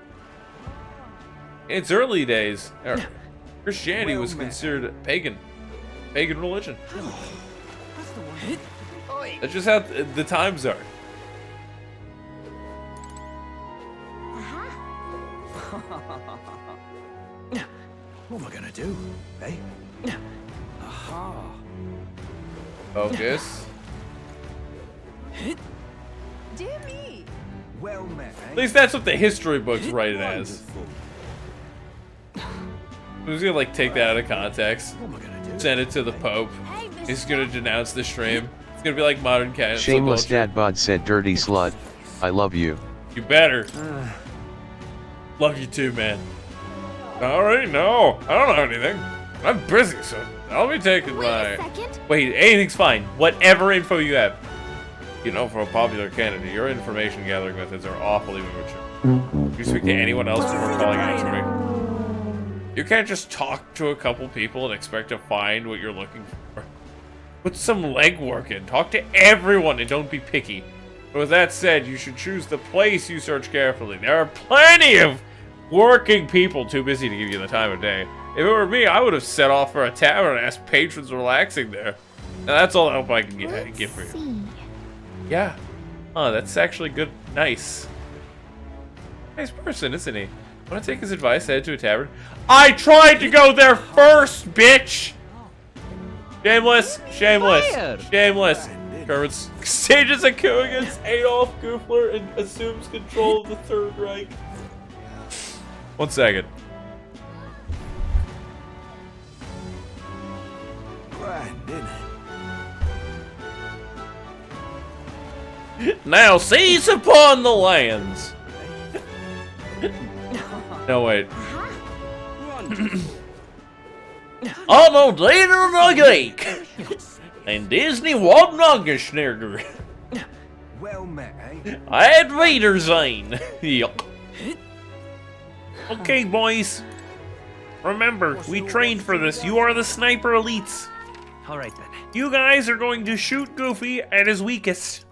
In its early days, Christianity was considered pagan religion. That's just how the times are. What am I gonna do, eh? Aha. Focus. Dear me. Well met, At least that's what the history books write it as. Who's gonna like take that out of context? Send it to the Pope. He's gonna denounce the stream. It's gonna be like modern cancel Shameless culture. dad bod said dirty slut. I love you. You better. Love you too, man. Alright, no. I don't know anything. I'm busy, so I'll be taking my... Wait, anything's fine. Whatever info you have. You know, for a popular candidate, your information gathering methods are awfully immature. You speak to anyone else before calling answering. You can't just talk to a couple people and expect to find what you're looking for. Put some legwork in. Talk to everyone and don't be picky. But with that said, you should choose the place you search carefully. There are plenty of working people too busy to give you the time of day. If it were me, I would have set off for a tavern and asked patrons relaxing there. And that's all the help I can get for you. Yeah. Oh, that's actually good. Nice. Nice person, isn't he? Want to take his advice, head to a tavern? I tried to go there first, bitch! Shameless, shameless, shameless. Kermit stages a coup against Adolf Goofler and assumes control of the Third Reich. 1 second. Grand, innit? Now seize upon the lands. No, wait. Arnold later Nuggeek. And Disney Wadnuggeschnigger. Well met, eh? I had Wiedersehen. Yup. Okay, boys. Remember, we trained for this. You are the sniper elites. Alright then. You guys are going to shoot Goofy at his weakest.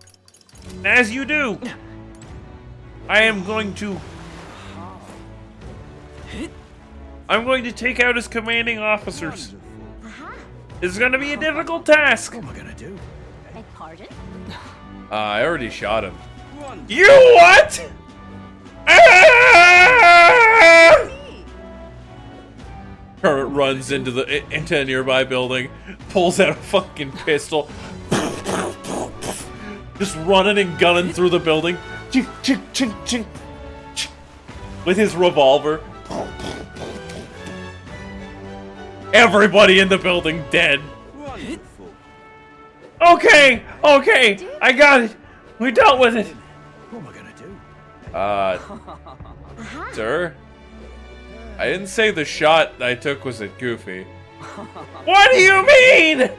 As you do, I am going to... I'm going to take out his commanding officers. It's going to be a difficult task. What am I gonna do? Beg pardon? I already shot him. You what? Ah! Kermit runs into a nearby building, pulls out a fucking pistol, just running and gunning through the building, with his revolver. Everybody in the building dead. Okay, okay, I got it. We dealt with it. What am I gonna do? Sir? I didn't say the shot I took was at Goofy. What do you mean?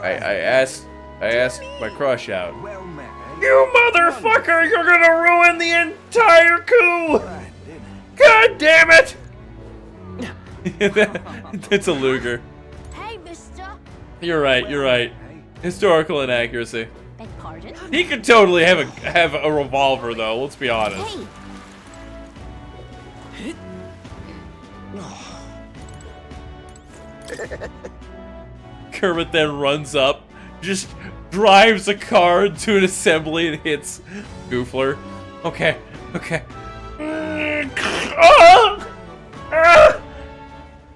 I asked my crush out. Well met, eh? You motherfucker, you're gonna ruin the entire coup! God damn it! It's a Luger. Hey, mister. You're right, you're right. Historical inaccuracy. Beg pardon? He could totally have a revolver though, let's be honest. Hey. Kermit then runs up, just drives a car into an assembly and hits Goofler. Okay, okay.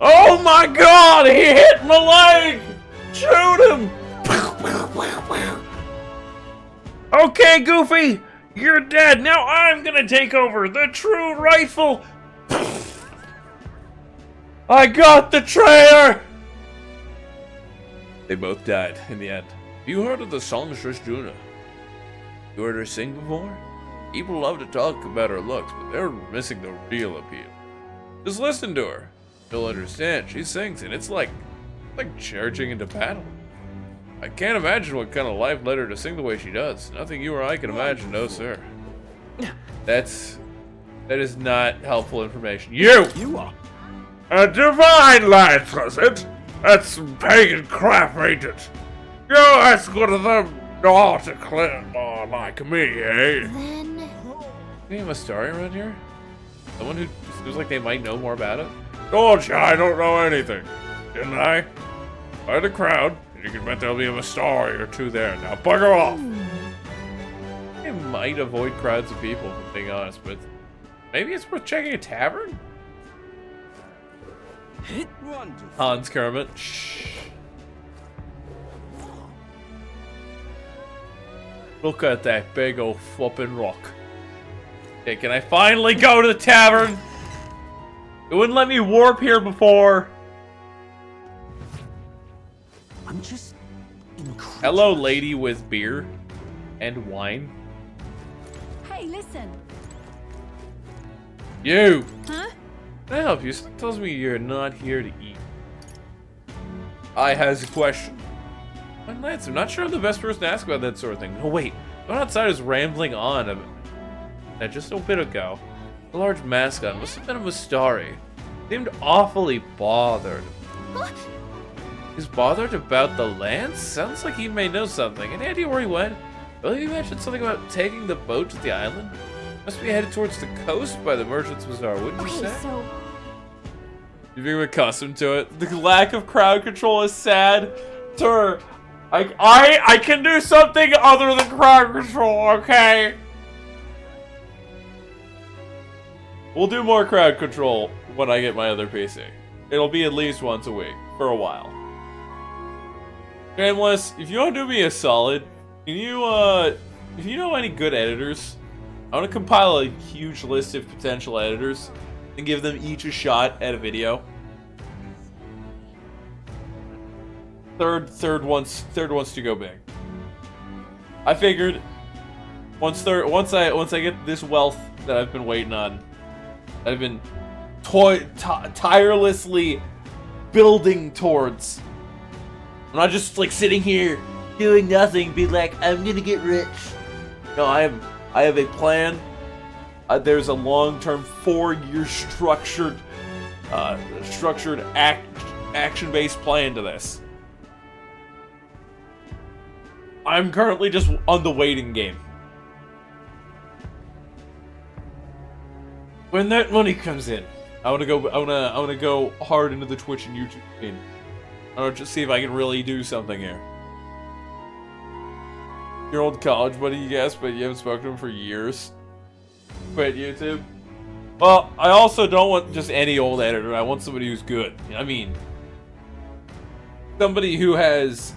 Oh my god, he hit my leg! Shoot him! Okay, Goofy, you're dead. Now I'm gonna take over the true rightful... I got the traitor! They both died in the end. You heard of the songstress Juna? You heard her sing before? People love to talk about her looks, but they're missing the real appeal. Just listen to her. You'll understand. She sings, and it's like charging into battle. I can't imagine what kind of life led her to sing the way she does. Nothing you or I can imagine, no sir. That is not helpful information. You are a divine light, was it? That's some pagan crap, ain't it? You ask one of them Oh, to clear, like me, eh? Then... Any Mastari around here? Someone who seems like they might know more about it? Told you I don't know anything, didn't I? By the crowd, and you can bet there'll be a Mastari or two there. Now bugger off! I might avoid crowds of people, if I'm being honest, but maybe it's worth checking a tavern? Hans Kermit. Shh. Look at that big old flippin' rock. Okay, can I finally go to the tavern? It wouldn't let me warp here before. I'm just incredible. Hello, lady with beer and wine. Hey, listen. You! Huh? Can I help you? Something tells me you're not here to eat. I has a question. Lance, I'm not sure I'm the best person to ask about that sort of thing. Oh wait, the one outside is rambling on. Just a bit ago, a large mascot must have been a Mastari. Seemed awfully bothered. He's bothered about the Lance? Sounds like he may know something. Any idea where he went? Really, you mentioned something about taking the boat to the island? Must be headed towards the coast by the Merchant's Bazaar, wouldn't you say? So You've become accustomed to it. The lack of crowd control is sad. Sir, I can do something other than crowd control, okay? We'll do more crowd control when I get my other PC. It'll be at least once a week, for a while. Shameless, if you want to do me a solid, can you, if you know any good editors, I want to compile a huge list of potential editors and give them each a shot at a video. Third wants to go big. I figured once I get this wealth that I've been waiting on, I've been tirelessly building towards. I'm not just like sitting here doing nothing, be like, I'm gonna get rich. No, I have a plan. There's a long-term 4-year structured action-based plan to this. I'm currently just on the waiting game. When that money comes in, I wanna go hard into the Twitch and YouTube scene. I wanna just see if I can really do something here. Your old college buddy, yes, but you haven't spoken to him for years. Quit YouTube. Well, I also don't want just any old editor. I want somebody who's good. I mean, somebody who has.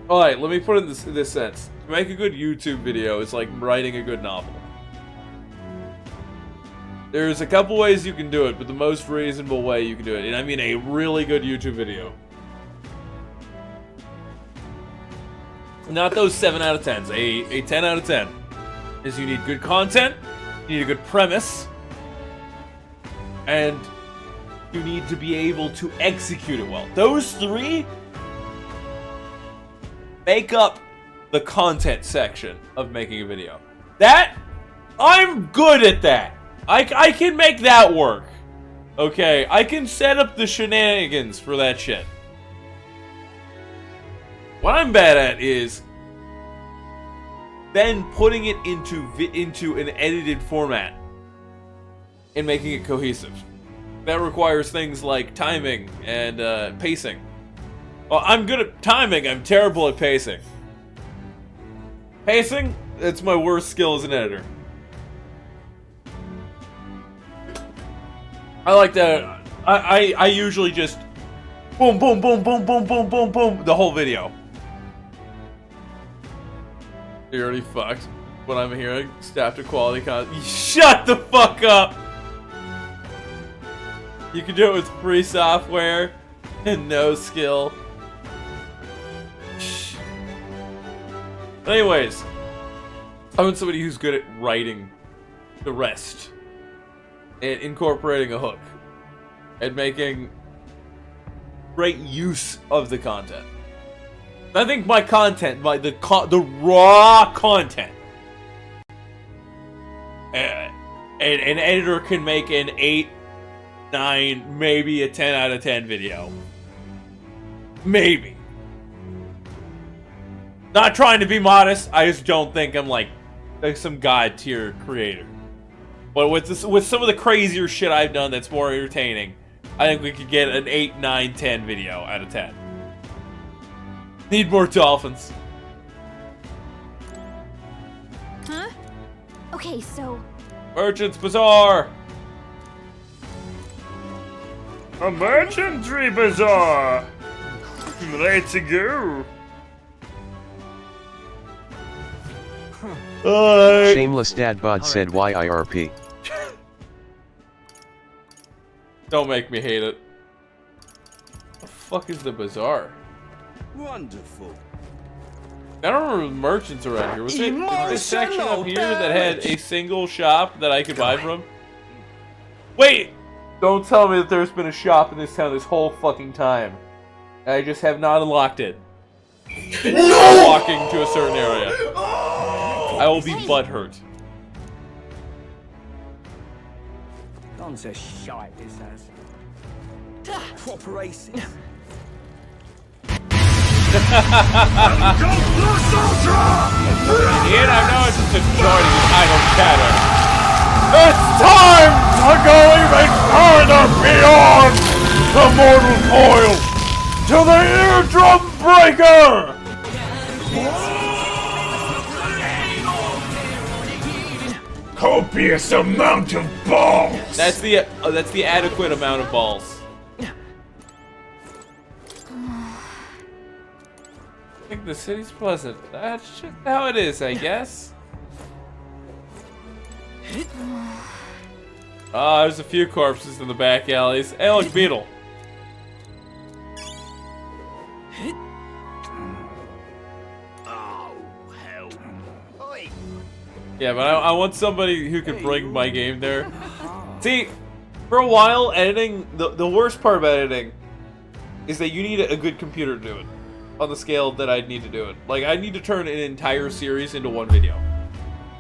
All right, let me put it in this sense. To make a good YouTube video, it's like writing a good novel. There's a couple ways you can do it, but the most reasonable way you can do it, and I mean a really good YouTube video. Not those 7 out of 10s, a 10 out of 10. Is you need good content, you need a good premise, and you need to be able to execute it well. Those 3 make up the content section of making a video. That, I'm good at that. I can make that work. Okay, I can set up the shenanigans for that shit. What I'm bad at is then putting it into an edited format and making it cohesive. That requires things like timing and pacing. Well, I'm good at timing, I'm terrible at pacing. Pacing, that's my worst skill as an editor. I like that. I usually just boom, boom, boom, boom, boom, boom, boom, boom, the whole video. You're already fucked. When I'm hearing staff to quality content. Shut the fuck up! You can do it with free software and no skill. Anyways, I want somebody who's good at writing the rest and incorporating a hook and making great use of the content. I think my content, the raw content, an editor can make an 8, 9, maybe a 10 out of 10 video. Maybe. Not trying to be modest, I just don't think I'm like some god tier creator. But with some of the crazier shit I've done that's more entertaining, I think we could get an 8, 9, 10 video out of 10. Need more dolphins. Huh? Okay, so... Merchant's Bazaar! A merchantry bazaar! Let's go! Shameless dad bod said YIRP. Don't make me hate it. The fuck is the bazaar? Wonderful. I don't remember merchants around here. Was it this section up here that had a single shop that I could buy from? Wait! Don't tell me that there's been a shop in this town this whole fucking time. I just have not unlocked it. No! Walking to a certain area. I will be butthurt. Don's a shite, this has. Proper aces. Ian, I know it's just a joining his idle chatter. It's time to go even further beyond the mortal coil to the eardrum breaker! Copious amount of balls! That's the adequate amount of balls. I think the city's pleasant. That's just how it is, I guess. There's a few corpses in the back alleys. Hey, look, Beetle. Oh, hell. Oi. Yeah, but I want somebody who can bring my game there. See, for a while, editing, the worst part about editing is that you need a good computer to do it. On the scale that I'd need to do it. Like, I need to turn an entire series into one video.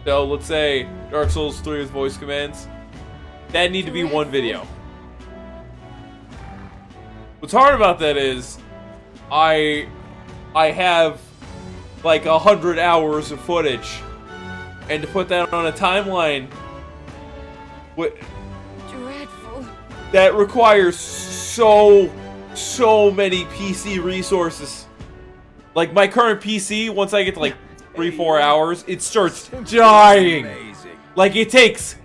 So, let's say Dark Souls 3 with voice commands. That need to be one video. What's hard about that is, I have like 100 hours of footage, and to put that on a timeline, Dreadful. that requires so many PC resources. Like, my current PC, once I get to like 3-4 hours, it starts dying. Like, it takes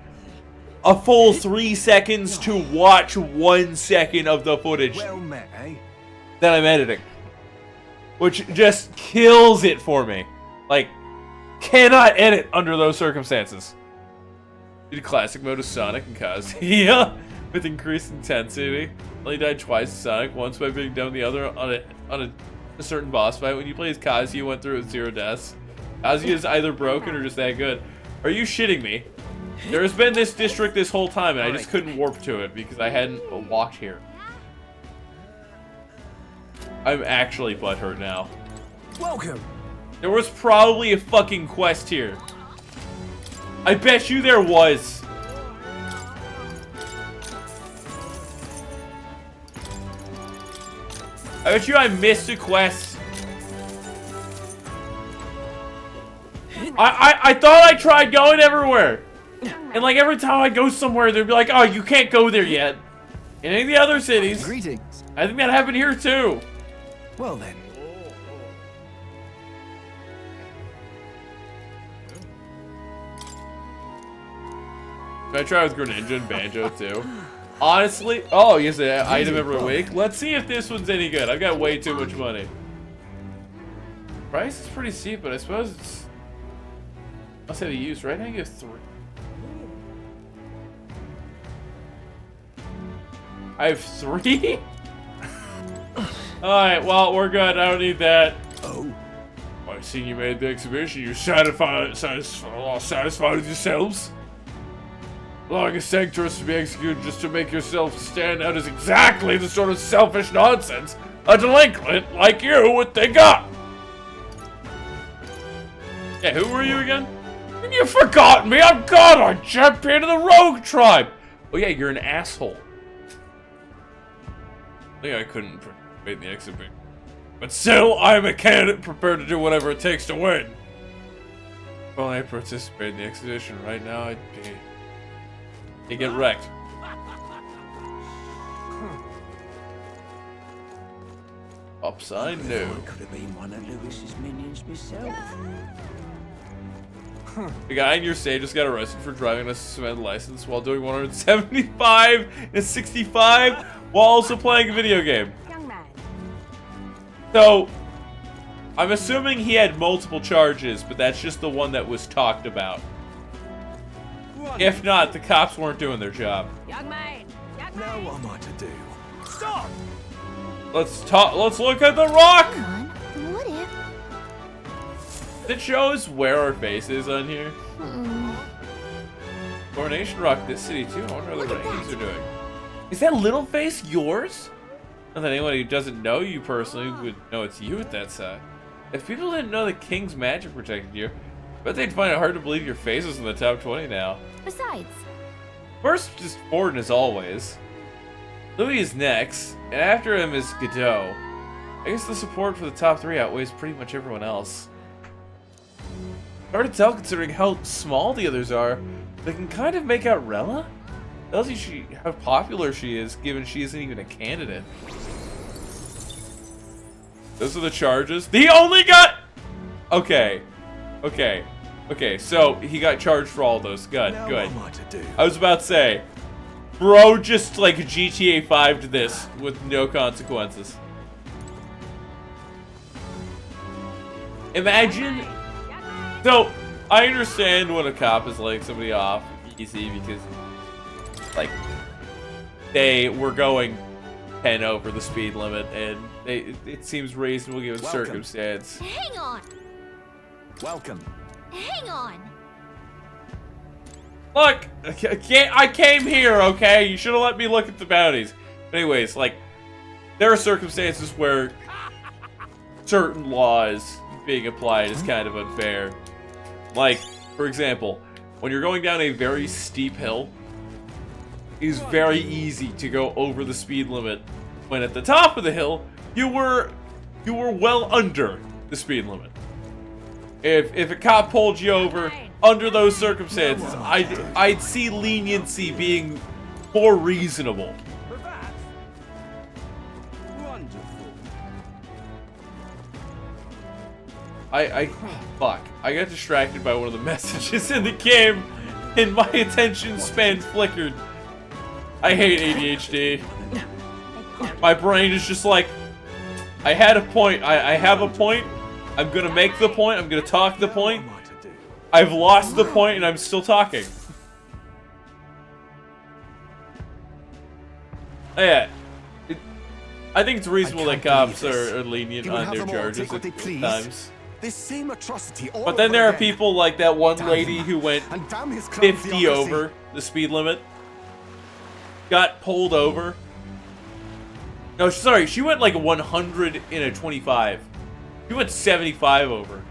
a full 3 seconds to watch 1 second of the footage that I'm editing. Which just kills it for me. Like, cannot edit under those circumstances. Did classic mode of Sonic and Kazuya with increased intensity. Only died twice in Sonic, once by being down the other on a certain boss fight. When you play as Kazuya, you went through with 0 deaths. Kazuya is either broken or just that good. Are you shitting me? There has been this district this whole time, and I just couldn't warp to it because I hadn't walked here. I'm actually butthurt now. Welcome. There was probably a fucking quest here. I bet you there was. I bet you I missed a quest. I thought I tried going everywhere. And like every time I go somewhere, they'd be like, oh, you can't go there yet. In any of the other cities. Greetings. I think that happened here too. Well then. Can I try with Greninja and Banjo too? Honestly, oh, you say item every week. Let's see if this one's any good. I've got way too much money. Price is pretty steep, but I suppose it's must have a use. Right now, you have 3. I have 3. All right, well, we're good. I don't need that. Oh, I seen you made the exhibition. You're satisfied with yourselves? Allowing a sanctuary to be executed just to make yourself stand out is exactly the sort of selfish nonsense a delinquent like you would think up. Yeah, who were you again? You've forgotten me. I'm God. I'm champion of the rogue tribe. Oh yeah, you're an asshole. I think I couldn't participate in the exhibition. But still, I'm a candidate prepared to do whatever it takes to win. If only I participate in the expedition right now, I'd get wrecked. Upside no. Could have been one of Lewis's minions myself. The guy in your state just got arrested for driving a suspended license while doing 175 and 65 while also playing a video game. So, I'm assuming he had multiple charges, but that's just the one that was talked about. If not, the cops weren't doing their job. Young man! Now what am I to do? Stop! Let's look at the rock! What if? It shows where our face is on here. Coronation Rock, this city too. I wonder what the Rangers are doing. Is that little face yours? Not that anyone who doesn't know you personally would know it's you at that side. If people didn't know the King's magic protected you, I bet they'd find it hard to believe your face is in the top 20 now. Besides, First is Forden as always. Louis is next, and after him is Godot. I guess the support for the top 3 outweighs pretty much everyone else. Hard to tell considering how small the others are. They can kind of make out Rella? Tells you how popular she is, given she isn't even a candidate. Those are the charges. He only got... Okay. So he got charged for all those. Good. I was about to say, bro, just like GTA 5'd this with no consequences. Imagine. So I understand when a cop is letting somebody off easy because, like, they were going 10 over the speed limit, and it seems reasonable given circumstance. hang on. Welcome. Hang on. Look, I came here, okay? You should have let me look at the bounties. But anyways, like, there are circumstances where certain laws being applied is kind of unfair. Like, for example, when you're going down a very steep hill, it is very easy to go over the speed limit. When at the top of the hill, you were well under the speed limit. If a cop pulled you over under those circumstances, I'd see leniency being more reasonable. Fuck. I got distracted by one of the messages in the game, and my attention span flickered. I hate ADHD. My brain is just like, I had a point. I have a point. I'm gonna make the point. I'm gonna talk the point. I've lost the point, and I'm still talking. Yeah. I think it's reasonable that cops are lenient on their charges at times. This same atrocity all But then over there are again. people like that one Damn lady him. who went And damn his clumsy 50 honesty. over the speed limit. Got pulled over. No, sorry, she went like 100 in a 25. She went 75 over.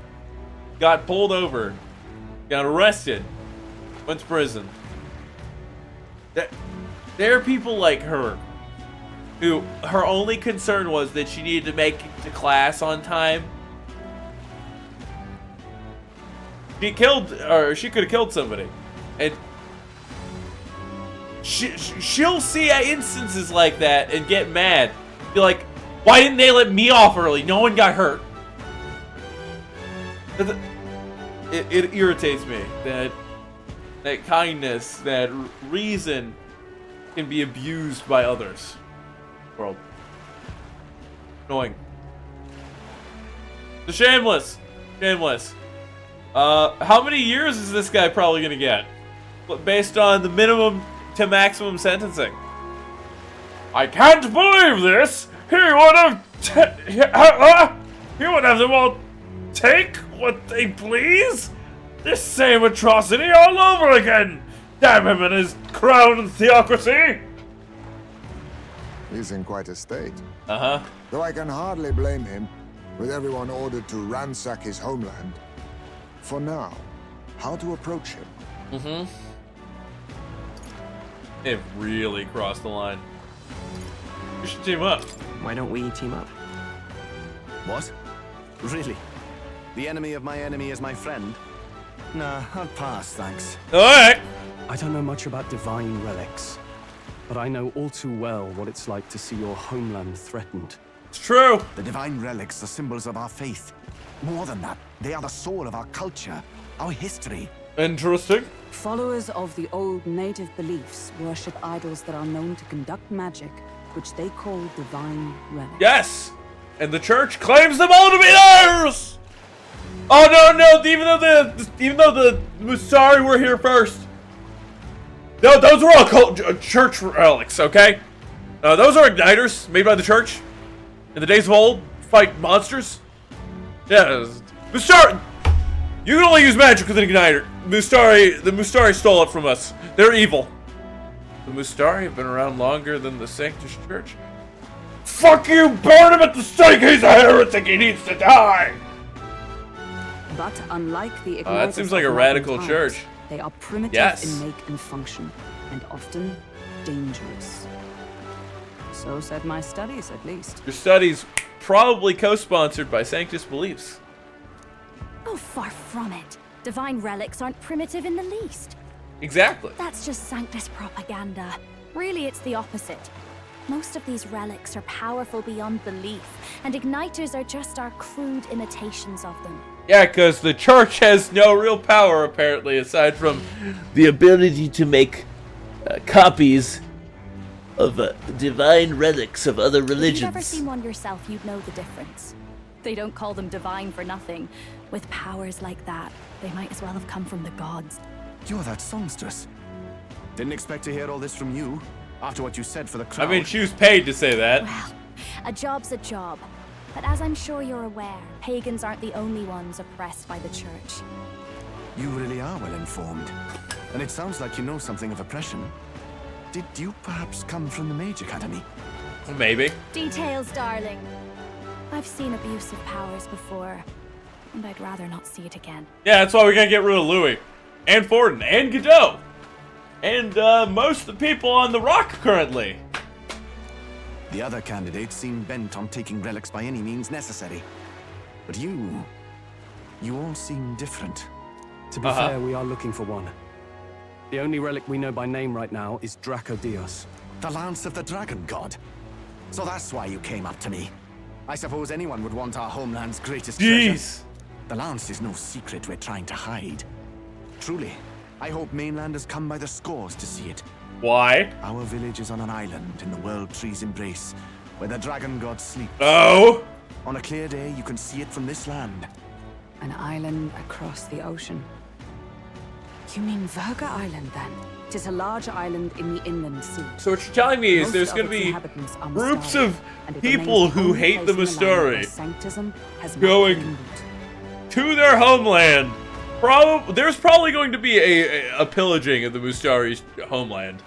Got pulled over. Got arrested. Went to prison. There are people like her who her only concern was that she needed to make it to class on time. She could have killed somebody, and she'll see instances like that and get mad. Be like, why didn't they let me off early? No one got hurt. It irritates me that kindness, that reason can be abused by others. World. Annoying. The shameless. How many years is this guy probably gonna get? Based on the minimum to maximum sentencing. I can't believe this! He would have them all take what they please? This same atrocity all over again! Damn him and his crown and theocracy! He's in quite a state. Uh-huh. Though I can hardly blame him, with everyone ordered to ransack his homeland. For now, how to approach him? Mm-hmm. They've really crossed the line. We should team up. Why don't we team up? What? Really? The enemy of my enemy is my friend? Nah, I'll pass, thanks. Alright! I don't know much about divine relics, but I know all too well what it's like to see your homeland threatened. It's true! The divine relics are symbols of our faith. More than that, they are the soul of our culture, our history. Interesting. Followers of the old native beliefs worship idols that are known to conduct magic, which they call divine relics. Yes! And the church claims them all to be theirs! Oh no, even though the Musari were here first. No, those were all church relics, okay? Those are igniters made by the church in the days of old, fight monsters. Yeah, Mustari. You can only use magic with an igniter. The Mustari stole it from us. They're evil. The Mustari have been around longer than the Sanctus Church. Fuck you! Burn him at the stake! He's a heretic! He needs to die! But unlike the that seems like a radical church. They are primitive Yes. in make and function, and often dangerous. So said my studies, at least. Your studies probably co-sponsored by Sanctus Beliefs. Oh, far from it. Divine relics aren't primitive in the least. Exactly. That's just Sanctus propaganda. Really, it's the opposite. Most of these relics are powerful beyond belief, and igniters are just our crude imitations of them. Yeah, because the church has no real power, apparently, aside from the ability to make copies of divine relics of other religions. If you've ever seen one yourself, you'd know the difference. They don't call them divine for nothing. With powers like that, they might as well have come from the gods. You're that songstress. Didn't expect to hear all this from you, after what you said for the crowd. I mean, she was paid to say that. Well, a job's a job. But as I'm sure you're aware, pagans aren't the only ones oppressed by the church. You really are well informed. And it sounds like you know something of oppression. Did you perhaps come from the Mage Academy? Maybe. Details, darling. I've seen abuse of powers before, and I'd rather not see it again. Yeah, that's why we gotta get rid of Louis. And Forden. And Godot. And most of the people on the Rock currently. The other candidates seem bent on taking relics by any means necessary. But you all seem different. To be fair, we are looking for one. The only relic we know by name right now is Dracodios. The Lance of the Dragon God. So that's why you came up to me. I suppose anyone would want our homeland's greatest treasure. The Lance is no secret we're trying to hide. Truly, I hope mainlanders come by the scores to see it. Why? Our village is on an island in the World Tree's embrace, where the Dragon God sleeps. Oh! On a clear day, you can see it from this land. An island across the ocean. You mean Verga Island, then? It is a large island in the inland sea. So what you're telling me is there's going to be groups of people who hate the Mustari going to their homeland. There's probably going to be a pillaging of the Mustari's homeland,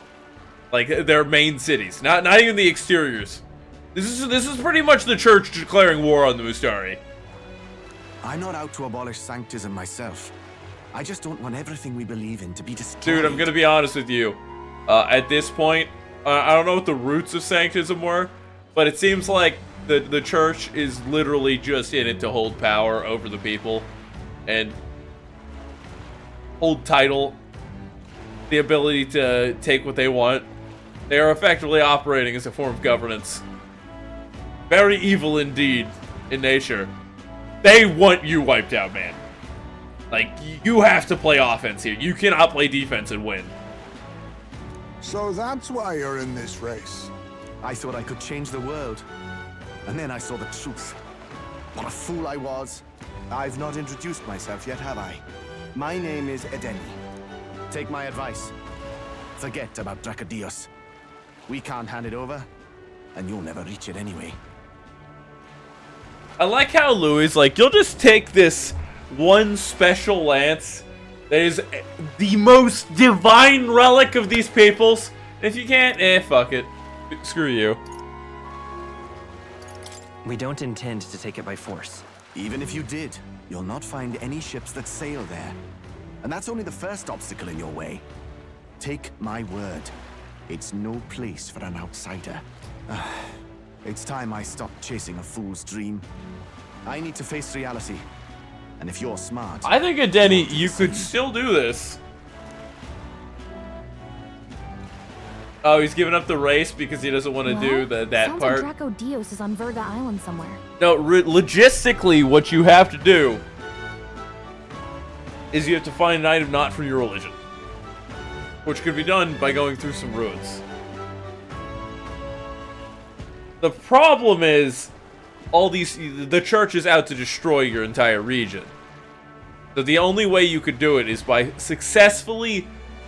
like their main cities, not even the exteriors. This is pretty much the church declaring war on the Mustari. I'm not out to abolish Sanctism myself. I just don't want everything we believe in to be destroyed. Dude, I'm gonna be honest with you. At this point, I don't know what the roots of Sanctism were, but it seems like the church is literally just in it to hold power over the people and hold title, the ability to take what they want. They are effectively operating as a form of governance. Very evil indeed in nature. They want you wiped out, man. Like, you have to play offense here. You cannot play defense and win. So that's why you're in this race. I thought I could change the world. And then I saw the truth. What a fool I was. I've not introduced myself yet, have I? My name is Edeni. Take my advice. Forget about Dracodios. We can't hand it over, and you'll never reach it anyway. I like how Louis is like, you'll just take this one special lance that is the most divine relic of these peoples. If you can't, fuck it. Screw you. We don't intend to take it by force. Even if you did, you'll not find any ships that sail there. And that's only the first obstacle in your way. Take my word. It's no place for an outsider. It's time I stopped chasing a fool's dream. I need to face reality. And if you're smart... I think, Adeni, you could still do this. Oh, he's giving up the race because he doesn't want to do that sounds part. Like Draco Dios is on Verga Island somewhere. No, logistically, what you have to do is you have to find an item not from your religion, which could be done by going through some ruins. The problem is, the church is out to destroy your entire region. So the only way you could do it is by successfully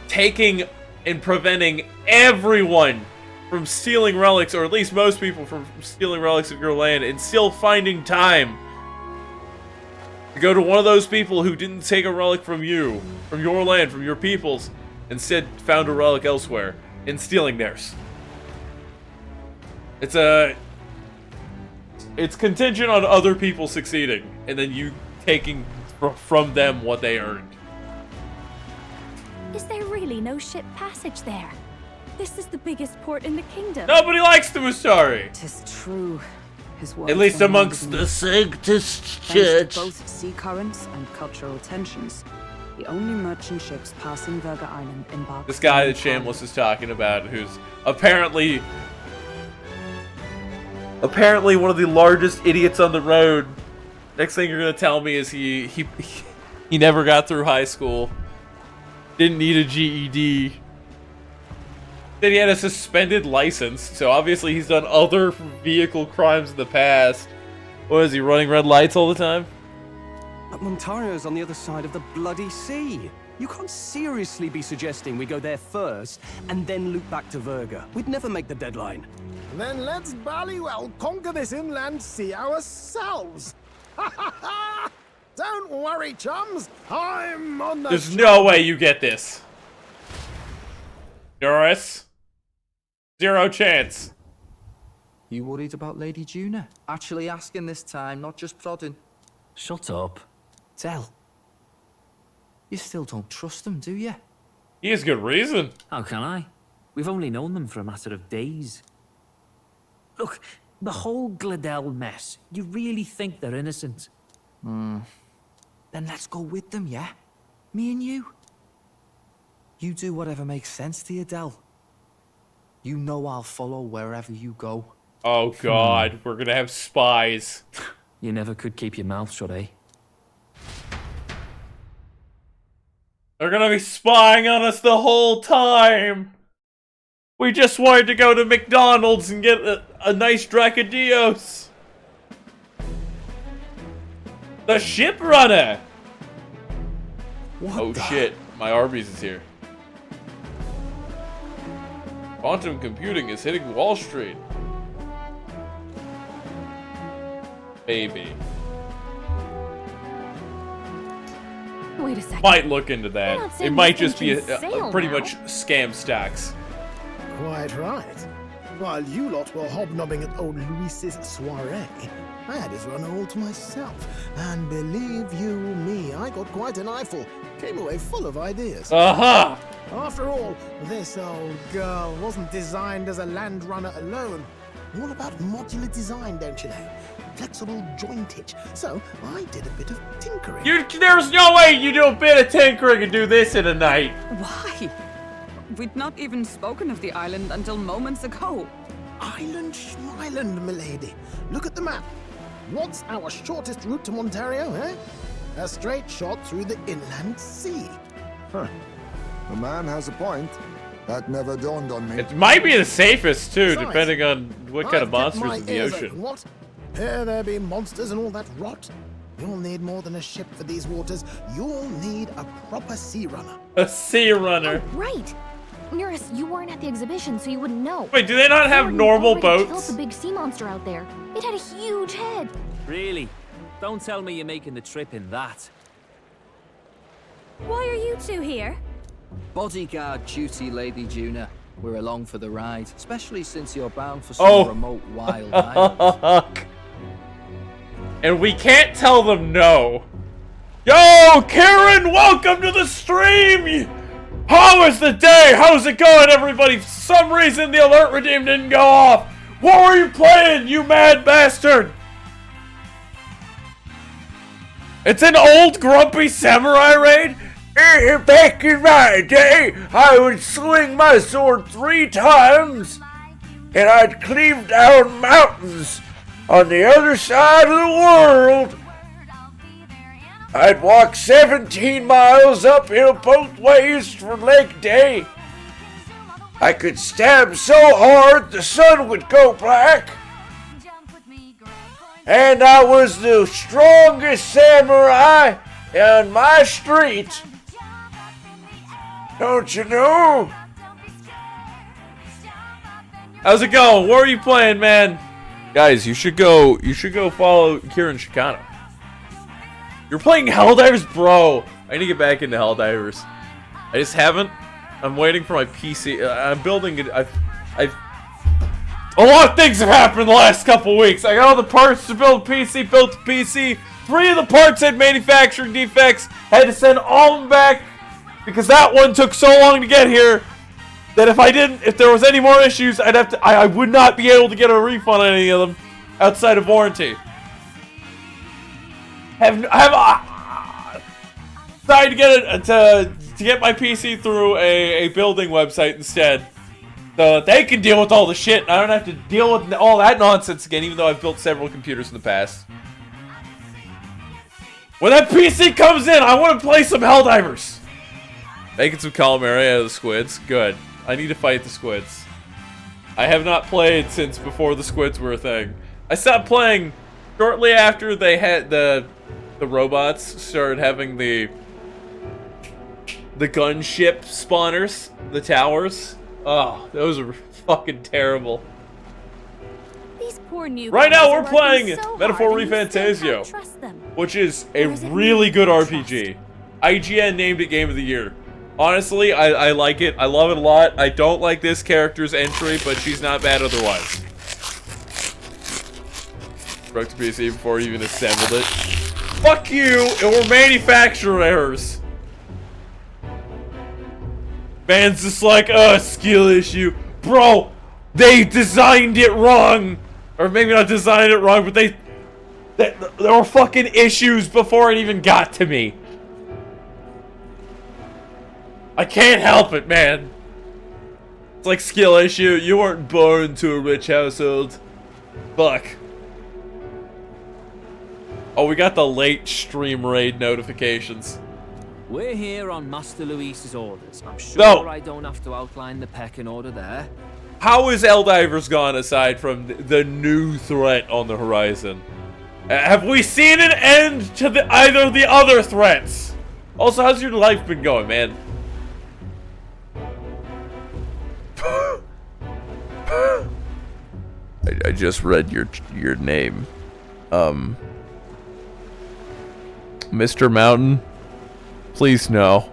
taking and preventing everyone from stealing relics, or at least most people from stealing relics of your land, and still finding time to go to one of those people who didn't take a relic from you, from your land, from your peoples, instead found a relic elsewhere, and stealing theirs. It's contingent on other people succeeding, and then you taking from them what they earned. Is there really no ship passage there? This is the biggest port in the kingdom. Nobody likes the Musari. 'Tis true. His At least amongst the Sanctus Thanks Church. to both sea currents and cultural tensions, the only merchant ships passing Verga Island embarked. This guy that Shameless is talking about, who's apparently one of the largest idiots on the road. Next thing you're gonna tell me is he never got through high school. Didn't need a GED. Then he had a suspended license, so obviously he's done other vehicle crimes in the past. What is he, running red lights all the time? But Montario's on the other side of the bloody sea. You can't seriously be suggesting we go there first and then loop back to Verga. We'd never make the deadline. Then let's ballywell conquer this inland sea ourselves. Ha ha ha! Don't worry, chums. I'm on the... There's no way you get this. Doris. Zero chance. You worried about Lady Juna? Actually asking this time, not just prodding. Shut up. Tell. You still don't trust them, do you? He has good reason. How can I? We've only known them for a matter of days. Look, the whole Gladell mess, you really think they're innocent? Then let's go with them, yeah? Me and you. You do whatever makes sense to you, Del. You know I'll follow wherever you go. Oh god, we're gonna have spies. You never could keep your mouth shut, eh? They're gonna be spying on us the whole time. We just wanted to go to McDonald's and get a nice Dracodios. The ship runner! Oh shit, my Arby's is here. Quantum computing is hitting Wall Street. Baby. Wait a second. Might look into that. not saying It might this just be thing can sail pretty now. much scam stacks. Quite right. While you lot were hobnobbing at old Luis's soiree, I had his runner all to myself. And believe you me, I got quite an eyeful. Came away full of ideas. Aha! After all, this old girl wasn't designed as a land runner alone. All about modular design, don't you know? Flexible jointage. So I did a bit of tinkering. There's no way you do a bit of tinkering and do this in a night. Why? We'd not even spoken of the island until moments ago. Island Schmeiland, milady. Look at the map. What's our shortest route to Montario, eh? A straight shot through the inland sea. Huh. The man has a point. That never dawned on me. It might be the safest too, Besides, depending on what kind of I've kept monsters my in the ears ocean. open. What? Here there be monsters and all that rot? You'll need more than a ship for these waters. You'll need a proper sea runner. A sea runner. Oh, right. Nearest, you weren't at the exhibition, so you wouldn't know. Wait, do they not have Thornton normal already killed boats? the big sea monster out there. It had a huge head. Really? Don't tell me you're making the trip in that. Why are you two here? Bodyguard duty, Lady Juna. We're along for the ride, especially since you're bound for some remote wild island. And we can't tell them no. Yo, Karen, welcome to the stream! How is the day? How's it going, everybody? For some reason, the alert redeem didn't go off. What were you playing, you mad bastard? It's an old grumpy samurai raid? Back in my day, I would swing my sword 3 times, and I'd cleave down mountains on the other side of the world. I'd walk 17 miles uphill both ways for leg day. I could stab so hard the sun would go black. And I was the strongest samurai on my street. Don't you know? How's it going? What are you playing, man? Guys, you should go follow Kieran Shikano. You're playing Helldivers? Bro, I need to get back into Helldivers. I just haven't. I'm waiting for my PC. I'm building it. A lot of things have happened in the last couple weeks. I got all the parts to build PC, built the PC. 3 of the parts had manufacturing defects. Had to send all of them back because that one took so long to get here that if there was any more issues, I would not be able to get a refund on any of them outside of warranty. Have decided to get to get my PC through a building website instead, so they can deal with all the shit. And I don't have to deal with all that nonsense again, even though I've built several computers in the past. When that PC comes in, I want to play some Helldivers. Making some calamari out of the squids. Good. I need to fight the squids. I have not played since before the squids were a thing. I stopped playing shortly after they had the robots started having the gunship spawners, the towers. Oh, those are fucking terrible. These poor new right now we're guys are playing working so Metaphor hard and you still Refantazio, can't trust them. which is a really good RPG. IGN named it Game of the Year. Honestly, I like it. I love it a lot. I don't like this character's entry, but she's not bad otherwise. Broke the PC before he even assembled it. Fuck you! It were manufacturer errors. Man's just like, skill issue. Bro, they designed it wrong. Or maybe not designed it wrong, but there were fucking issues before it even got to me. I can't help it, man. It's like skill issue. You weren't born to a rich household. Fuck. Oh, we got the late stream raid notifications. We're here on Master Luis's orders. I'm sure I don't have to outline the pecking order there. How is Helldivers gone aside from the new threat on the horizon? Have we seen an end to either of the other threats? Also, how's your life been going, man? I just read your name. Mr. Mountain, please no.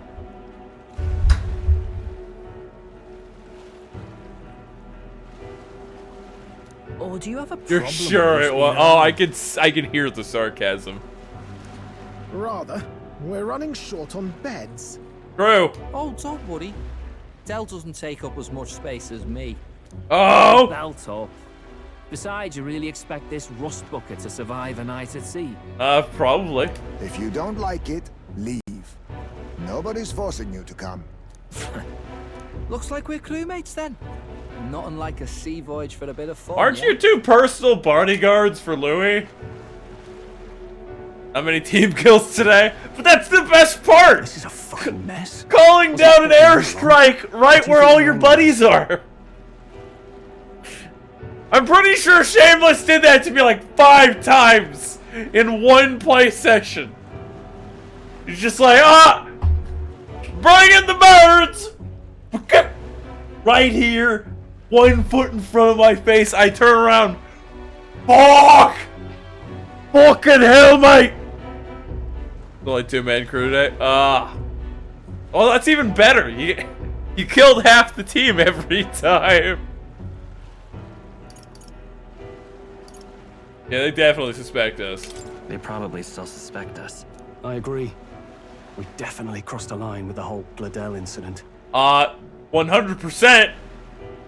Or do you have a problem? You're sure it was? Oh, I can hear the sarcasm. Rather, we're running short on beds. True. Oh, don't worry. Dell doesn't take up as much space as me. Oh! Belt up. Besides, you really expect this rust bucket to survive a night at sea? Probably. If you don't like it, leave. Nobody's forcing you to come. Looks like we're crewmates then. Not unlike a sea voyage for a bit of fun. Aren't you two personal bodyguards for Louis? How many team kills today? But that's the best part! This is a fucking mess. Calling down an airstrike right where all your buddies are. I'm pretty sure Shameless did that to me like 5 times in one play session. He's just like, bring in the birds! Right here, 1 foot in front of my face, I turn around. Fuck! Fucking hell, mate! Only 2-man crew today. Oh, that's even better. You killed half the team every time. Yeah, they definitely suspect us. They probably still suspect us. I agree. We definitely crossed a line with the whole Gladell incident. 100%.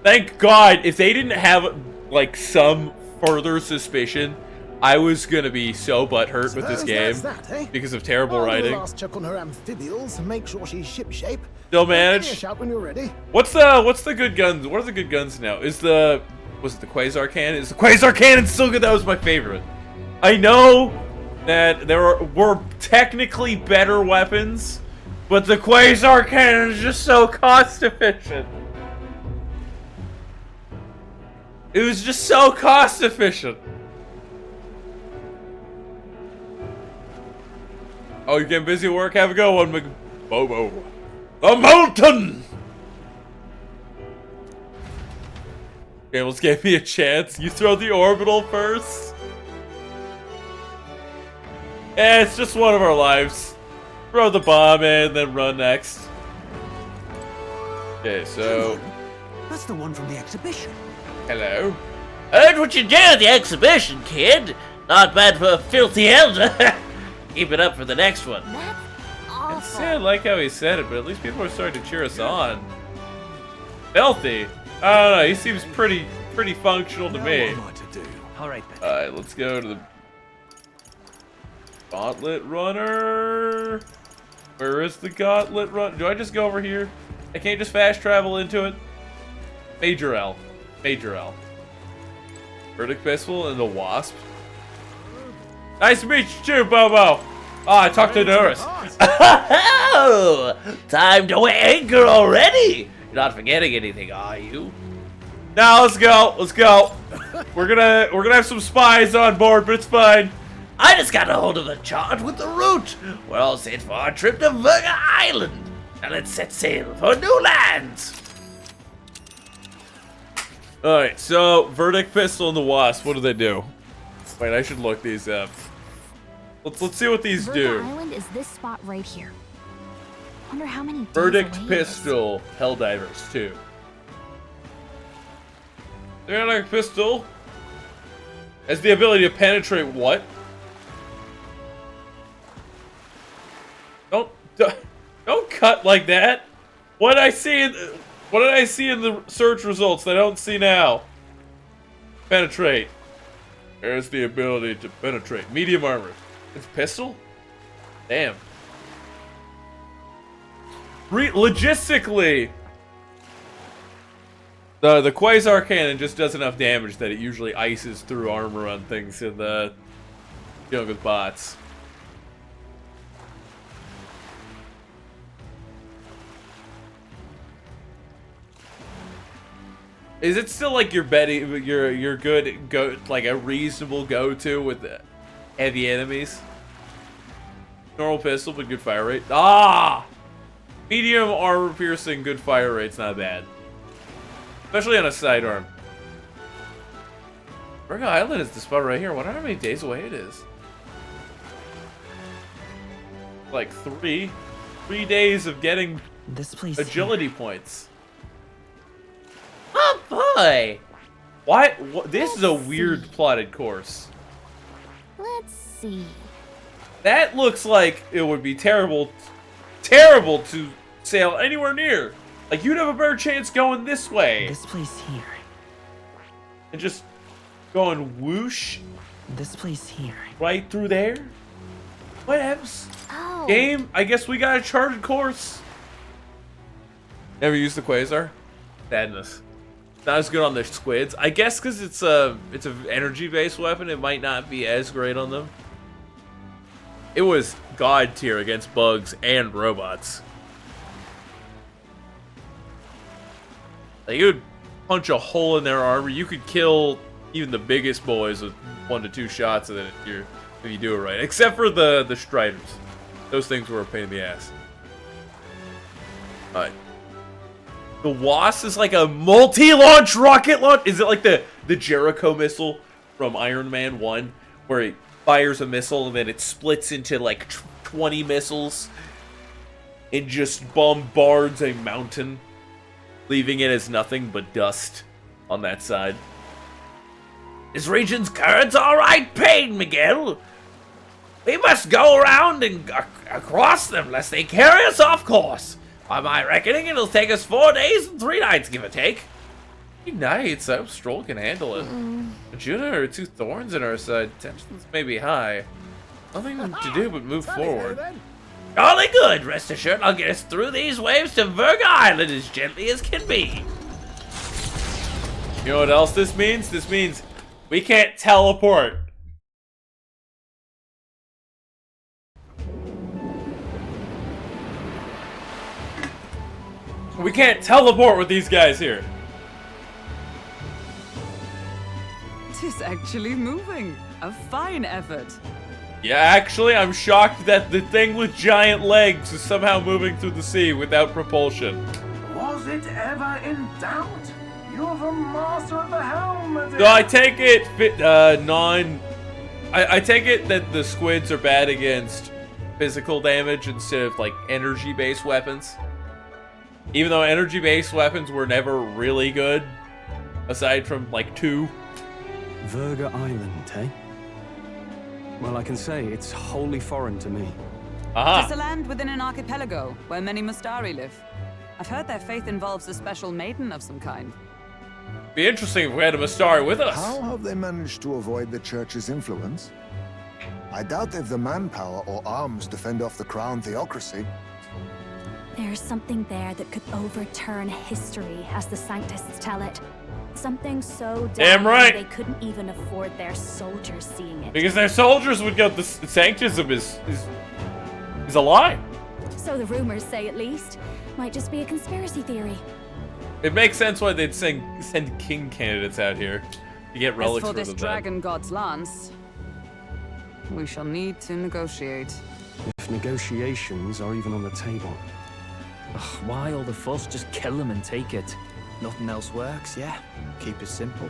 Thank God. If they didn't have, like, some further suspicion I was gonna be so butthurt with this Suppose game that's that, eh? because of terrible I'll do a writing. last check on her amphibials and make sure she's shipshape. Still Give me a managed. shout when you're ready. What's the good guns? What are the good guns now? Was it the Quasar Cannon? Is the Quasar Cannon still good? That was my favorite. I know that there were technically better weapons, but the Quasar Cannon is just so cost efficient. It was just so cost efficient. Oh, you're getting busy at work? Have a go one, Bobo. The mountain! Okay, let's give me a chance. You throw the orbital first. Eh, it's just one of our lives. Throw the bomb in, then run next. Okay, so... That's the one from the exhibition. Hello? Heard what you did at the exhibition, kid. Not bad for a filthy elder. Keep it up for the next one. See, I like how he said it, but at least people are starting to cheer us on. Filthy? I don't know, he seems pretty functional to me. Alright then. Alright, let's go to the Gauntlet Runner. Where is the Gauntlet Runner? Do I just go over here? I can't just fast travel into it? Major L. Major L. Verdict Pistol and the Wasp. Nice to meet you too, Bobo. Oh, I talked to Doris. Oh, time to weigh anchor already. You're not forgetting anything, are you? Now let's go. Let's go. We're gonna have some spies on board, but it's fine. I just got a hold of the chart with the route. We're all set for our trip to Virga Island. Now let's set sail for new lands. Alright, so Verdict Pistol and the Wasp, what do they do? Wait, I should look these up. Let's see what these do. Island is this spot right here. Wonder how many days Verdict away it is. Pistol, Helldivers 2. Verdict Pistol has the ability to penetrate what? Don't cut like that. What did I see in the search results that I don't see now? Penetrate. There's the ability to penetrate. Medium armor. It's pistol? Damn. Logistically, the Quasar Cannon just does enough damage that it usually ices through armor on things in the dealing with bots. Is it still like your good go, like a reasonable go-to with the heavy enemies? Normal pistol, but good fire rate. Ah! Medium armor piercing, good fire rate's not bad. Especially on a sidearm. Virga Island is the spot right here. I wonder how many days away it is. Like 3 days of getting this place agility points. Oh boy! What? This is a weird plotted course. Let's see. That looks like it would be terrible to sail anywhere near. Like, you'd have a better chance going this way. This place here. And just going whoosh. This place here. Right through there. What else? Oh. Game, I guess we got a charted course. Never used the Quasar? Sadness. Not as good on the squids. I guess because it's an energy-based weapon, it might not be as great on them. It was god tier against bugs and robots. Like, you would punch a hole in their armor. You could kill even the biggest boys with 1 to 2 shots of it if you do it right. Except for the Striders. Those things were a pain in the ass. Alright. The Wasp is like a multi-launch rocket launch. Is it like the Jericho missile from Iron Man 1? Where it fires a missile and then it splits into like 20 missiles. And just bombards a mountain. Leaving it as nothing but dust on that side. This region's currents are right pain, Miguel. We must go around and across them lest they carry us off course. By my reckoning, it'll take us 4 days and 3 nights, give or take. Knights, I hope Stroll can handle it. Juno and her 2 thorns in our side. Tensions may be high. Nothing to do but move forward. Jolly good. Rest assured I'll get us through these waves to Virga Island as gently as can be. You know what else this means? This means we can't teleport. We can't teleport with these guys here. Tis actually moving. A fine effort. Yeah, actually, I'm shocked that the thing with giant legs is somehow moving through the sea without propulsion. Was it ever in doubt? You're the master of the helm. So I take it, I take it that the squids are bad against physical damage instead of like energy-based weapons. Even though energy-based weapons were never really good, aside from like 2. Virga Island, eh? Well, I can say it's wholly foreign to me. It's a land within an archipelago where many Mustari live. I've heard their faith involves a special maiden of some kind. Be interesting if we had a Mustari with us. How have they managed to avoid the church's influence? I doubt they've the manpower or arms to fend off the crown theocracy. There's something there that could overturn history, as the Sanctists tell it. Something so damn right they couldn't even afford their soldiers seeing it. Because their soldiers would go, the sanctism is a lie. So the rumors say, at least. Might just be a conspiracy theory. It makes sense why they'd send king candidates out here to get relics As for for this them. dragon god's lance, we shall need to negotiate. If negotiations are even on the table. Ugh, why all the fuss? Just kill him and take it. Nothing else works, yeah? Keep it simple.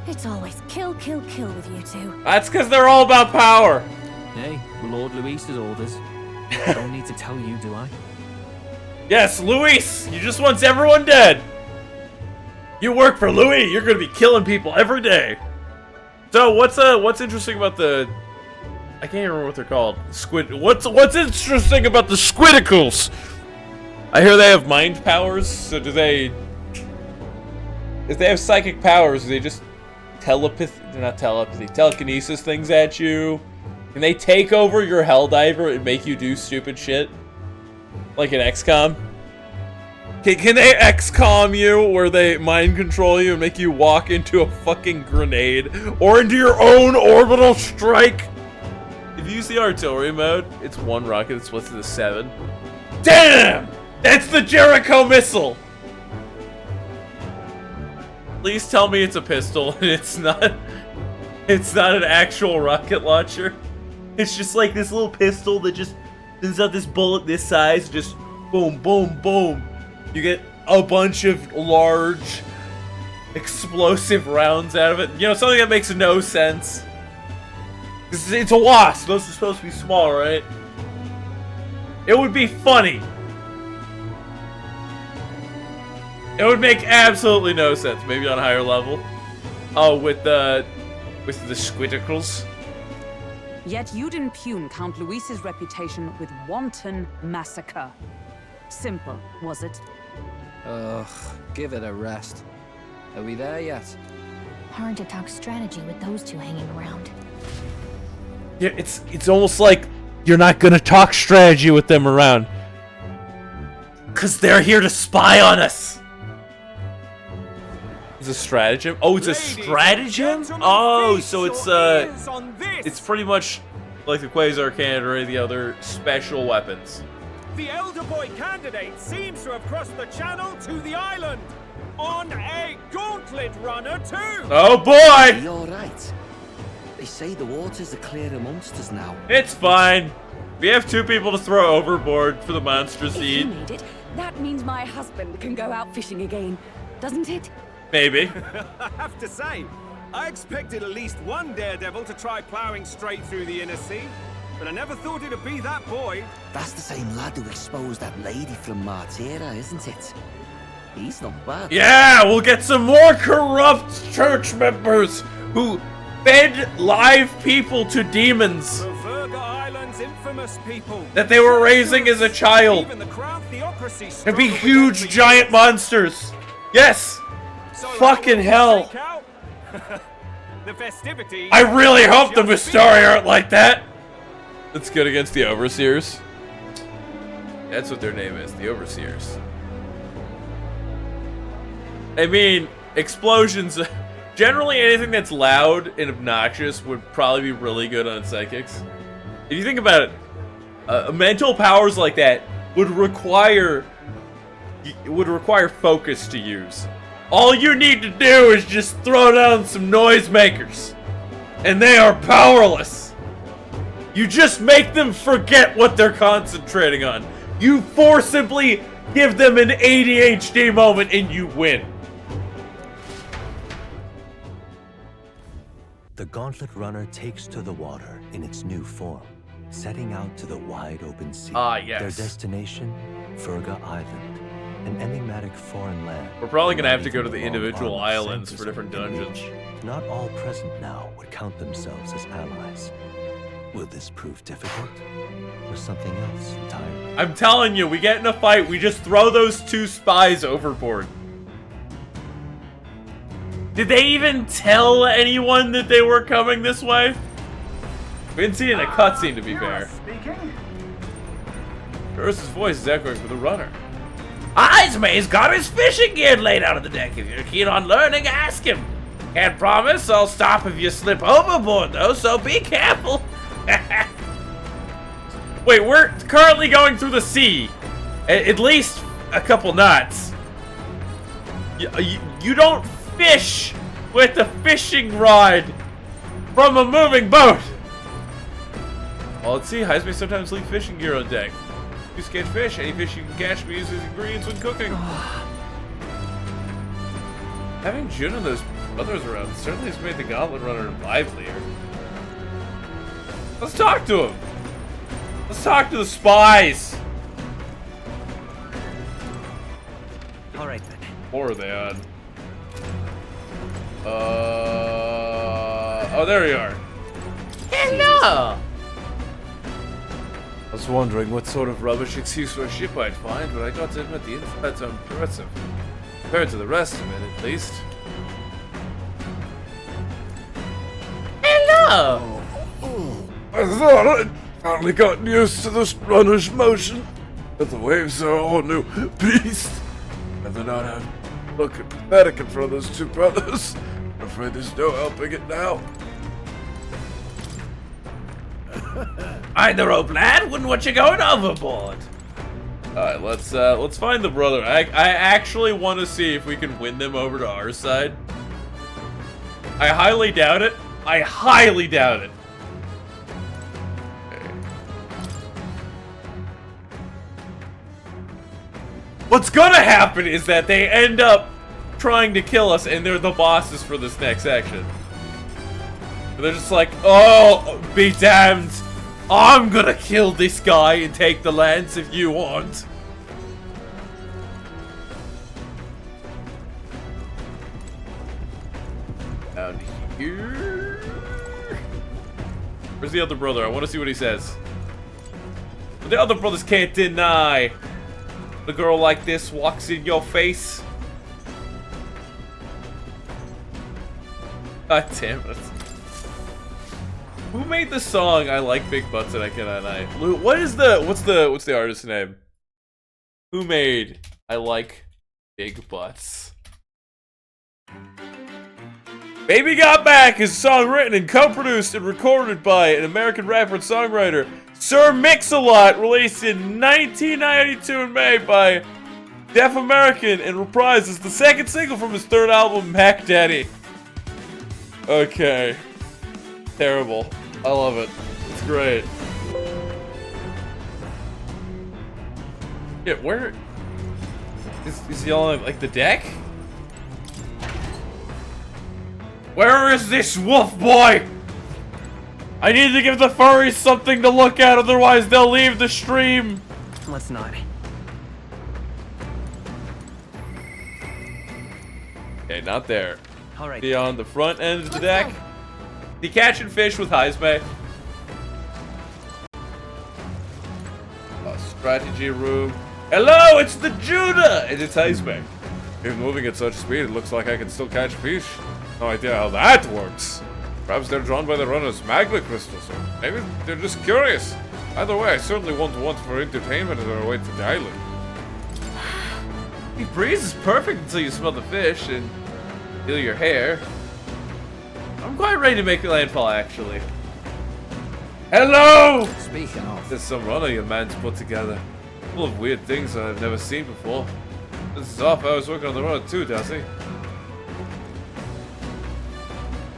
It's always kill, kill, kill with you two. That's because they're all about power. Hey, Lord Luis's orders. I don't need to tell you, do I? Yes, Luis! He just wants everyone dead! You work for Louis, you're gonna be killing people every day! So, what's interesting about the... I can't even remember what they're called. Squid... What's interesting about the squidicles? I hear they have mind powers, so do they... If they have psychic powers, do they just telekinesis things at you? Can they take over your Helldiver and make you do stupid shit? Like an XCOM? Can they XCOM you, where they mind control you and make you walk into a fucking grenade? Or into your own orbital strike? If you use the artillery mode, it's 1 rocket, it splits into 7. Damn! That's the Jericho missile! Please tell me it's a pistol and it's not an actual rocket launcher. It's just like this little pistol that just sends out this bullet this size, just boom, boom, boom. You get a bunch of large explosive rounds out of it. You know, something that makes no sense. It's a wasp. Those are supposed to be small, right? It would be funny. It would make absolutely no sense. Maybe on a higher level. Oh, with the squidicles. Yet you'd impugn Count Luis's reputation with wanton massacre. Simple, was it? Ugh, give it a rest. Are we there yet? Hard to talk strategy with those two hanging around. Yeah, it's almost like you're not gonna talk strategy with them around. 'Cause they're here to spy on us! It's a stratagem? Oh, it's a stratagem? Oh, so it's pretty much like the Quasar Cannon or any of the other special weapons. The Elder Boy candidate seems to have crossed the channel to the island on a gauntlet runner too. Oh boy! You're right. They say the waters are clear amongst us now. It's fine. We have 2 people to throw overboard for the monsters to If you eat. need it, that means my husband can go out fishing again, doesn't it? Maybe. I have to say, I expected at least one daredevil to try plowing straight through the inner sea, but I never thought it'd be that boy. That's the same lad who exposed that lady from Martira, isn't it? He's not bad. Yeah, we'll get some more corrupt church members who fed live people to demons The Virga Island's infamous people. that they were raising as a child. Even the Crown Theocracy And be struggled huge with giant monsters. Yes! So Fucking hell. The festivities. I really hope the Mistari aren't like that. That's good against the Overseers. That's what their name is, the Overseers. I mean, explosions. Generally, anything that's loud and obnoxious would probably be really good on psychics. If you think about it, mental powers like that would require focus to use. All you need to do is just throw down some noisemakers, and they are powerless. You just make them forget what they're concentrating on. You forcibly give them an ADHD moment, and you win. The Gauntlet Runner takes to the water in its new form, setting out to the wide open sea. Ah, yes. Their destination, Furga Island, an enigmatic foreign land. We're probably gonna have to go to the Long individual armed islands for centers different in dungeons. which not all present now would count themselves as allies. Will this prove difficult, or something else entirely? I'm telling you, we get in a fight, we just throw those 2 spies overboard. Did they even tell anyone that they were coming this way? We didn't see it in a cutscene, to be fair. Ursa's voice is echoing for the runner. Ismay's got his fishing gear laid out on the deck. If you're keen on learning, ask him. Can't promise I'll stop if you slip overboard, though, so be careful. Wait, we're currently going through the sea. At least a couple knots. You don't fish with a fishing rod from a moving boat. Well, let's see. Heisman sometimes leave fishing gear on deck. You catch fish. Any fish you can catch we use as ingredients when cooking. Having Jun and those brothers around certainly has made the Gauntlet Runner livelier. Let's talk to him. Let's talk to the spies. All right then. Or are they on? Oh, there you are. Hello. I was wondering what sort of rubbish excuse for a ship I'd find, but I got to admit the insides are impressive. Compared to the rest of it, at least. Hello. I thought I'd finally gotten used to this runner's motion, but the waves are a whole new beast. And they're not have looking pathetic in front of those 2 brothers. I'm afraid there's no helping it now. Mind the rope, lad. Wouldn't want you going overboard. Alright, let's find the brother. I actually want to see if we can win them over to our side. I highly doubt it. I highly doubt it. Okay. What's gonna happen is that they end up trying to kill us and they're the bosses for this next section. They're just like, oh, be damned. I'm gonna kill this guy and take the lands if you want. Down here. Where's the other brother? I want to see what he says. But the other brothers can't deny. The girl like this walks in your face. God damn it. Who made the song I like big butts and I cannot night? What's the artist's name? Who made I like big butts? Baby Got Back is a song written and co-produced and recorded by an American rapper and songwriter, Sir Mix-a-Lot, released in 1992 in May by Deaf American and reprised as the 2nd single from his 3rd album, Mac Daddy. Okay. Terrible. I love it. It's great. Yeah, where is he on like the deck? Where is this wolf boy? I need to give the furries something to look at, otherwise they'll leave the stream. Let's not. Okay, not there. All right. Be on the front end of the deck. The catching fish with Heisme. Strategy room. Hello, it's the Judah! And it's Heisme. Even moving at such speed, it looks like I can still catch fish. No idea how that works. Perhaps they're drawn by the runner's magma crystals, or maybe they're just curious. Either way, I certainly won't want for entertainment as our way to the island. The breeze is perfect until you smell the fish and feel your hair. I'm quite ready to make landfall, actually. Hello! Speaking of, There's some runner your man's put together. Full of weird things that I've never seen before. This is off. I was working on the road too, does he?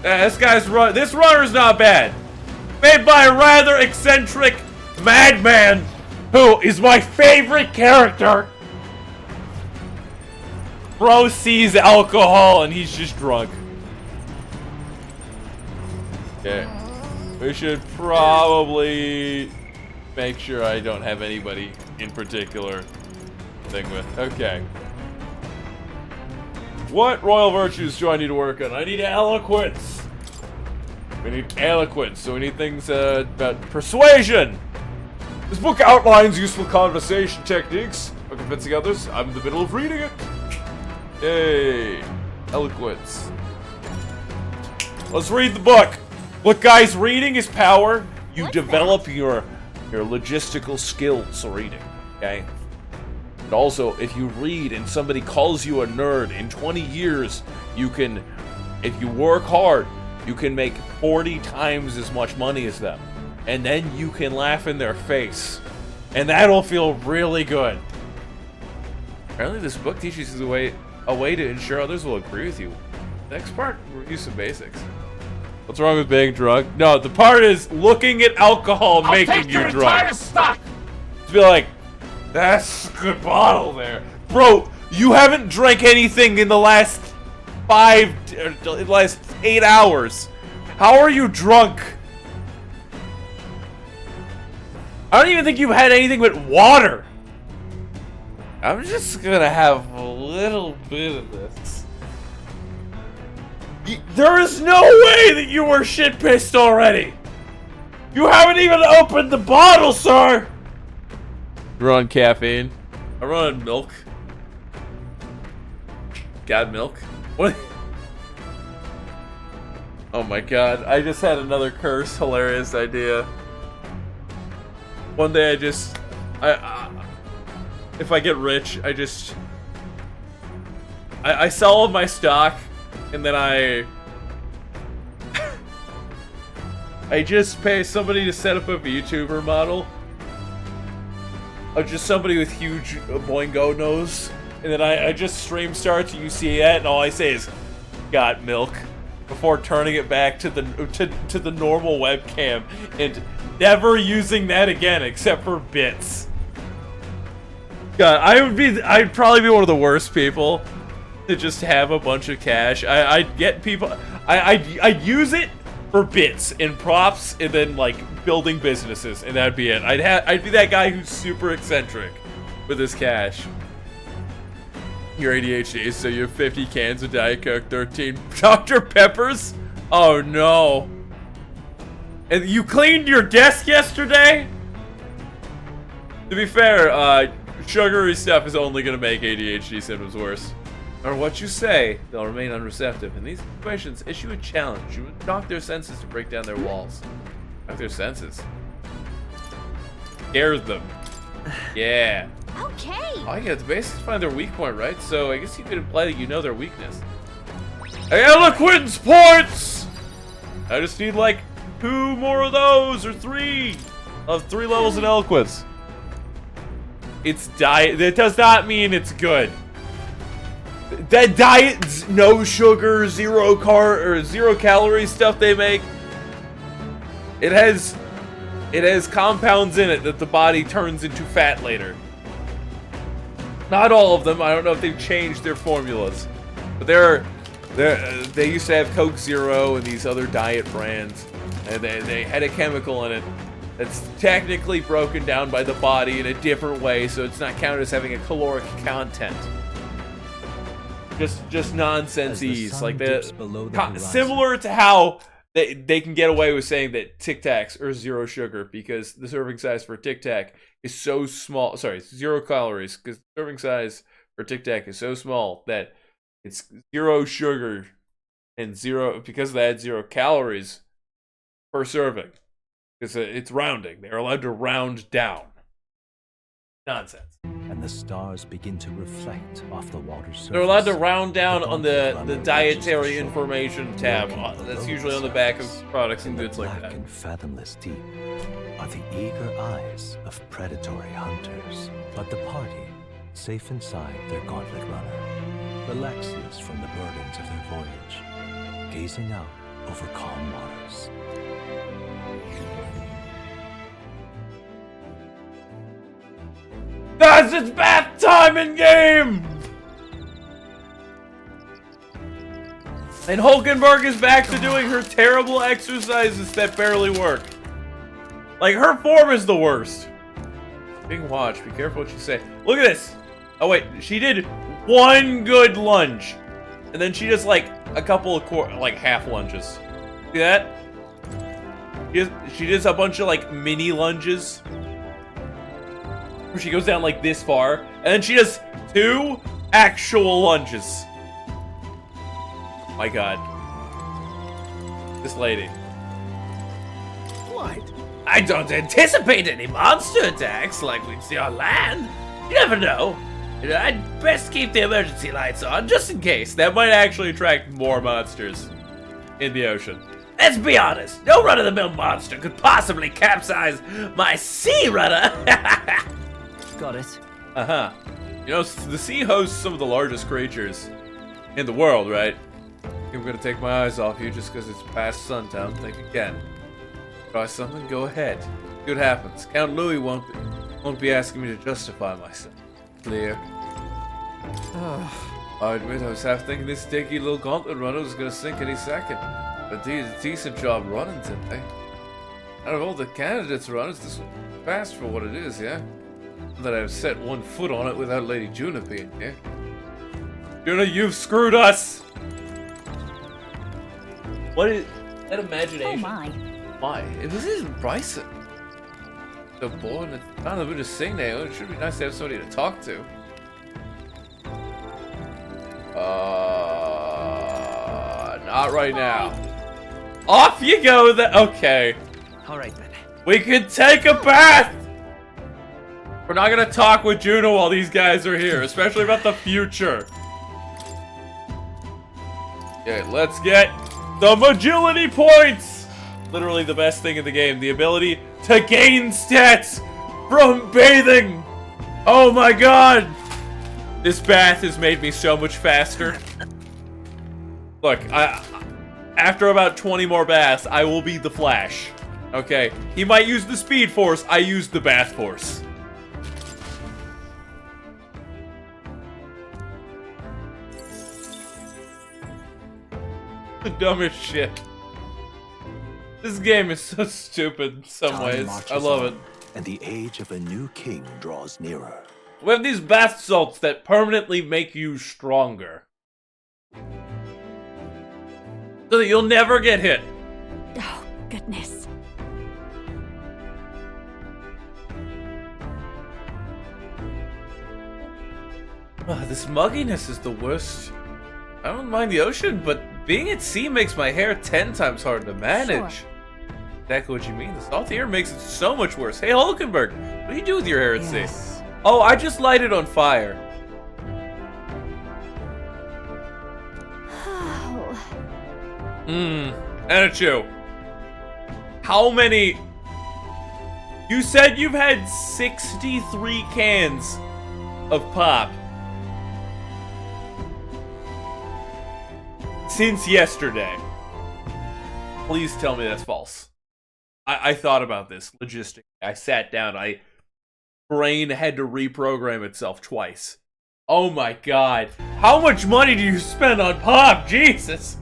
Yeah, this runner's not bad. Made by a rather eccentric madman who is my favorite character. Bro sees alcohol and he's just drunk. Okay. We should probably make sure I don't have anybody in particular thing with. Okay. What royal virtues do I need to work on? I need eloquence. We need eloquence, so we need things about persuasion. This book outlines useful conversation techniques for convincing others. I'm in the middle of reading it. Yay. Eloquence. Let's read the book. Look, guys, reading is power. You develop your logistical skills reading, okay? And also, if you read and somebody calls you a nerd, in 20 years, you can, if you work hard, you can make 40 times as much money as them. And then you can laugh in their face. And that'll feel really good. Apparently this book teaches you a way to ensure others will agree with you. Next part, review some basics. What's wrong with being drunk? No, the part is looking at alcohol making you drunk. To be like, that's a good bottle there. Bro, you haven't drank anything in the last 8 hours. How are you drunk? I don't even think you've had anything but water. I'm just gonna have a little bit of this. There is no way that you were shit pissed already. You haven't even opened the bottle, sir. You're on caffeine. I run on milk. God, milk. What? Oh my god, I just had another curse. Hilarious idea. One day if I get rich, I sell all of my stock, and then I just pay somebody to set up a VTuber model of just somebody with huge boingo nose, and then I just stream start to you see that, and all I say is, "Got milk," before turning it back to the normal webcam and never using that again except for bits. God, I'd probably be one of the worst people to just have a bunch of cash. I'd get people, I'd use it for bits and props and then like building businesses, and that'd be it. I'd be that guy who's super eccentric with his cash. Your ADHD, so you have 50 cans of Diet Coke, 13 Dr. Peppers? Oh no. And you cleaned your desk yesterday? To be fair, sugary stuff is only gonna make ADHD symptoms worse. Or what you say, they'll remain unreceptive. In these situations, issue a challenge. You would knock their senses to break down their walls. Knock their senses. Scare them. Yeah. Okay. Oh yeah, the basics find their weak point, right? So I guess you could imply that you know their weakness. Eloquence points! I just need like 2 more of those, or 3 of 3 levels in eloquence. It's diet. That does not mean it's good. That diet, no sugar, 0 calorie stuff they make. It has compounds in it that the body turns into fat later. Not all of them. I don't know if they've changed their formulas, but they used to have Coke Zero and these other diet brands, and they had a chemical in it that's technically broken down by the body in a different way, so it's not counted as having a caloric content. Just nonsense-ease, like similar to how they can get away with saying that Tic Tacs are 0 sugar because the serving size for Tic Tac is so small. Sorry, 0 calories because the serving size Her Tic Tac is so small that it's 0 sugar and because of that, 0 calories per serving. Because it's rounding. They're allowed to round down. Nonsense. And the stars begin to reflect off the water's surface. They're allowed to round down on the dietary information tab. That's usually on the back of products and goods like that. And fathomless deep are the eager eyes of predatory hunters. But the party, safe inside their gauntlet runner, relaxes from the burdens of their voyage, gazing out over calm waters. Guys, it's bath time in game! And Hulkenberg is back to doing her terrible exercises that barely work. Like, her form is the worst. Being watched, be careful what you say. Look at this! Oh wait, she did 1 good lunge. And then she does like a couple of half lunges. See that? She does a bunch of like mini lunges. Where she goes down like this far, and then she does 2 actual lunges. My god. This lady. What? I don't anticipate any monster attacks like we'd see on land. You never know. I'd best keep the emergency lights on, just in case. That might actually attract more monsters in the ocean. Let's be honest, no run-of-the-mill monster could possibly capsize my sea runner. Got it. Uh-huh. You know, the sea hosts some of the largest creatures in the world, right? I'm gonna take my eyes off you just because it's past sundown. Think again. Try something, go ahead. See what happens. Count Louis won't be asking me to justify myself. Clear. I admit I was half thinking this stinky little gauntlet runner was gonna sink any second. But they did a decent job running, didn't they? Out of all the candidates runners, this was fast for what it is, yeah? That I've set 1 foot on it without Lady Juna being here. Juna, you've screwed us! What is that imagination? Oh my. Why? It was even Bryson. So bored and it's kind of the mood to sing now. It should be nice to have somebody to talk to. Not right now. Off you go then. Okay. Alright then. We can take a bath! We're not gonna talk with Juno while these guys are here, especially about the future. Okay, let's get the agility points! Literally the best thing in the game, the ability to gain stats from bathing! Oh my god! This bath has made me so much faster. Look, after about 20 more baths, I will be the Flash. Okay, he might use the Speed Force, I use the Bath Force. The dumbest shit. This game is so stupid in some Time ways. marches I love on, it. And the age of a new king draws nearer. We have these bath salts that permanently make you stronger. So that you'll never get hit. Oh, goodness. This mugginess is the worst. I don't mind the ocean, but being at sea makes my hair 10 times harder to manage. Sure. Exactly what you mean. The salty air makes it so much worse. Hey, Hulkenberg, what do you do with your hair at sea? Oh, I just light it on fire. Oh. And a chew. How many? You said you've had 63 cans of pop since yesterday. Please tell me that's false. I thought about this logistically. I sat down. Brain had to reprogram itself twice. Oh my god. How much money do you spend on pop? Jesus.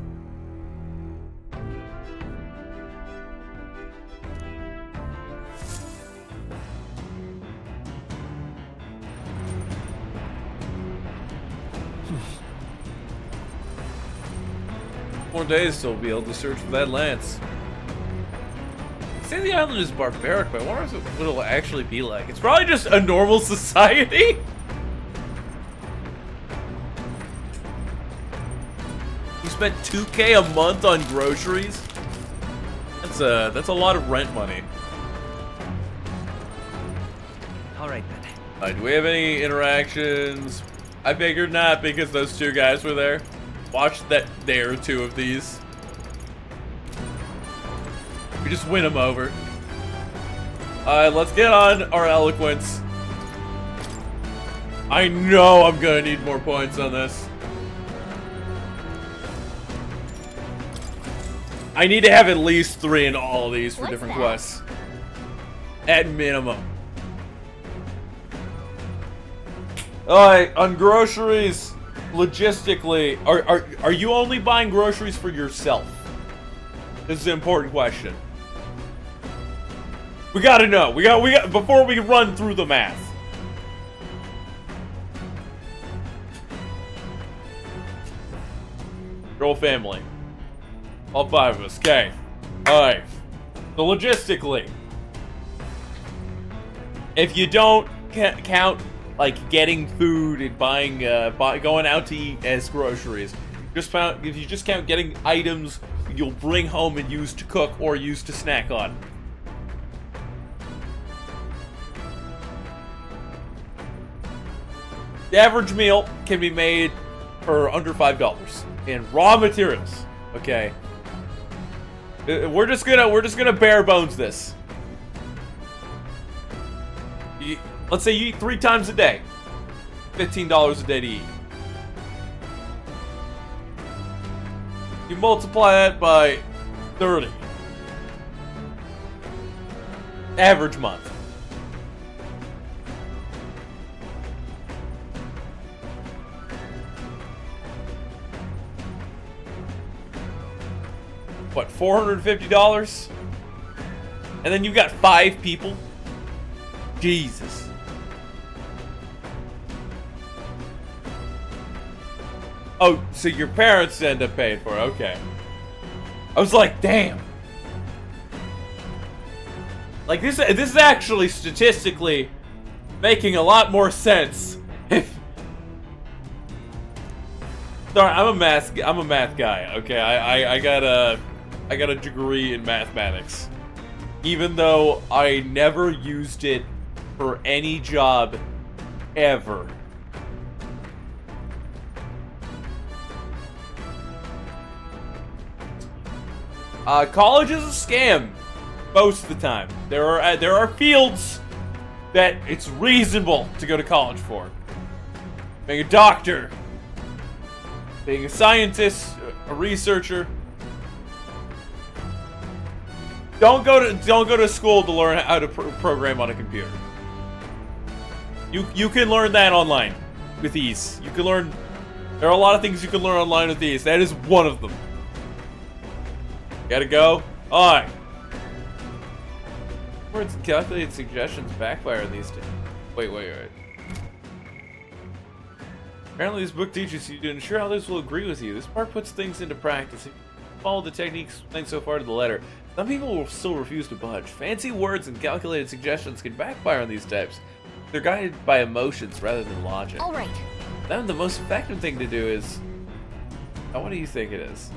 More days till we'll be able to search for that lance. I say the island is barbaric, but I wonder what it'll actually be like. It's probably just a normal society. spent $2K a month on groceries. That's a lot of rent money. All right then. Alright, do we have any interactions? I figured not because those two guys were there. Watch that there are two of these. We just win them over. Alright, let's get on our eloquence. I know I'm gonna need more points on this. I need to have at least 3 in all of these for different quests. At minimum. Alright, on groceries, logistically, are you only buying groceries for yourself? This is an important question. We gotta know. We got before we run through the math. Your whole family. All 5 of us. Okay. Alright. So logistically, if you don't count like getting food and buying, going out to eat as groceries, if you just count getting items you'll bring home and use to cook or use to snack on. The average meal can be made for under $5 in raw materials. Okay. We're just gonna bare bones this. Let's say you eat 3 times a day. $15 a day to eat. You multiply that by 30. Average month. What, $450? And then you've got 5 people? Jesus. Oh, so your parents end up paying for it. Okay. I was like, damn. Like, this is actually statistically making a lot more sense. Sorry, I'm a math guy. Okay, I got a degree in mathematics. Even though I never used it for any job ever. College is a scam most of the time. There are fields that it's reasonable to go to college for. Being a doctor, being a scientist, a researcher. Don't go to school to learn how to program on a computer. You can learn that online with ease. You can learn. There are a lot of things you can learn online with ease. That is one of them. Gotta go. Alright. Words and calculated suggestions backfire these days. Wait. Apparently this book teaches you to ensure others will agree with you. This part puts things into practice. If you follow the techniques explained so far to the letter, some people will still refuse to budge. Fancy words and calculated suggestions can backfire on these types. They're guided by emotions rather than logic. Alright. Then the most effective thing to do is... Now, what do you think it is?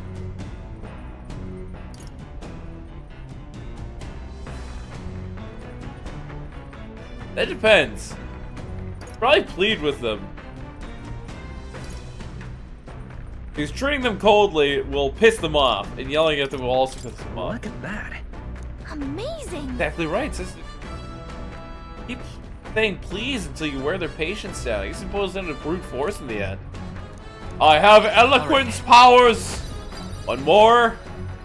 That depends. Probably plead with them. Because treating them coldly will piss them off, and yelling at them will also piss them off. Look at that. Amazing. Exactly right. Keep saying please until you wear their patience down. You suppose them to brute force in the end. I have eloquence powers! One more?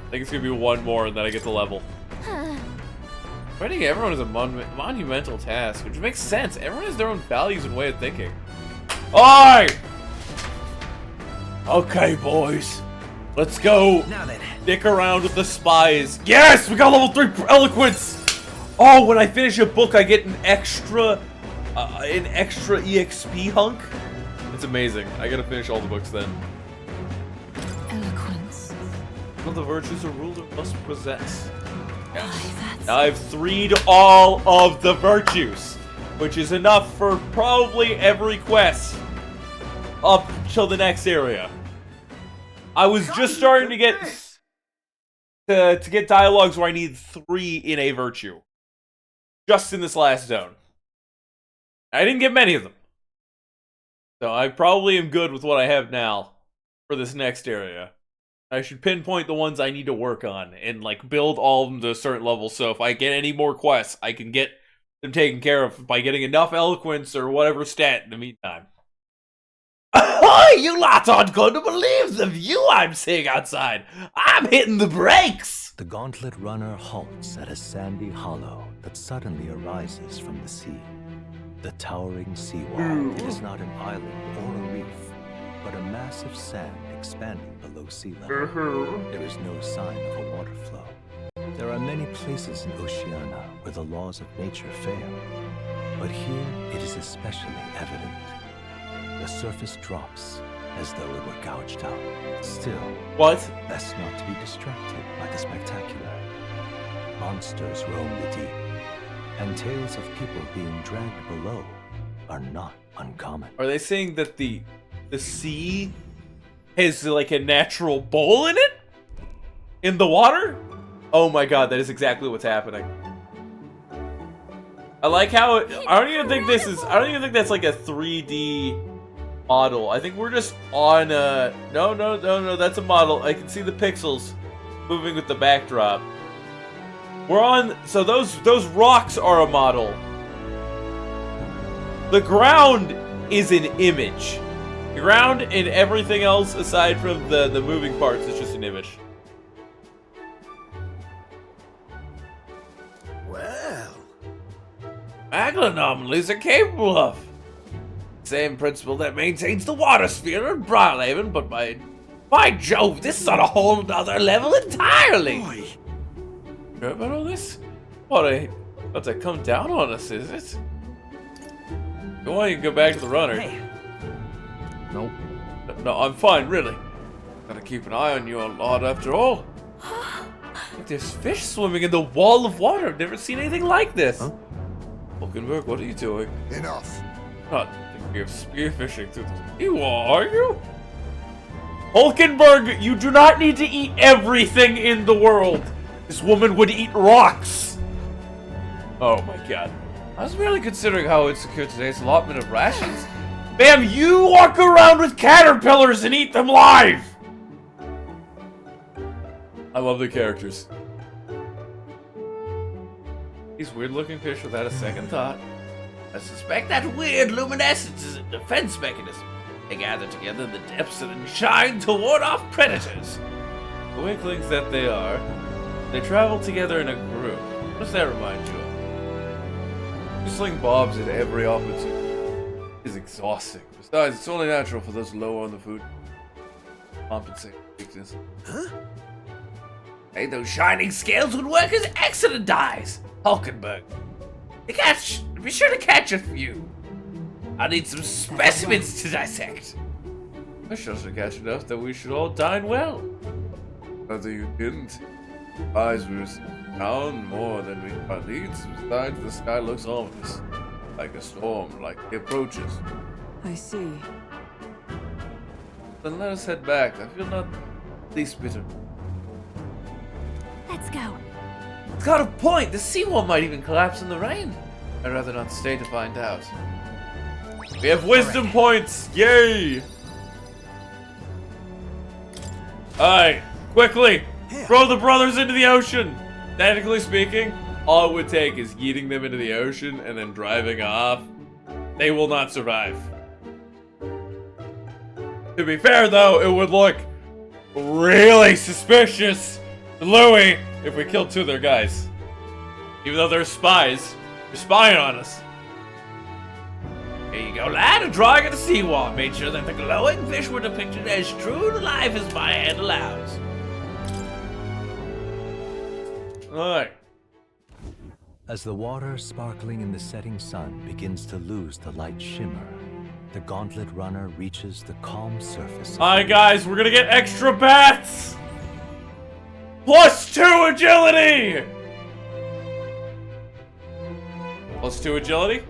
I think it's gonna be one more, and then I get the level. Fighting everyone is a monumental task, which makes sense. Everyone has their own values and way of thinking. Alright! Okay, boys. Let's go dick around with the spies. Yes! We got level 3 eloquence! Oh, when I finish a book, I get an extra EXP hunk? It's amazing. I gotta finish all the books then. Eloquence. One of the virtues a ruler must possess. Now I've 3'd all of the virtues, which is enough for probably every quest up till the next area. I was just starting to get to get dialogues where I need 3 in a virtue. Just in this last zone. I didn't get many of them. So I probably am good with what I have now for this next area. I should pinpoint the ones I need to work on and like build all of them to a certain level, so if I get any more quests, I can get them taken care of by getting enough eloquence or whatever stat in the meantime. Oh, you lot aren't going to believe the view I'm seeing outside. I'm hitting the brakes. The gauntlet runner halts at a sandy hollow that suddenly arises from the sea. The towering seawall is not an island or a reef, but a mass of sand expanding below sea level. There is no sign of a water flow. There are many places in Oceania where the laws of nature fail, but here it is especially evident. The surface drops as though it were gouged out. Still, best not to be distracted by the spectacular. Monsters roam the deep, and tales of people being dragged below are not uncommon. Are they saying that the sea has like a natural bowl in it? In the water? Oh my god, that is exactly what's happening. I like how I don't even think that's like a 3D model. I think we're just on a no, that's a model. I can see the pixels moving with the backdrop. We're on, so those rocks are a model. The ground is an image. The ground and everything else aside from the moving parts is just an image. Well, Magma anomalies are capable of. Same principle that maintains the water sphere in Briarhaven, but by Jove, this is on a whole nother level entirely. Boy. Sure about all this? What, about to come down on us, is it? Go on, you can go back to the runner. Hey. Nope. No, I'm fine, really. Gotta keep an eye on you a lot after all. Look, there's fish swimming in the wall of water. I've never seen anything like this. Huh? Hulkenberg, what are you doing? Enough. Not thinking of spearfishing through the sea wall, are you? Hulkenberg, you do not need to eat everything in the world. This woman would eat rocks. Oh my god. I was merely considering how it secured today's allotment of rations. Ma'am, you walk around with caterpillars and eat them live! I love the characters. These weird-looking fish without a second thought. I suspect that weird luminescence is a defense mechanism. They gather together in the depths and then shine to ward off predators. The weaklings that they are, they travel together in a group. What does that remind you of? Whistling bobs at every opportunity is exhausting. Besides, it's only natural for those low on the food to compensate for weakness. Huh? Hey, those shining scales would work as accident dyes. Hulkenberg. Be sure to catch a few. I need some specimens to dissect. I sure should catch enough that we should all dine well. Whether you didn't, eyes were down more than we our leads. Besides, the sky looks ominous, like a storm, like it approaches. I see. Then let us head back. I feel not least bitter. Let's go. It's got a point. The seawall might even collapse in the rain. I'd rather not stay to find out. We have wisdom points! Yay! Alright, quickly! Throw the brothers into the ocean! Technically speaking, all it would take is yeeting them into the ocean and then driving off. They will not survive. To be fair though, it would look really suspicious to Louis if we killed 2 of their guys. Even though they're spies. They're spying on us. Here you go, lad. A drawing of the seawall. Made sure that the glowing fish were depicted as true to life as my hand allows. Alright. As the water sparkling in the setting sun begins to lose the light shimmer, the gauntlet runner reaches the calm surface. Alright guys, we're gonna get extra bats! +2 agility! +2 agility?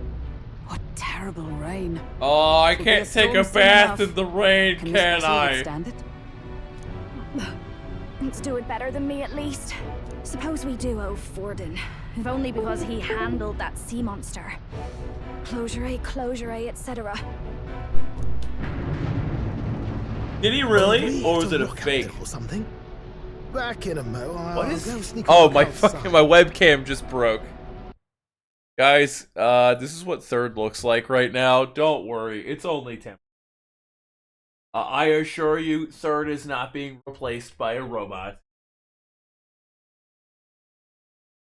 What terrible rain. Oh, I Could be can't take a storm soon bath enough. in the rain, Can can this vessel I? withstand it? mutants do it better than me, at least. Suppose we do owe Forden, if only because he handled that sea monster. Closure, etc. Did he really? Or was it a fake? Or something. Back in a mo. What I'll is? go sneak Oh, a look my outside. fucking my webcam just broke. Guys, this is what third looks like right now. Don't worry, it's only temporary. I assure you, third is not being replaced by a robot.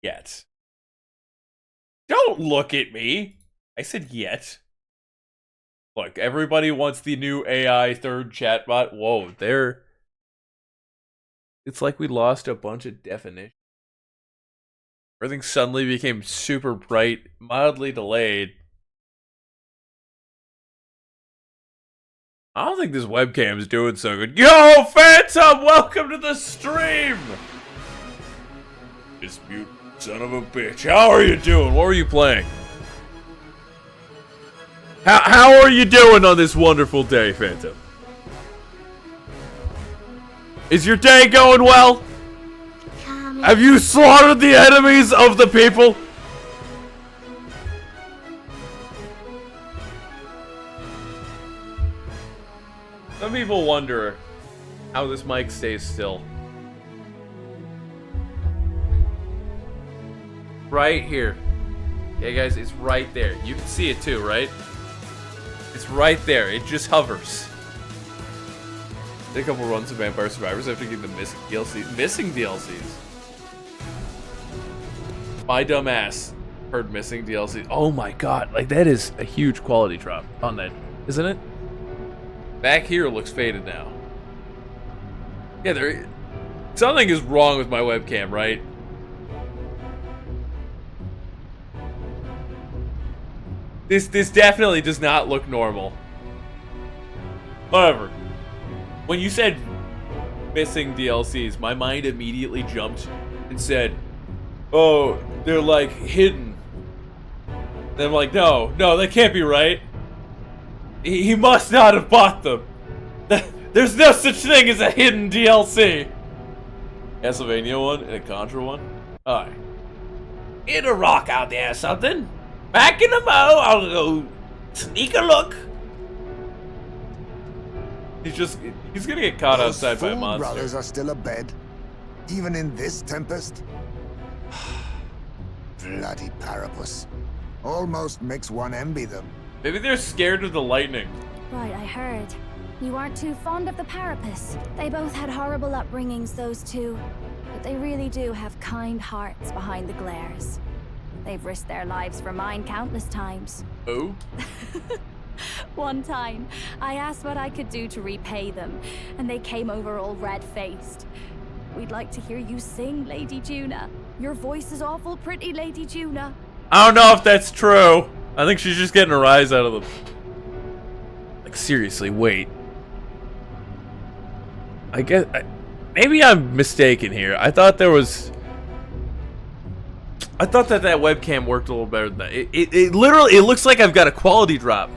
Yet. Don't look at me. I said yet. Look, everybody wants the new AI third chatbot. Whoa, there. It's like we lost a bunch of definition. Everything suddenly became super bright, mildly delayed. I don't think this webcam's doing so good. Yo, Phantom, welcome to the stream! Dispute, son of a bitch. How are you doing? What were you playing? How are you doing on this wonderful day, Phantom? Is your day going well? Have you slaughtered the enemies of the people? Some people wonder how this mic stays still. Right here. Okay, guys, it's right there. You can see it too, right? It's right there. It just hovers. Did a couple runs of Vampire Survivors after getting the missing DLCs. Missing DLCs. My dumb ass heard missing DLCs. Oh my god, like that is a huge quality drop on that, isn't it? Back here looks faded now. Yeah, something is wrong with my webcam, right? This definitely does not look normal. However, when you said missing DLCs, my mind immediately jumped and said, oh, they're like hidden. Then I'm like, no, that can't be right. He must not have bought them. There's no such thing as a hidden DLC. Castlevania one and a Contra one? Alright. Hit a rock out there or something. Back in the mo, I'll go sneak a look. He's gonna get caught outside by a monster. Brothers are still abed, even in this tempest. Bloody Parapus. Almost makes one envy them. Maybe they're scared of the lightning. Right, I heard. You aren't too fond of the Parapus. They both had horrible upbringings, those two. But they really do have kind hearts behind the glares. They've risked their lives for mine countless times. Oh? One time, I asked what I could do to repay them, and they came over all red-faced. We'd like to hear you sing, Lady Juna. Your voice is awful pretty, Lady Juna. I don't know if that's true. I think she's just getting a rise out of them. Like, seriously, wait. I guess... maybe I'm mistaken here. I thought that that webcam worked a little better than that. It literally, it looks like I've got a quality drop.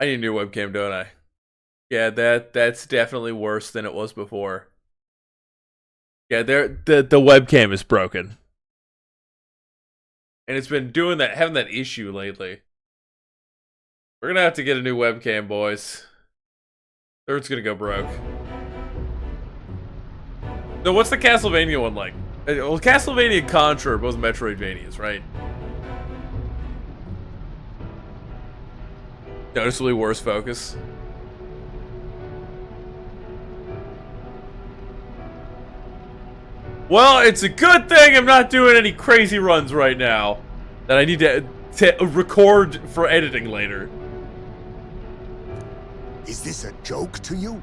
I need a new webcam, don't I? Yeah, that's definitely worse than it was before. Yeah, the webcam is broken. And it's been doing that, having that issue lately. We're gonna have to get a new webcam, boys. Third's gonna go broke. So what's the Castlevania one like? Well, Castlevania and Contra are both Metroidvanias, right? Noticeably worse focus. Well, it's a good thing I'm not doing any crazy runs right now that I need to record for editing later. Is this a joke to you?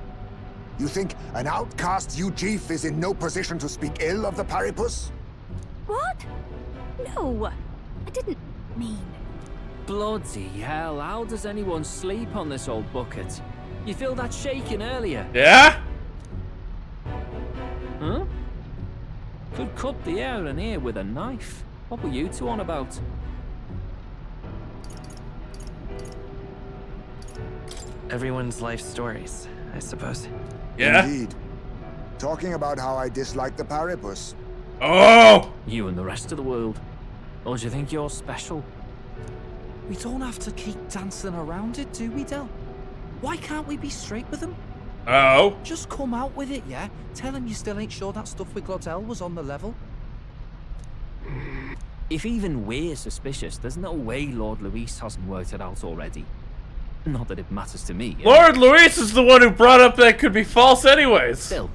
You think an outcast Ujif is in no position to speak ill of the Paripus? What? No, I didn't mean. Bloody hell, how does anyone sleep on this old bucket? You feel that shaking earlier? Yeah? Huh? Could cut the air in here with a knife. What were you two on about? Everyone's life stories. I suppose. Yeah? Indeed. Talking about how I dislike the Paripus. Oh! You and the rest of the world. Or do you think you're special? We don't have to keep dancing around it, do we, Del? Why can't we be straight with them? Oh? Just come out with it, yeah? Tell him you still ain't sure that stuff with Glottel was on the level. If even we're suspicious, there's no way Lord Luis hasn't worked it out already. Not that it matters to me. Lord Luis is the one who brought up that could be false anyways. Still,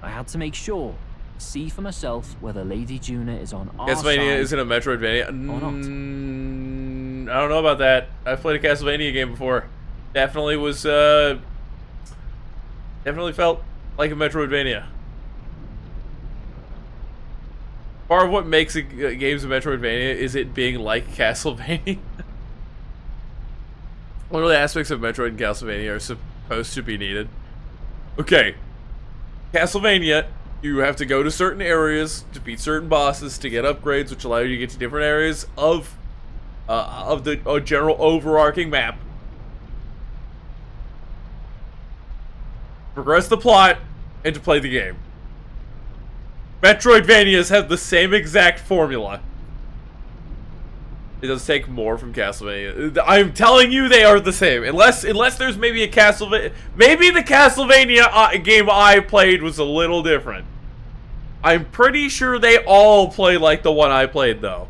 I had to make sure. See for myself whether Lady Juna is on our Castlevania side isn't a Metroidvania. or not. I don't know about that. I've played a Castlevania game before. Definitely was, definitely felt like a Metroidvania. Part of what makes games a Metroidvania is it being like Castlevania. One of the aspects of Metroid and Castlevania are supposed to be needed. Okay. Castlevania, you have to go to certain areas to beat certain bosses to get upgrades, which allow you to get to different areas of the general overarching map. Progress the plot, and to play the game. Metroidvanias have the same exact formula. It does take more from Castlevania. I'm telling you, they are the same. Unless there's maybe a Castlevania... Maybe the Castlevania game I played was a little different. I'm pretty sure they all play like the one I played, though.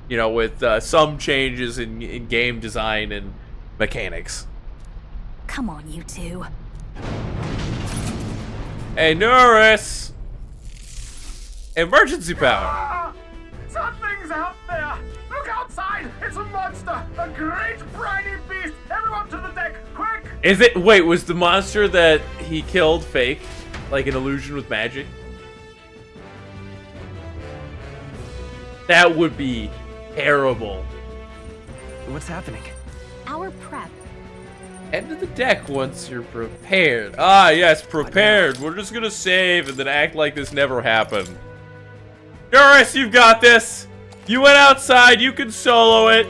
You know, with some changes in game design and mechanics. Come on, you two. Hey, Norris! Emergency power! Something's out there! Look outside! It's a monster! A great briny beast! Everyone to the deck! Quick! Is it... Wait, was the monster that he killed fake? Like an illusion with magic? That would be terrible. What's happening? Our prep. Head to the deck once you're prepared. Ah, yes, prepared. We're just gonna save and then act like this never happened. Doris, you've got this. You went outside. You can solo it.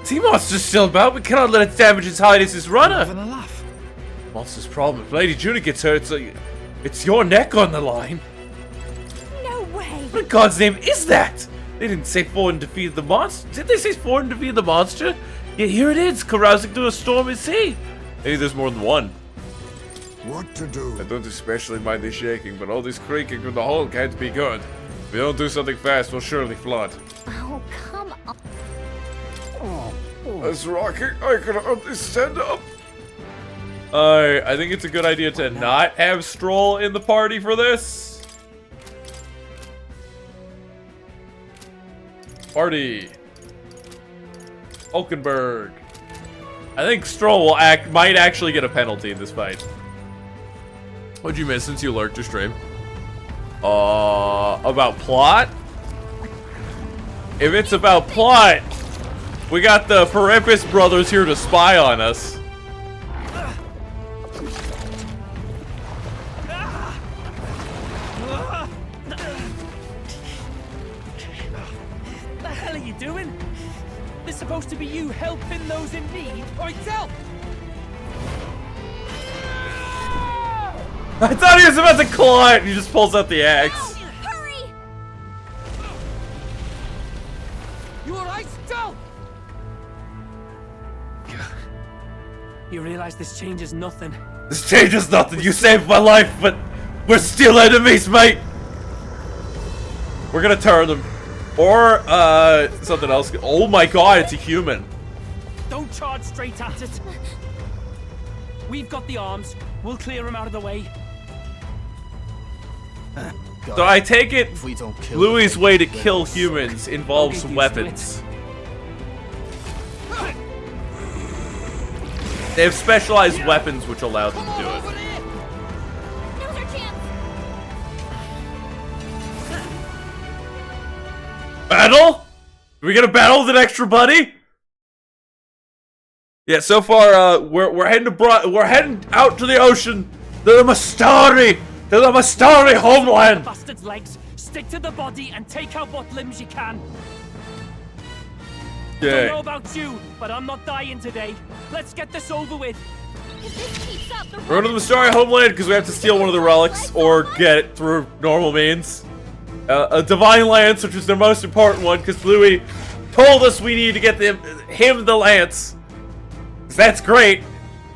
Sea Monster's still about. We cannot let it damage its hide as his runner. Having a laugh. Monster's problem. If Lady Juna gets hurt, it's your neck on the line. No way. What in God's name is that? They didn't say Forden defeated the monster. Did they say Forden defeated the monster? Yet here it is, carousing through a stormy sea. Maybe there's more than one. What to do? I don't especially mind the shaking, but all this creaking from the hull can't be good. If we don't do something fast, we'll surely flood. Oh, come on. That's rocking. I can hardly stand up. I think it's a good idea to not have Stroll in the party for this. Party. Hulkenberg. I think Stroll might actually get a penalty in this fight. What'd you miss since you lurked your stream? About plot? If it's about plot, we got the Parempus brothers here to spy on us. What the hell are you doing? This is supposed to be you helping those in need. Oi, Del! I thought he was about to claw it and he just pulls out the axe. Hurry! You alright, Del? You realize this changes nothing. This changes nothing. You saved my life, but we're still enemies, mate. We're gonna turn them. Or, something else. Oh my god, it's a human. Don't charge straight at it. We've got the arms. We'll clear him out of the way. So I take it If we don't kill Louis' them, way to then kill we'll see. humans involves Don't get used weapons. They have specialized weapons which allow them to do it. Now's our chance. Battle? Are we gonna battle with an extra buddy? Yeah, so far we're heading out to the ocean, to the Mastari homeland. Bastard's legs. Stick to the body and take out what limbs you can. Don't know about you, but I'm not dying today. Let's get this over with. We're to the Mystari homeland because we have to steal one of the relics or get it through normal means. A divine lance, which is the most important one, because Louis told us we need to get him the lance. 'Cause that's great,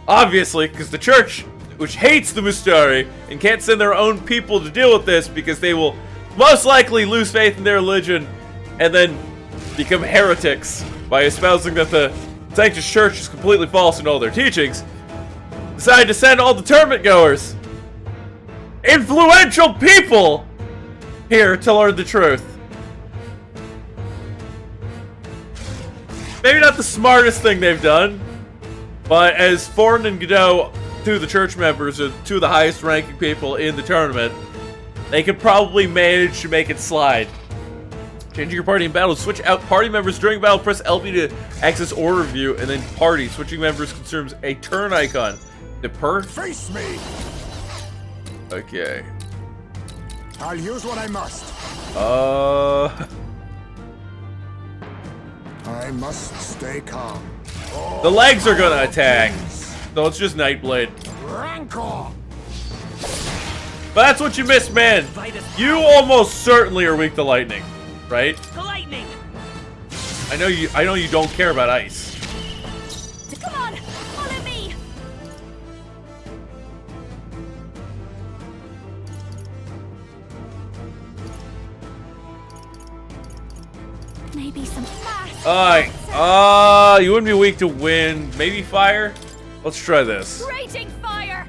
obviously, because the church, which hates the Mystari and can't send their own people to deal with this because they will most likely lose faith in their religion and then become heretics by espousing that the Sanctus Church is completely false in all their teachings, decided to send all the tournament goers, influential people, here to learn the truth. Maybe not the smartest thing they've done, but as Forden and Godot, two of the church members, are two of the highest ranking people in the tournament, they could probably manage to make it slide. Changing your party in battle, switch out party members during battle, press LB to access order view, and then party. Switching members consumes a turn icon. Face me! Okay. I'll use what I must. I must stay calm. The legs are gonna attack. So it's just Nightblade. Rancor! But that's what you missed, man. You almost certainly are weak to lightning, right? Lightning. I know you don't care about ice. Come on, follow me. Maybe some flash. You wouldn't be weak to wind. Maybe fire? Let's try this. Raging fire.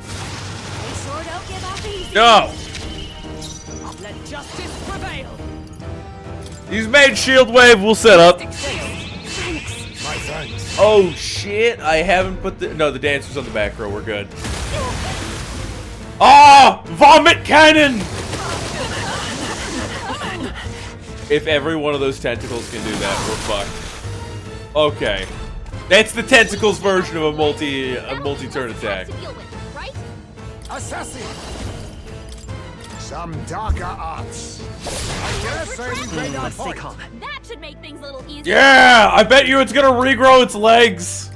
They sure don't give up easy. No! Let justice prevail. He's made shield wave, we'll set up. My thanks. Oh shit, I haven't put the dancer's on the back row, we're good. Ah! Vomit cannon! If every one of those tentacles can do that, we're fucked. Okay. That's the tentacles version of a multi-turn attack. Assassin! Some darker arts. I dare say we made our point. That should make things a little easier. Yeah! I bet you it's gonna regrow its legs.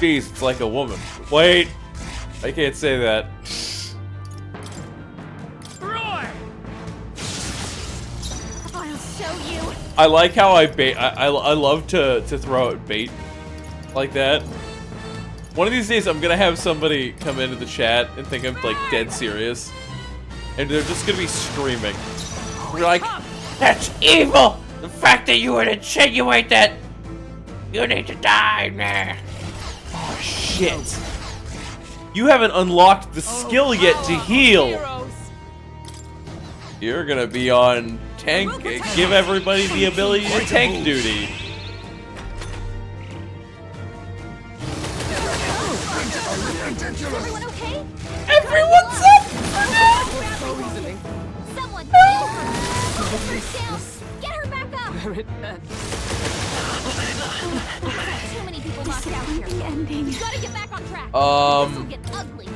Jeez, it's like a woman. Wait. I can't say that. I'll show you. I like how I bait. I love to throw out bait like that. One of these days, I'm gonna have somebody come into the chat and think I'm like dead serious, and they're just gonna be screaming. We're like, "That's evil! The fact that you would insinuate that you need to die, man." Oh shit! You haven't unlocked the skill yet to heal. You're gonna be on tank. Give everybody the ability to tank duty. Everyone okay? Everyone's up! Someone heal her! Get her back up! Too many people knocked out here. The ending. You gotta get back on track. This will get ugly.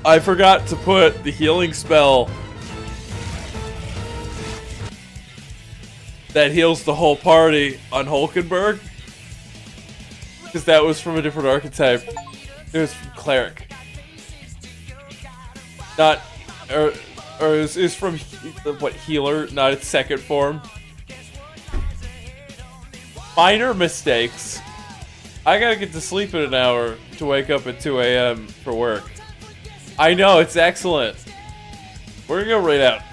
I forgot to put the healing spell that heals the whole party on Hulkenberg. Because that was from a different archetype. It was from Cleric. Not, or is from, what, Healer, not its second form. Minor mistakes. I gotta get to sleep in an hour to wake up at 2 a.m. for work. I know, it's excellent. We're gonna go right out.